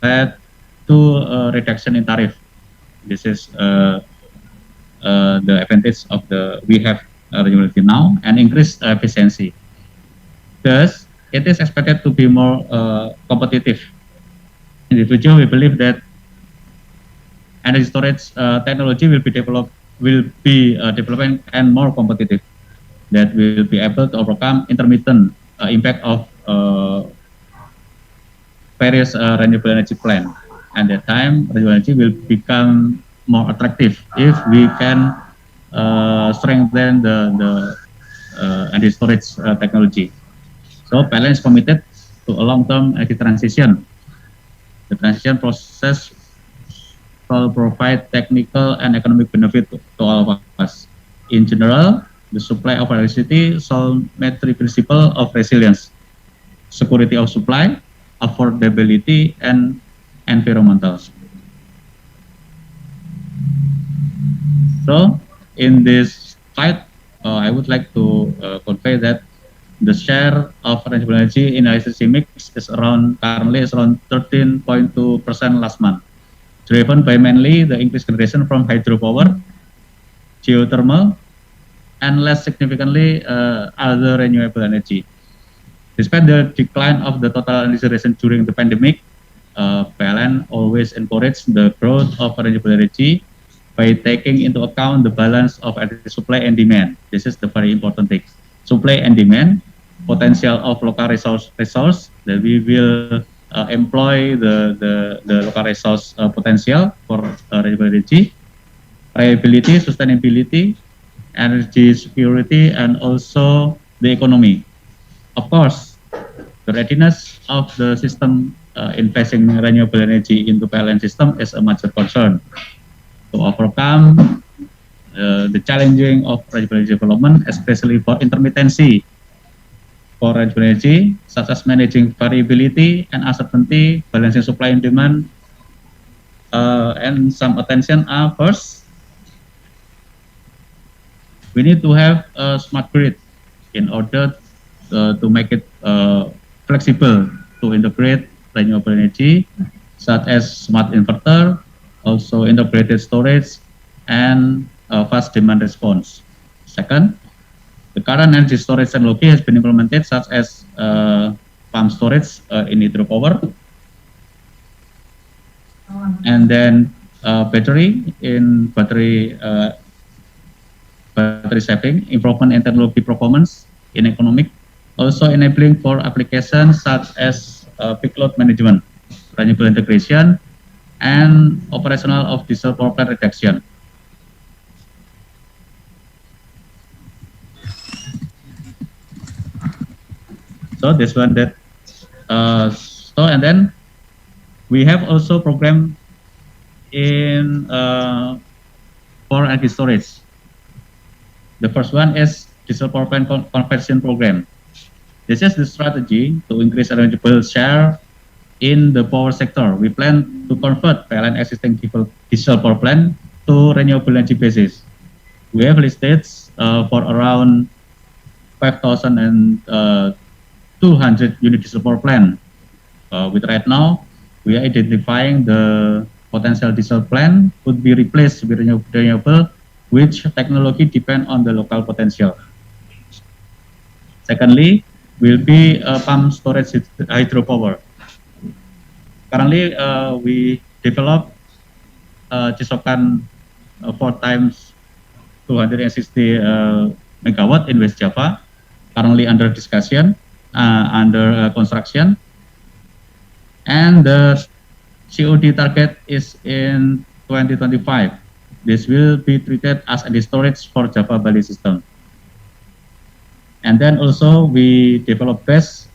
led to a reduction in tariff. This is the advantage of we have renewability now and increased efficiency. Thus, it is expected to be more competitive. In the future, we believe that energy storage technology will be developing and more competitive. That will be able to overcome intermittent impact of various renewable energy plant. And that time, renewable energy will become more attractive if we can strengthen the energy storage technology. So PLN is committed to a long-term energy transition. The transition process will provide technical and economic benefit to all of us. In general, the supply of electricity shall meet three principles of resilience: security of supply, affordability, and environmental. So, in this slide, I would like to convey that the share of renewable energy in electricity mix is currently around 13.2% last month, driven by mainly the increased generation from hydropower, geothermal, and less significantly other renewable energy. Despite the decline of the total energy generation during the pandemic, PLN always encouraged the growth of renewable energy by taking into account the balance of energy supply and demand. This is the very important thing. Supply and demand, potential of local resource that we will employ the local resource potential for renewable energy, reliability, sustainability, energy security, and also the economy. Of course, the readiness of the system investing renewable energy into PLN system is a major concern to overcome the challenging of renewable energy development, especially for intermittency for renewable energy, such as managing variability and uncertainty, balancing supply and demand, and some attention are first, we need to have a smart grid in order to make it flexible to integrate renewable energy, such as smart inverter, also integrated storage, and fast demand response. Second, the current energy storage technology has been implemented, such as pump storage in hydropower, and then battery saving, improvement in technology performance in economic, also enabling for applications such as peak load management, renewable integration, and operational of diesel power plant reduction. So this one that and then we have also program in for energy storage. The first one is diesel power plant conversion program. This is the strategy to increase renewable share in the power sector. We plan to convert PLN existing diesel power plant to renewable energy basis. We have listed for around 5,200 unit diesel power plant. With right now, we are identifying the potential diesel plant could be replaced with renewable, which technology depend on the local potential. Secondly, will be pump storage hydropower. Currently, we develop Cisokan 4 times 260 megawatt in West Java, currently under discussion, under construction, and the COD target is in 2025. This will be treated as energy storage for Java Bali system. And then also we develop BESS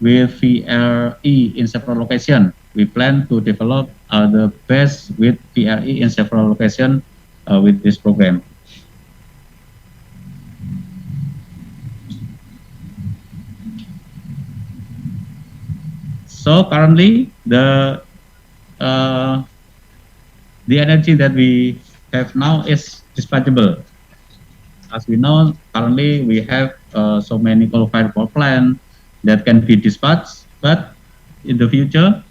with VRE in several locations. We plan to develop the BESS with VRE in several locations with this program. So currently the energy that we have now is dispatchable. As we know, currently we have so many coal-fired power plants that can be dispatched, but in the future,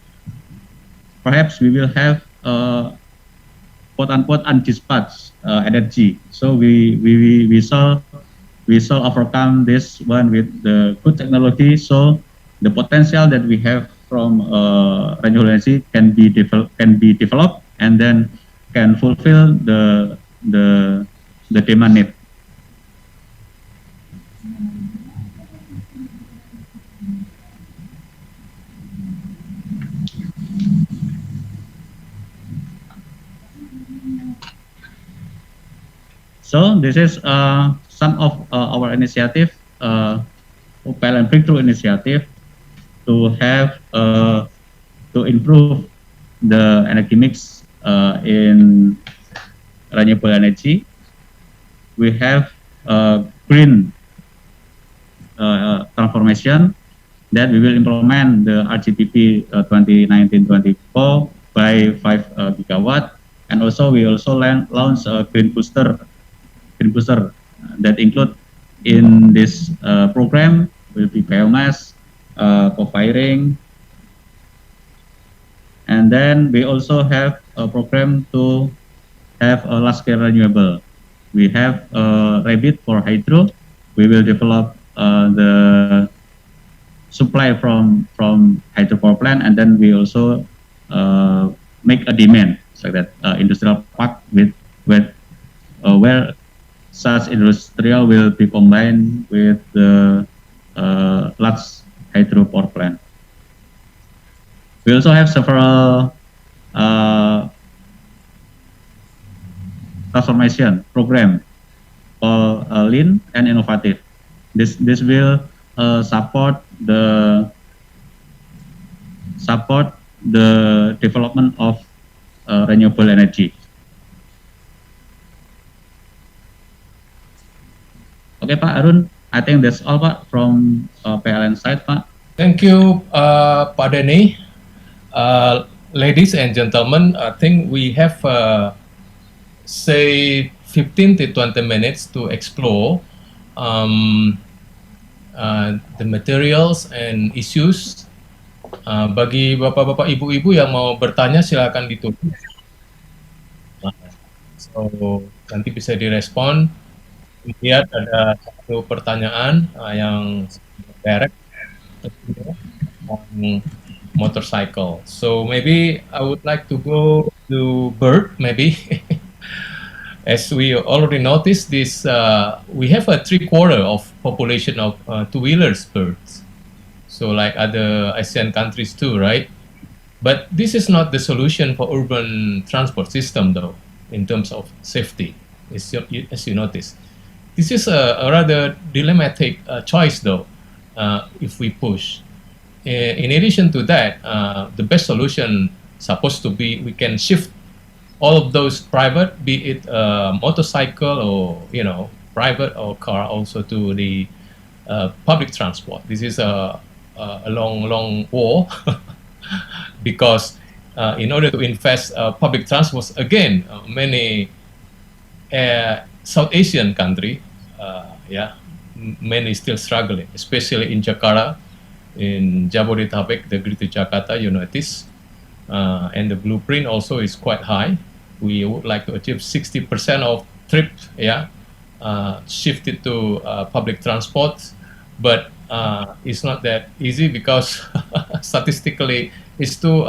perhaps we will have quote-unquote undispatched energy. So we shall overcome this one with the good technology. So the potential that we have from renewable energy can be developed and then can fulfill the demand need. So this is some of our initiative, upaya and breakthrough initiative to have to improve the energy mix in renewable energy. We have green transformation that we will implement the RGPP 2019-24 by 5 gigawatt, and also we also launch a green booster that include in this program will be biomass, co-firing, and then we also have a program to have a large-scale renewable. We have a rabbit for hydro. We will develop the supply from hydropower plant, and then we also make a demand so that industrial park with where such industrial will be combined with the large hydropower plant. We also have several transformation program called lean and innovative. This will support the development of renewable energy. Okay, Pak Harun, I think that's all, Pak, from PLN side, Pak. Thank you, Pak Denny. Ladies and gentlemen, I think we have, say, 15 to 20 minutes to explore the materials and issues. Bagi bapak-bapak, ibu-ibu yang mau bertanya, silakan ditulis. So, nanti bisa direspon. Lihat ada satu pertanyaan yang direct on motorcycle. So maybe I would like to go to Bert, maybe. As we already noticed, this we have a 3/4 of population of two-wheelers, Berts. So like other ASEAN countries too, right? But this is not the solution for urban transport system, though, in terms of safety, as you notice. This is a rather dilemmatic choice, though, if we push. In addition to that, the best solution supposed to be we can shift all of those private, be it motorcycle or private or car, also to the public transport. This is a long war because in order to invest public transport again, many South Asian country, many still struggling, especially in Jakarta, in Jabodetabek, the Greater Jakarta, you notice, and the blueprint also is quite high. We would like to achieve 60% of trips, shifted to public transport, but it's not that easy because statistically it's too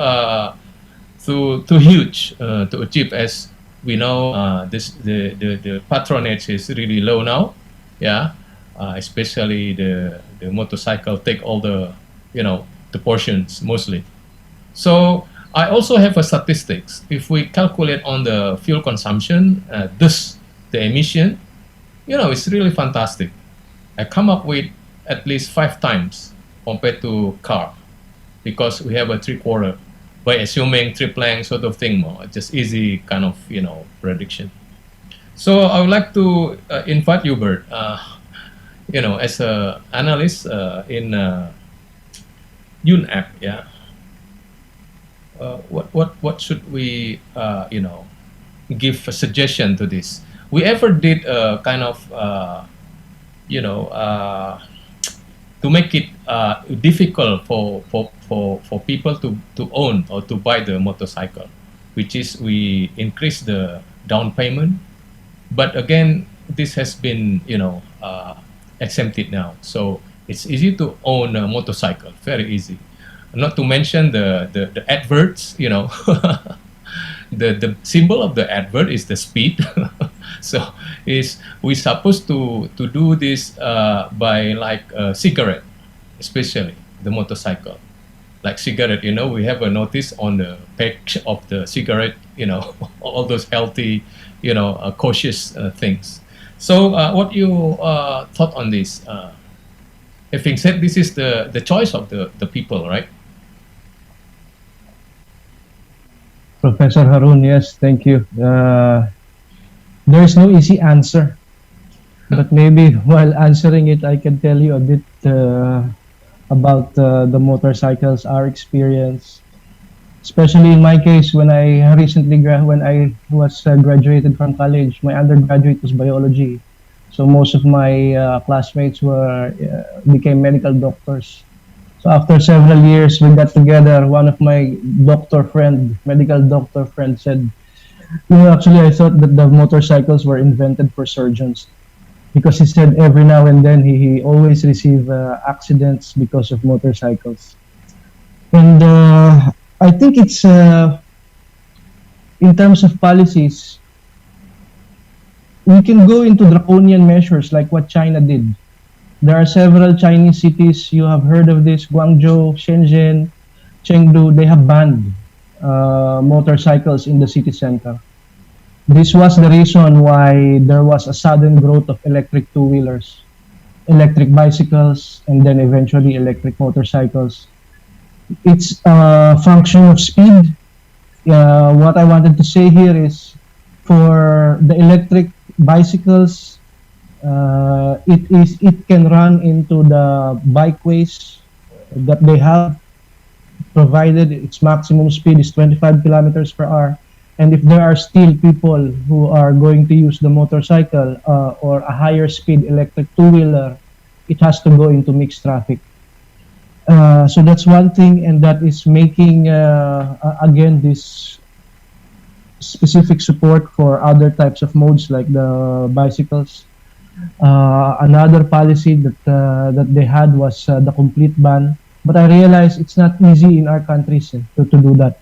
huge to achieve. As we know, the patronage is really low now, especially the motorcycle take all the the portions mostly. So I also have a statistics. If we calculate on the fuel consumption, thus the emission, it's really fantastic. I come up with at least 5 times compared to car, because we have a 3/4 by assuming triplang sort of thing more, just easy kind of prediction. So I would like to invite you, Bert, as a analyst in UNAP, what should we give a suggestion to this? we ever did a kind of, you know, to make it difficult for people to own or to buy the motorcycle, which is we increase the down payment. But again, this has been, you know, exempted now. So it's easy to own a motorcycle, very easy. Not to mention the adverts, you know, the symbol of the advert is the speed. So we supposed to do this by like a cigarette, especially the motorcycle. Like cigarette, you know, we have a notice on the package of the cigarette, you know, all those healthy, you know, cautious things. So what you thought on this? Having said, this is the choice of the people, right? Professor Harun, yes, thank you. There is no easy answer, but maybe while answering it, I can tell you a bit about the motorcycles, our experience. Especially in my case, when I recently was graduated from college, my undergraduate was biology. So most of my classmates became medical doctors. So after several years, we got together. One of my medical doctor friend said, you know, actually I thought that the motorcycles were invented for surgeons. Because he said every now and then he always receive accidents because of motorcycles. And I think it's, in terms of policies, we can go into draconian measures like what China did. There are several Chinese cities, you have heard of this, Guangzhou, Shenzhen, Chengdu, they have banned motorcycles in the city center. This was the reason why there was a sudden growth of electric two-wheelers, electric bicycles, and then eventually electric motorcycles. It's a function of speed. What I wanted to say here is for the electric bicycles, it can run into the bikeways that they have, provided its maximum speed is 25 kilometers per hour. And if there are still people who are going to use the motorcycle or a higher speed electric two-wheeler, it has to go into mixed traffic. So that's one thing, and that is making, again, this specific support for other types of modes like the bicycles. Another policy that they had was the complete ban, but I realize it's not easy in our countries to do that.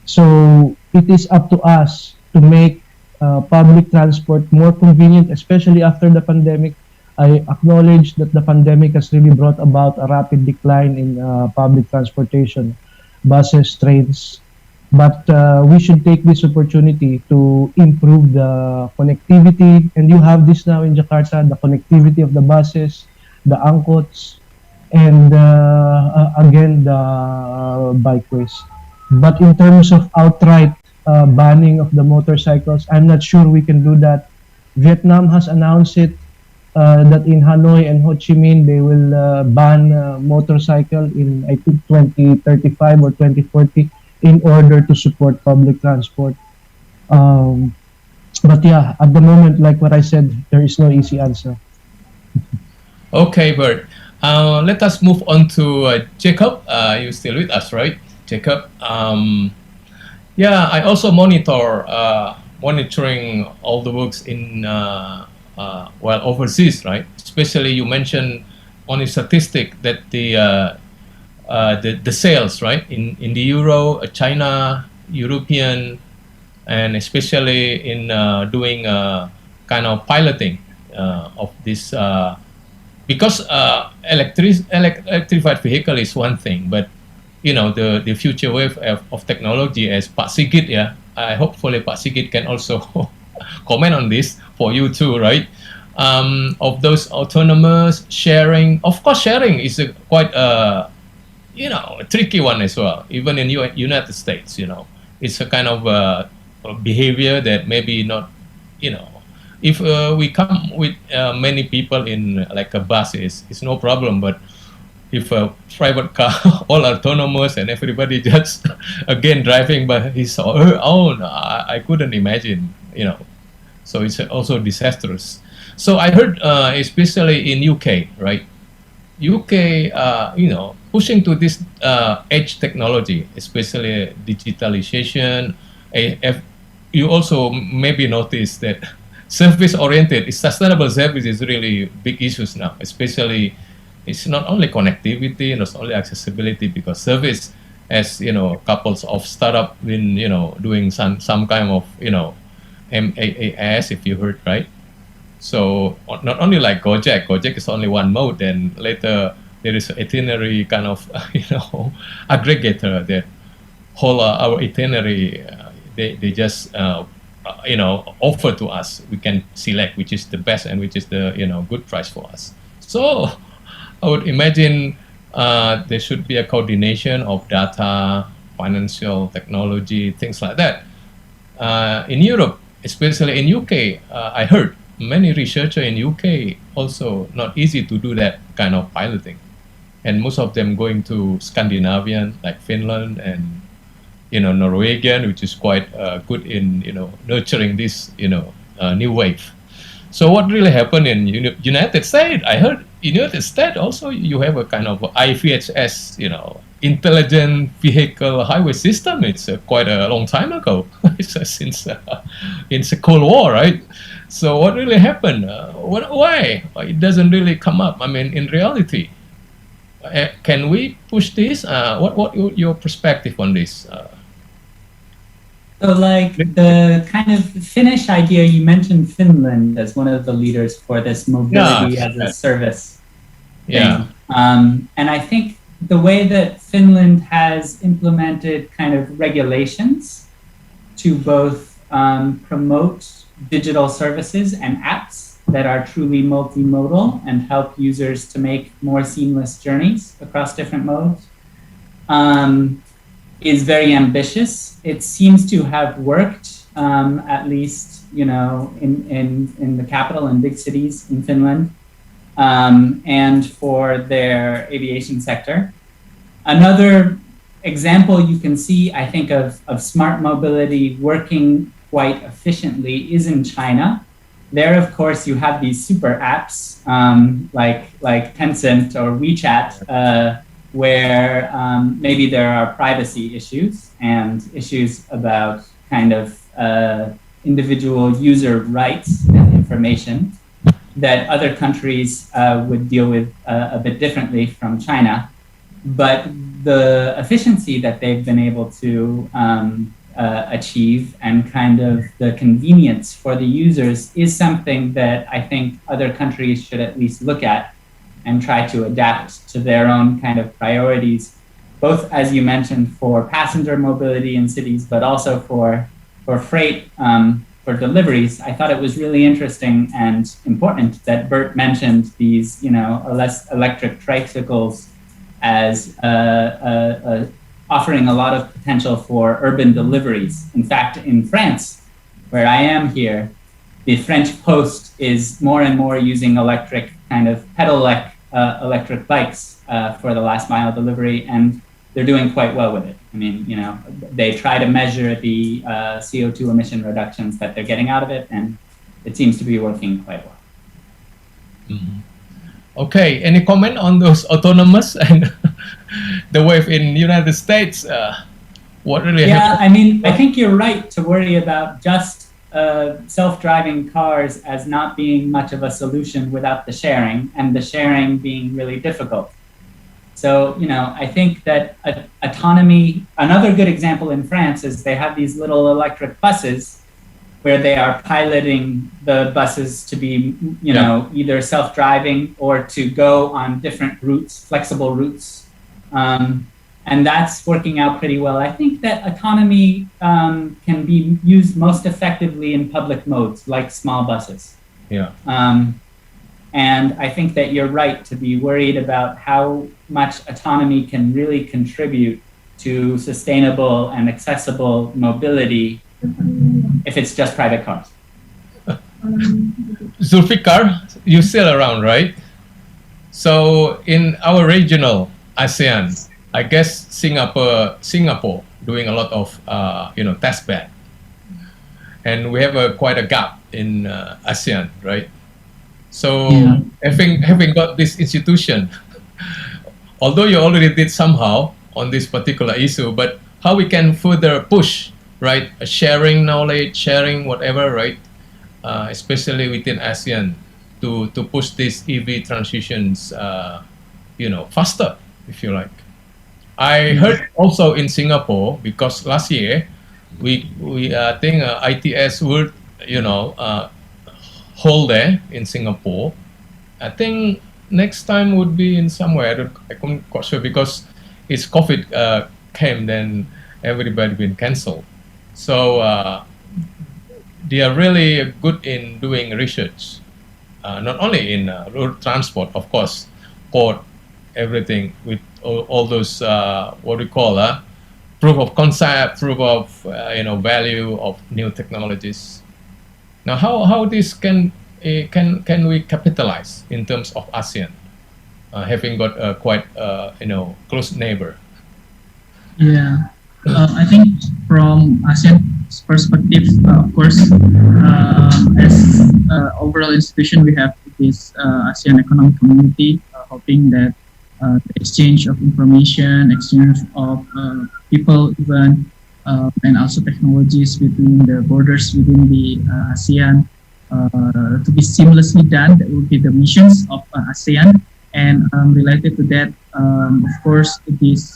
So it is up to us to make public transport more convenient, especially after the pandemic. I acknowledge that the pandemic has really brought about a rapid decline in public transportation, buses, trains. But we should take this opportunity to improve the connectivity. And you have this now in Jakarta, the connectivity of the buses, the angkots, and again, the bikeways. But in terms of outright banning of the motorcycles, I'm not sure we can do that. Vietnam has announced it, that in Hanoi and Ho Chi Minh, they will ban motorcycle in, I think, 2035 or 2040 in order to support public transport. But yeah, at the moment, like what I said, there is no easy answer. Okay, Bert. Let us move on to Jacob. You're still with us, right? Jacob. Yeah, I also monitoring all the works in overseas, right? Especially you mentioned on a statistic that the sales, right, in the Euro, China, European, and especially in doing kind of piloting of this, because electrified vehicle is one thing, but you know, the future wave of technology, as Pak Sigit, yeah, hopefully Pak Sigit can also comment on this for you too, right? Of those autonomous sharing, of course, sharing is quite a tricky one as well. Even in United States, you know, it's a kind of behavior that maybe not, you know, if we come with many people in like a bus, it's no problem. But if a private car, all autonomous, and everybody just again driving by his or her own, I couldn't imagine, you know, So it's also disastrous. So I heard, especially in UK, right? UK, pushing to this edge technology, especially digitalization. If you also maybe notice that service-oriented, sustainable service is really big issues now, especially it's not only connectivity, not only accessibility, because service, as couples of startup been doing some kind of MAAS, if you heard right. So not only like Gojek is only one mode, and later there is itinerary kind of aggregator that whole our itinerary they just offer to us. We can select which is the best and which is the good price for us. So I would imagine there should be a coordination of data, financial technology, things like that. In Europe, especially in UK, I heard many researchers in UK also not easy to do that kind of piloting, and most of them going to Scandinavian like Finland and Norwegian, which is quite good in nurturing this new wave. So what really happened in United States? I heard in United States also you have a kind of IVHS, intelligent vehicle highway system. It's quite a long time ago. It's since the Cold War, right? So what really happened? Why it doesn't really come up? I mean, in reality, can we push this? What your perspective on this? So like the kind of Finnish idea, you mentioned Finland as one of the leaders for this mobility as a service thing. And I think the way that Finland has implemented kind of regulations to both promote digital services and apps that are truly multimodal and help users to make more seamless journeys across different modes is very ambitious. It seems to have worked, at least in the capital and big cities in Finland, and for their aviation sector. Another example you can see, I think, of smart mobility working quite efficiently is in China. There, of course, you have these super apps like Tencent or WeChat, where maybe there are privacy issues and issues about kind of individual user rights and information that other countries would deal with a bit differently from China. But the efficiency that they've been able to achieve and kind of the convenience for the users is something that I think other countries should at least look at and try to adapt to their own kind of priorities, both, as you mentioned, for passenger mobility in cities, but also for freight, for deliveries. I thought it was really interesting and important that Bert mentioned these, electric tricycles as offering a lot of potential for urban deliveries. In fact, in France, where I am here, the French Post is more and more using electric kind of pedelec electric bikes for the last mile delivery, and they're doing quite well with it. I mean, they try to measure the CO2 emission reductions that they're getting out of it, and it seems to be working quite well. Mm-hmm. Okay, any comment on those autonomous and the wave in United States? What really happened? I mean, I think you're right to worry about just self-driving cars as not being much of a solution without the sharing, and the sharing being really difficult. So, I think that autonomy, another good example in France is they have these little electric buses where they are piloting the buses to be, either self-driving or to go on different routes, flexible routes. And that's working out pretty well. I think that autonomy can be used most effectively in public modes, like small buses. And I think that you're right to be worried about how much autonomy can really contribute to sustainable and accessible mobility if it's just private cars. Zulfikar, you're still around, right? So in our regional ASEAN, I guess Singapore doing a lot of test bed, and we have quite a gap in ASEAN, right? So Yeah. having got this institution, although you already did somehow on this particular issue, but how we can further push, right? Sharing knowledge, sharing whatever, right? Especially within ASEAN, to push these EV transitions, faster, if you like. I heard also in Singapore, because last year we think ITS would hold there in Singapore. I think next time would be in somewhere. I'm not sure because it's COVID came, then everybody been cancelled. So they are really good in doing research, not only in road transport, of course, port, everything with all those what we call proof of concept, proof of value of new technologies. Now, how this can we capitalize in terms of ASEAN, having got a quite close neighbor? Yeah, I think from ASEAN's perspective, of course, as overall institution, we have this ASEAN Economic Community, hoping that the exchange of information, exchange of people, even and also technologies between the borders within the ASEAN to be seamlessly done. That would be the missions of ASEAN. And related to that, of course, these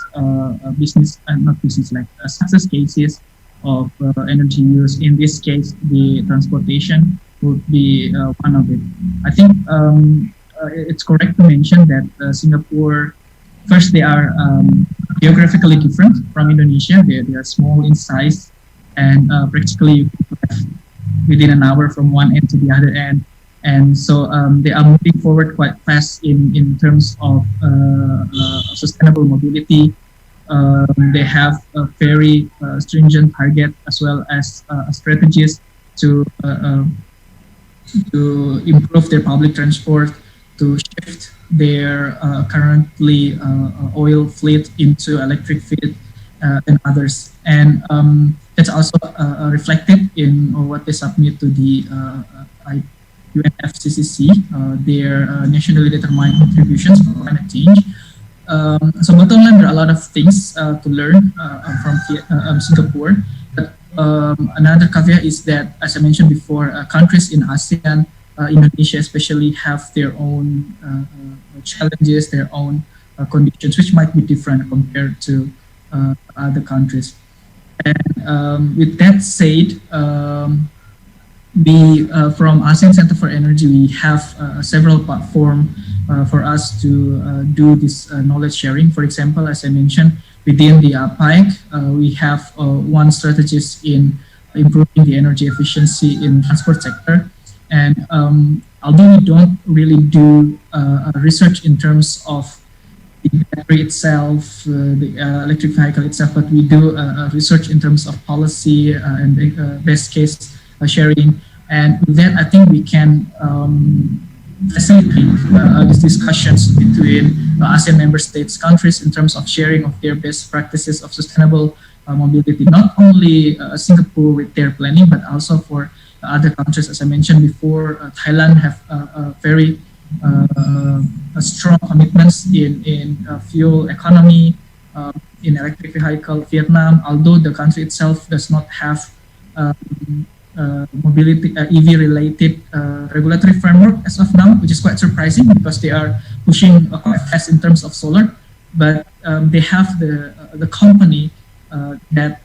success cases of energy use. In this case, the transportation would be one of it. I think it's correct to mention that Singapore, first, they are geographically different from Indonesia. They are small in size, and practically you can drive within an hour from one end to the other end. And so they are moving forward quite fast in terms of sustainable mobility. They have a very stringent target as well as strategies to improve their public transport, to shift their currently oil fleet into electric fleet and others. And it's also reflected in what they submit to the UNFCCC, their nationally determined contributions for climate change. So bottom line, there are a lot of things to learn from Singapore. But another caveat is that, as I mentioned before, countries in ASEAN, Indonesia especially, have their own challenges, their own conditions, which might be different compared to other countries. And with that said, from ASEAN Center for Energy, we have several platforms for us to do this knowledge sharing. For example, as I mentioned, within the APIC, we have one strategist in improving the energy efficiency in transport sector. And although we don't really do research in terms of the battery itself, the electric vehicle itself, but we do research in terms of policy and best case sharing. And with that, I think we can facilitate these discussions between ASEAN member states, countries, in terms of sharing of their best practices of sustainable mobility, not only Singapore with their planning, but also for other countries. As I mentioned before, Thailand have a very strong commitments in fuel economy, in electric vehicle. Vietnam, although the country itself does not have mobility EV related regulatory framework as of now, which is quite surprising because they are pushing quite fast in terms of solar, but they have the company that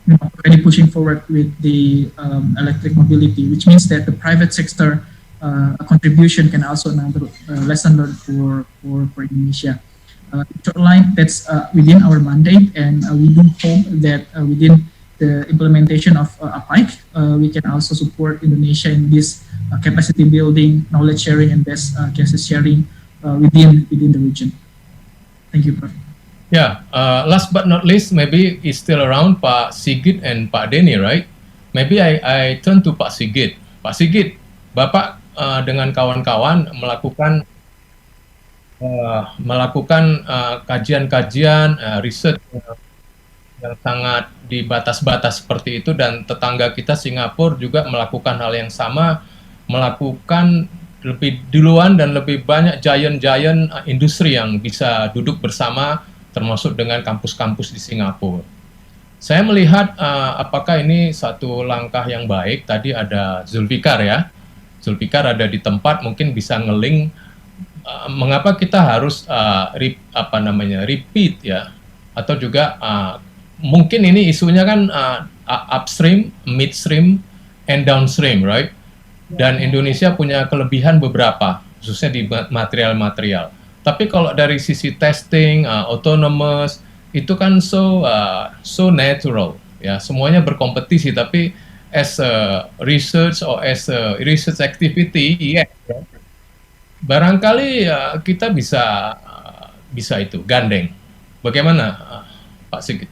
already pushing forward with the electric mobility, which means that the private sector contribution can also another lesson learned for Indonesia. Short line, that's within our mandate, and we do hope that within the implementation of APIC, we can also support Indonesia in this capacity building, knowledge sharing, and best cases sharing within the region. Thank you, Prof. Yeah, last but not least, maybe is still around Pak Sigit and Pak Denny, right? Maybe I turn to Pak Sigit. Pak Sigit, Bapak dengan kawan-kawan melakukan kajian-kajian, riset yang sangat di batas-batas seperti itu, dan tetangga kita Singapura juga melakukan hal yang sama, melakukan lebih duluan dan lebih banyak giant-giant industri yang bisa duduk bersama, termasuk dengan kampus-kampus di Singapura. Saya melihat apakah ini satu langkah yang baik. Tadi ada Zulfikar ya, Zulfikar ada di tempat, mungkin bisa nge-link mengapa kita harus repeat ya, atau juga mungkin ini isunya kan upstream, midstream, and downstream, right? Dan Indonesia punya kelebihan beberapa, khususnya di material-material. Tapi kalau dari sisi testing, autonomous, itu kan so natural, ya, semuanya berkompetisi. Tapi as a research or as a research activity, yes, ya, barangkali kita bisa itu gandeng. Bagaimana, Pak Sigit?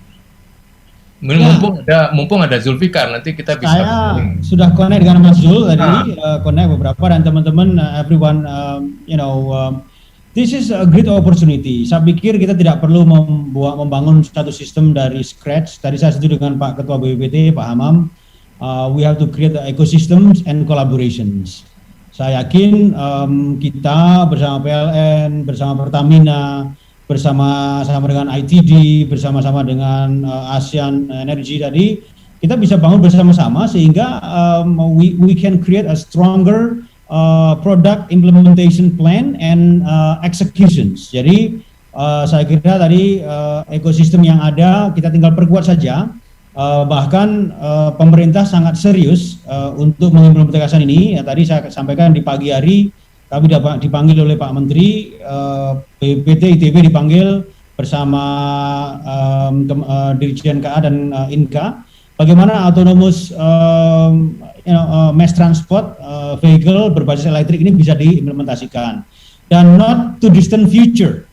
Mumpung ada Zulfikar, nanti kita bisa. Saya sudah connect dengan Mas Zul tadi, connect beberapa, dan teman-teman, everyone, this is a great opportunity. Saya pikir kita tidak perlu membangun satu sistem dari scratch. Tadi saya setuju dengan Pak Ketua BPPT, Pak Hammam. We have to create the ecosystems and collaborations. Saya yakin kita bersama PLN, bersama Pertamina, bersama dengan ITD, bersama-sama dengan ASEAN Energy tadi, kita bisa bangun bersama-sama sehingga we can create a stronger product implementation plan and executions. Jadi saya kira tadi ekosistem yang ada kita tinggal perkuat saja. Bahkan pemerintah sangat serius untuk mengimplementasikan ini. Ya, tadi saya sampaikan di pagi hari kami dipanggil oleh Pak Menteri, BPPT ITB dipanggil bersama Dirjen KA dan INKA, bagaimana autonomous mass transport vehicle berbasis elektrik ini bisa diimplementasikan. Dan not too distant future,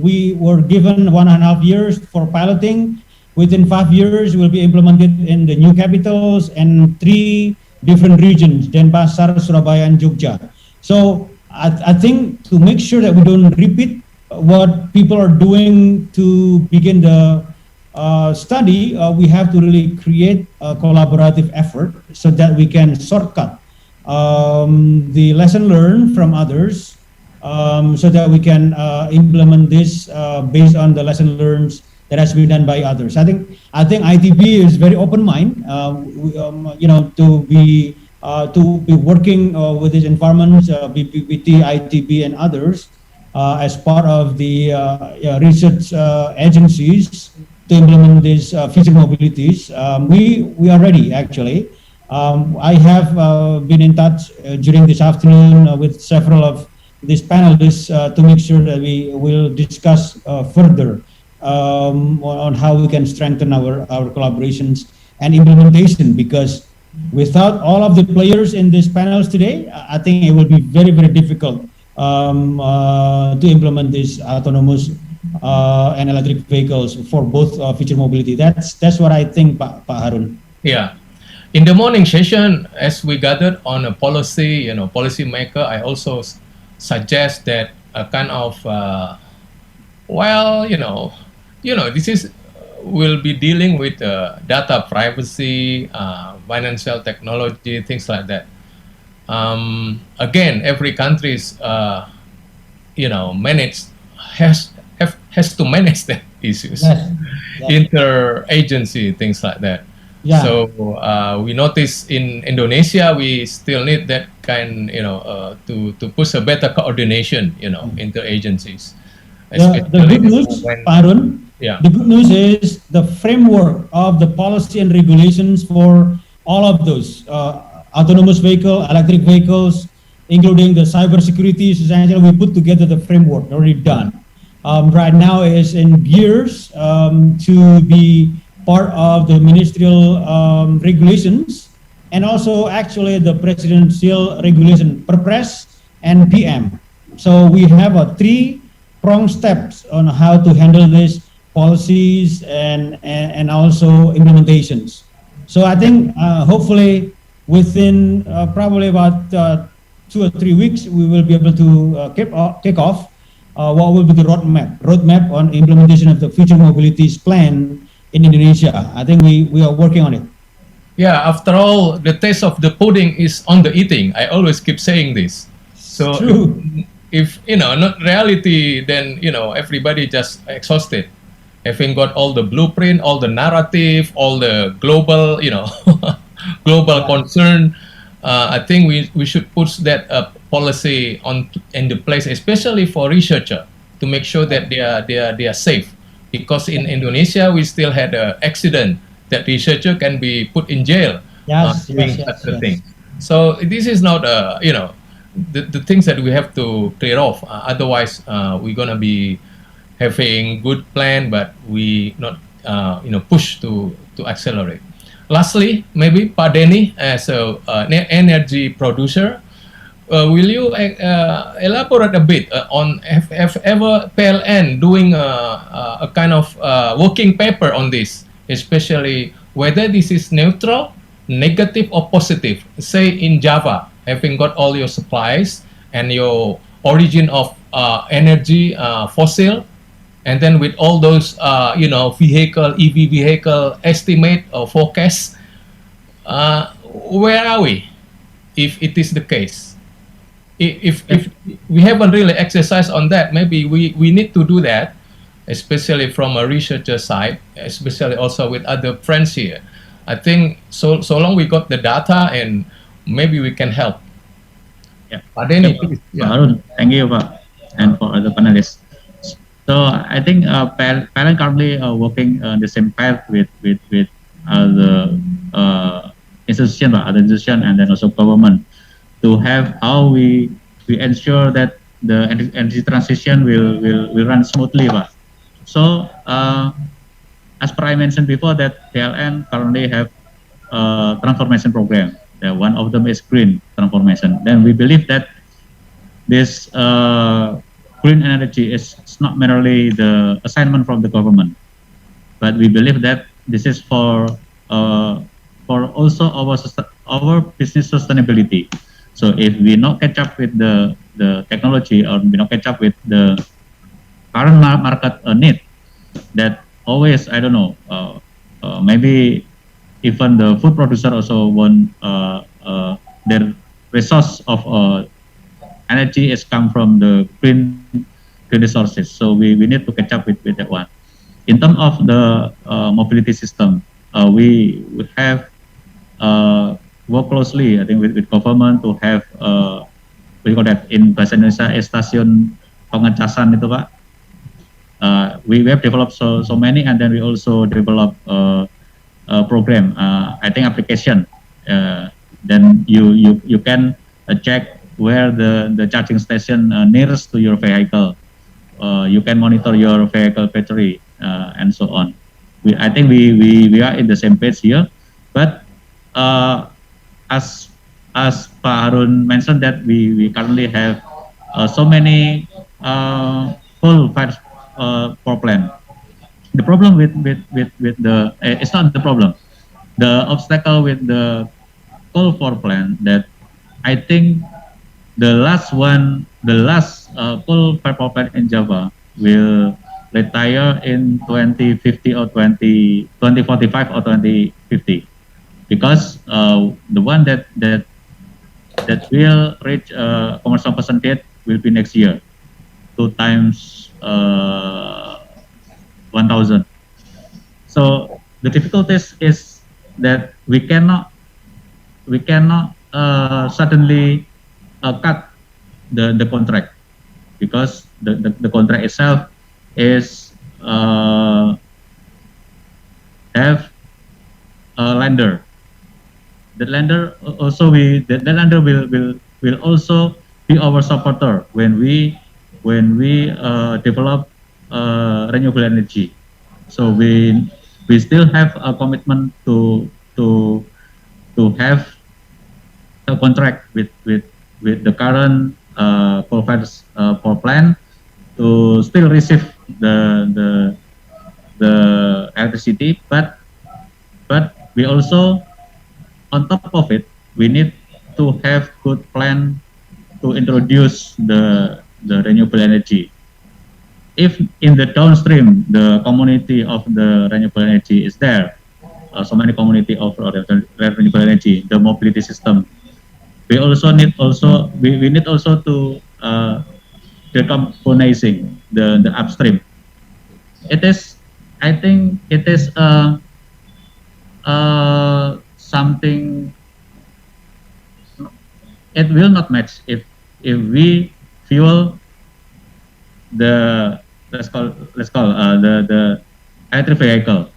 we were given 1.5 years for piloting. Within 5 years, will be implemented in the new capitals and 3 different regions, Denpasar, Surabaya, and Jogja. So I think to make sure that we don't repeat what people are doing to begin the study, we have to really create a collaborative effort so that we can shortcut the lesson learned from others, so that we can implement this based on the lesson learned that has been done by others. I think ITB is very open mind, to be working with these environments, BPPT, ITB, and others as part of the research agencies to implement these future mobilities. We are ready, actually. I have been in touch during this afternoon with several of these panelists to make sure that we will discuss further on how we can strengthen our collaborations and implementation, because without all of the players in these panels today, I think it will be very, very difficult to implement these autonomous and electric vehicles for both future mobility. That's what I think, Pak Harun. Yeah. In the morning session, as we gathered on a policy, policy maker, I also suggest that a kind of, this is will be dealing with data privacy, financial technology, things like that. Again, every country's, has to manage that issues, yes. Inter-agency, things like that. Yeah. So we notice in Indonesia, we still need that kind, to push a better coordination, inter-agencies. The good news, Harun, yeah. The good news is the framework of the policy and regulations for all of those autonomous vehicle, electric vehicles, including the cybersecurity, essentially we put together the framework already done. Right now is in gears to be part of the ministerial regulations, and also actually the presidential regulation, Perpres and PM. So we have a 3-pronged steps on how to handle this policies and also implementations. So I think hopefully within probably about 2 or 3 weeks, we will be able to kick off what will be the roadmap on implementation of the future mobilities plan in Indonesia. I think we are working on it. Yeah, after all, the taste of the pudding is on the eating. I always keep saying this. So True. if you know, not reality, then you know everybody just exhausted. Having got all the blueprint, all the narrative, all the global, you know, global concern, I think we should put that policy on in the place, especially for researcher, to make sure that they are safe. Because in Indonesia, we still had an accident that researcher can be put in jail Yes, doing yes, yes, such a yes. thing. So this is not you know the things that we have to clear off. Otherwise, we're gonna be having good plan, but we not you know push to accelerate. Lastly, maybe Pak Denny as a energy producer, will you elaborate a bit on have ever PLN doing a kind of working paper on this, especially whether this is neutral, negative, or positive? Say in Java, having got all your supplies and your origin of energy fossil, and then with all those you know vehicle EV vehicle estimate or forecast, where are we if it is the case? If we haven't really exercised on that, maybe we need to do that, especially from a researcher side, especially also with other friends here. I think so long we got the data, and maybe we can help. Yeah. Pak Denny, Pak please. Yeah. Harun, thank you, Pak, and for other panelists. So I think parent currently working on the same path with the institution, other institution, and then also government to have how we ensure that the energy transition will run smoothly, Pak. So as per I mentioned before, that PLN currently have a transformation program. One of them is green transformation. Then we believe that this green energy is not merely the assignment from the government, but we believe that this is for also our business sustainability. So if we not catch up with the technology, or we not catch up with the current market need, that always, I don't know, maybe even the food producer also want their resource of energy is come from the green resources. So we need to catch up with that one. In terms of the mobility system, we have work closely, I think, with government to have we call that in bahasa Indonesia stasiun pengecasan itu, Pak. We have developed so many, and then we also develop a program, I think application. Then you can check where the charging station nearest to your vehicle. You can monitor your vehicle battery and so on. I think we are in the same page here, but as Pak Harun mentioned, that we currently have so many coal-fired power plant. The problem with the it's not the problem. The obstacle with the coal power plant, that I think the last coal-fired power plant in Java will retire in 2050 or 2045 or 2050, because the one that will reach commercial percentage will be next year, 2 times 1,000. So the difficulties is that we cannot suddenly cut the contract, because the contract itself is have a lender. The lender also the lender will also be our supporter when we develop renewable energy. So we still have a commitment to have a contract with the current coal-fired power plant to still receive the electricity, but we also, on top of it, we need to have good plan to introduce the renewable energy. if in the downstream the community of the renewable energy is there, so many community of renewable energy, the mobility system, we also need we need also to decarbonizing the upstream. It is, I think it is something, it will not match if we fuel the let's call the electric vehicle,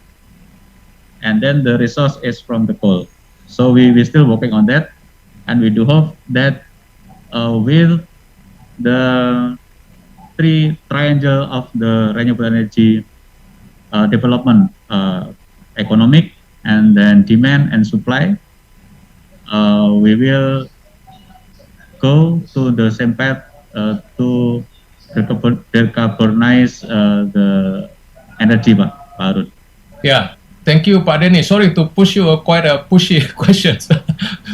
and then the resource is from the coal. So we still working on that, and we do hope that with the three triangle of the renewable energy development, economic, and then demand and supply, we will go to the same path to decarbonize the energy, Pak Harun. Yeah, thank you, Pak Denny. Sorry to push you quite a pushy questions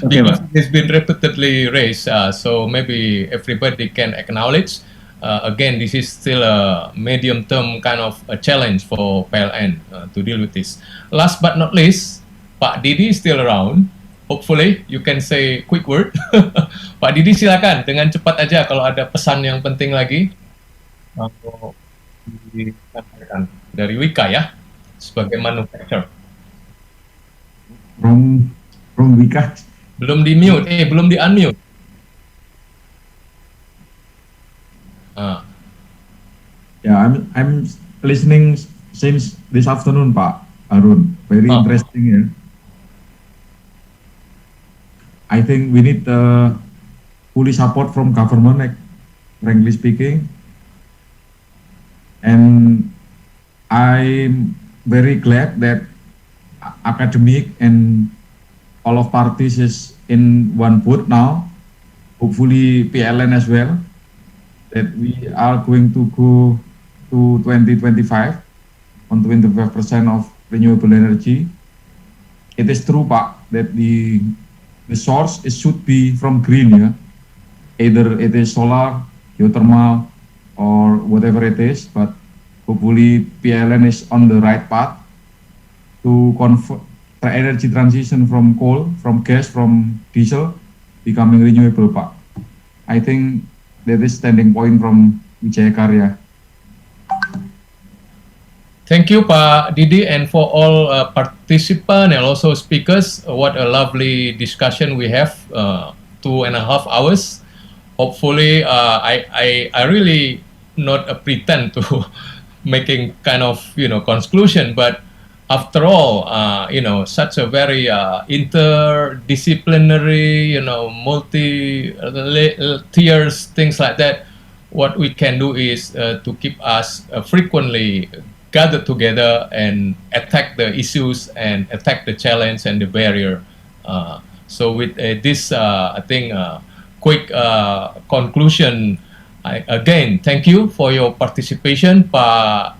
because it's been repeatedly raised. So maybe everybody can acknowledge. Again, this is still a medium-term kind of a challenge for PLN to deal with this. Last but not least, Pak Didi is still around. Hopefully, you can say quick word. Pak Didi silakan dengan cepat aja kalau ada pesan yang penting lagi. Dari Wika ya, sebagai manufacturer. From Wika. Belum di mute, belum di unmute. Yeah, I'm listening since this afternoon, Pak Harun. Very interesting here. I think we need fully support from government, like, frankly speaking. And I'm very glad that academic and all of parties is in one boat now. Hopefully PLN as well, that we are going to go to 2025 on 25% of renewable energy. It is true, Pak, that the source should be from green, yeah? Either it is solar, geothermal, or whatever it is, but hopefully PLN is on the right path to convert the energy transition from coal, from gas, from diesel, becoming renewable, Pak. I think that is standing point from Wijaya Karya. Thank you, Pak Didi, and for all participants and also speakers. What a lovely discussion we have, 2.5 hours. Hopefully, I really not pretend to making kind of conclusion, but after all, such a very interdisciplinary, multi tiers, things like that. What we can do is to keep us frequently gather together and attack the issues and attack the challenge and the barrier. So with this, I think, quick conclusion, again, thank you for your participation, Pak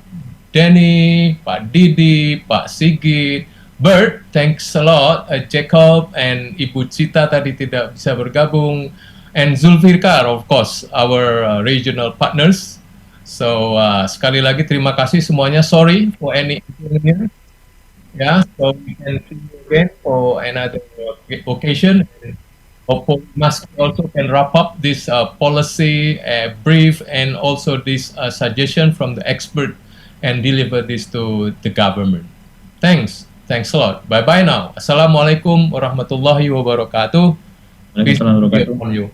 Denny, Pak Didi, Pak Sigit, Bert, thanks a lot, Jacob, and Ibu Cita tadi tidak bisa bergabung, and Zulfikar, of course, our regional partners. So sekali lagi terima kasih semuanya. Sorry for any inconvenience. Yeah, so we can see you again for another occasion. Hopefully, Maskeei also can wrap up this policy brief and also this suggestion from the expert and deliver this to the government. Thanks a lot. Bye bye now. Assalamualaikum warahmatullahi wabarakatuh. Peace be upon you.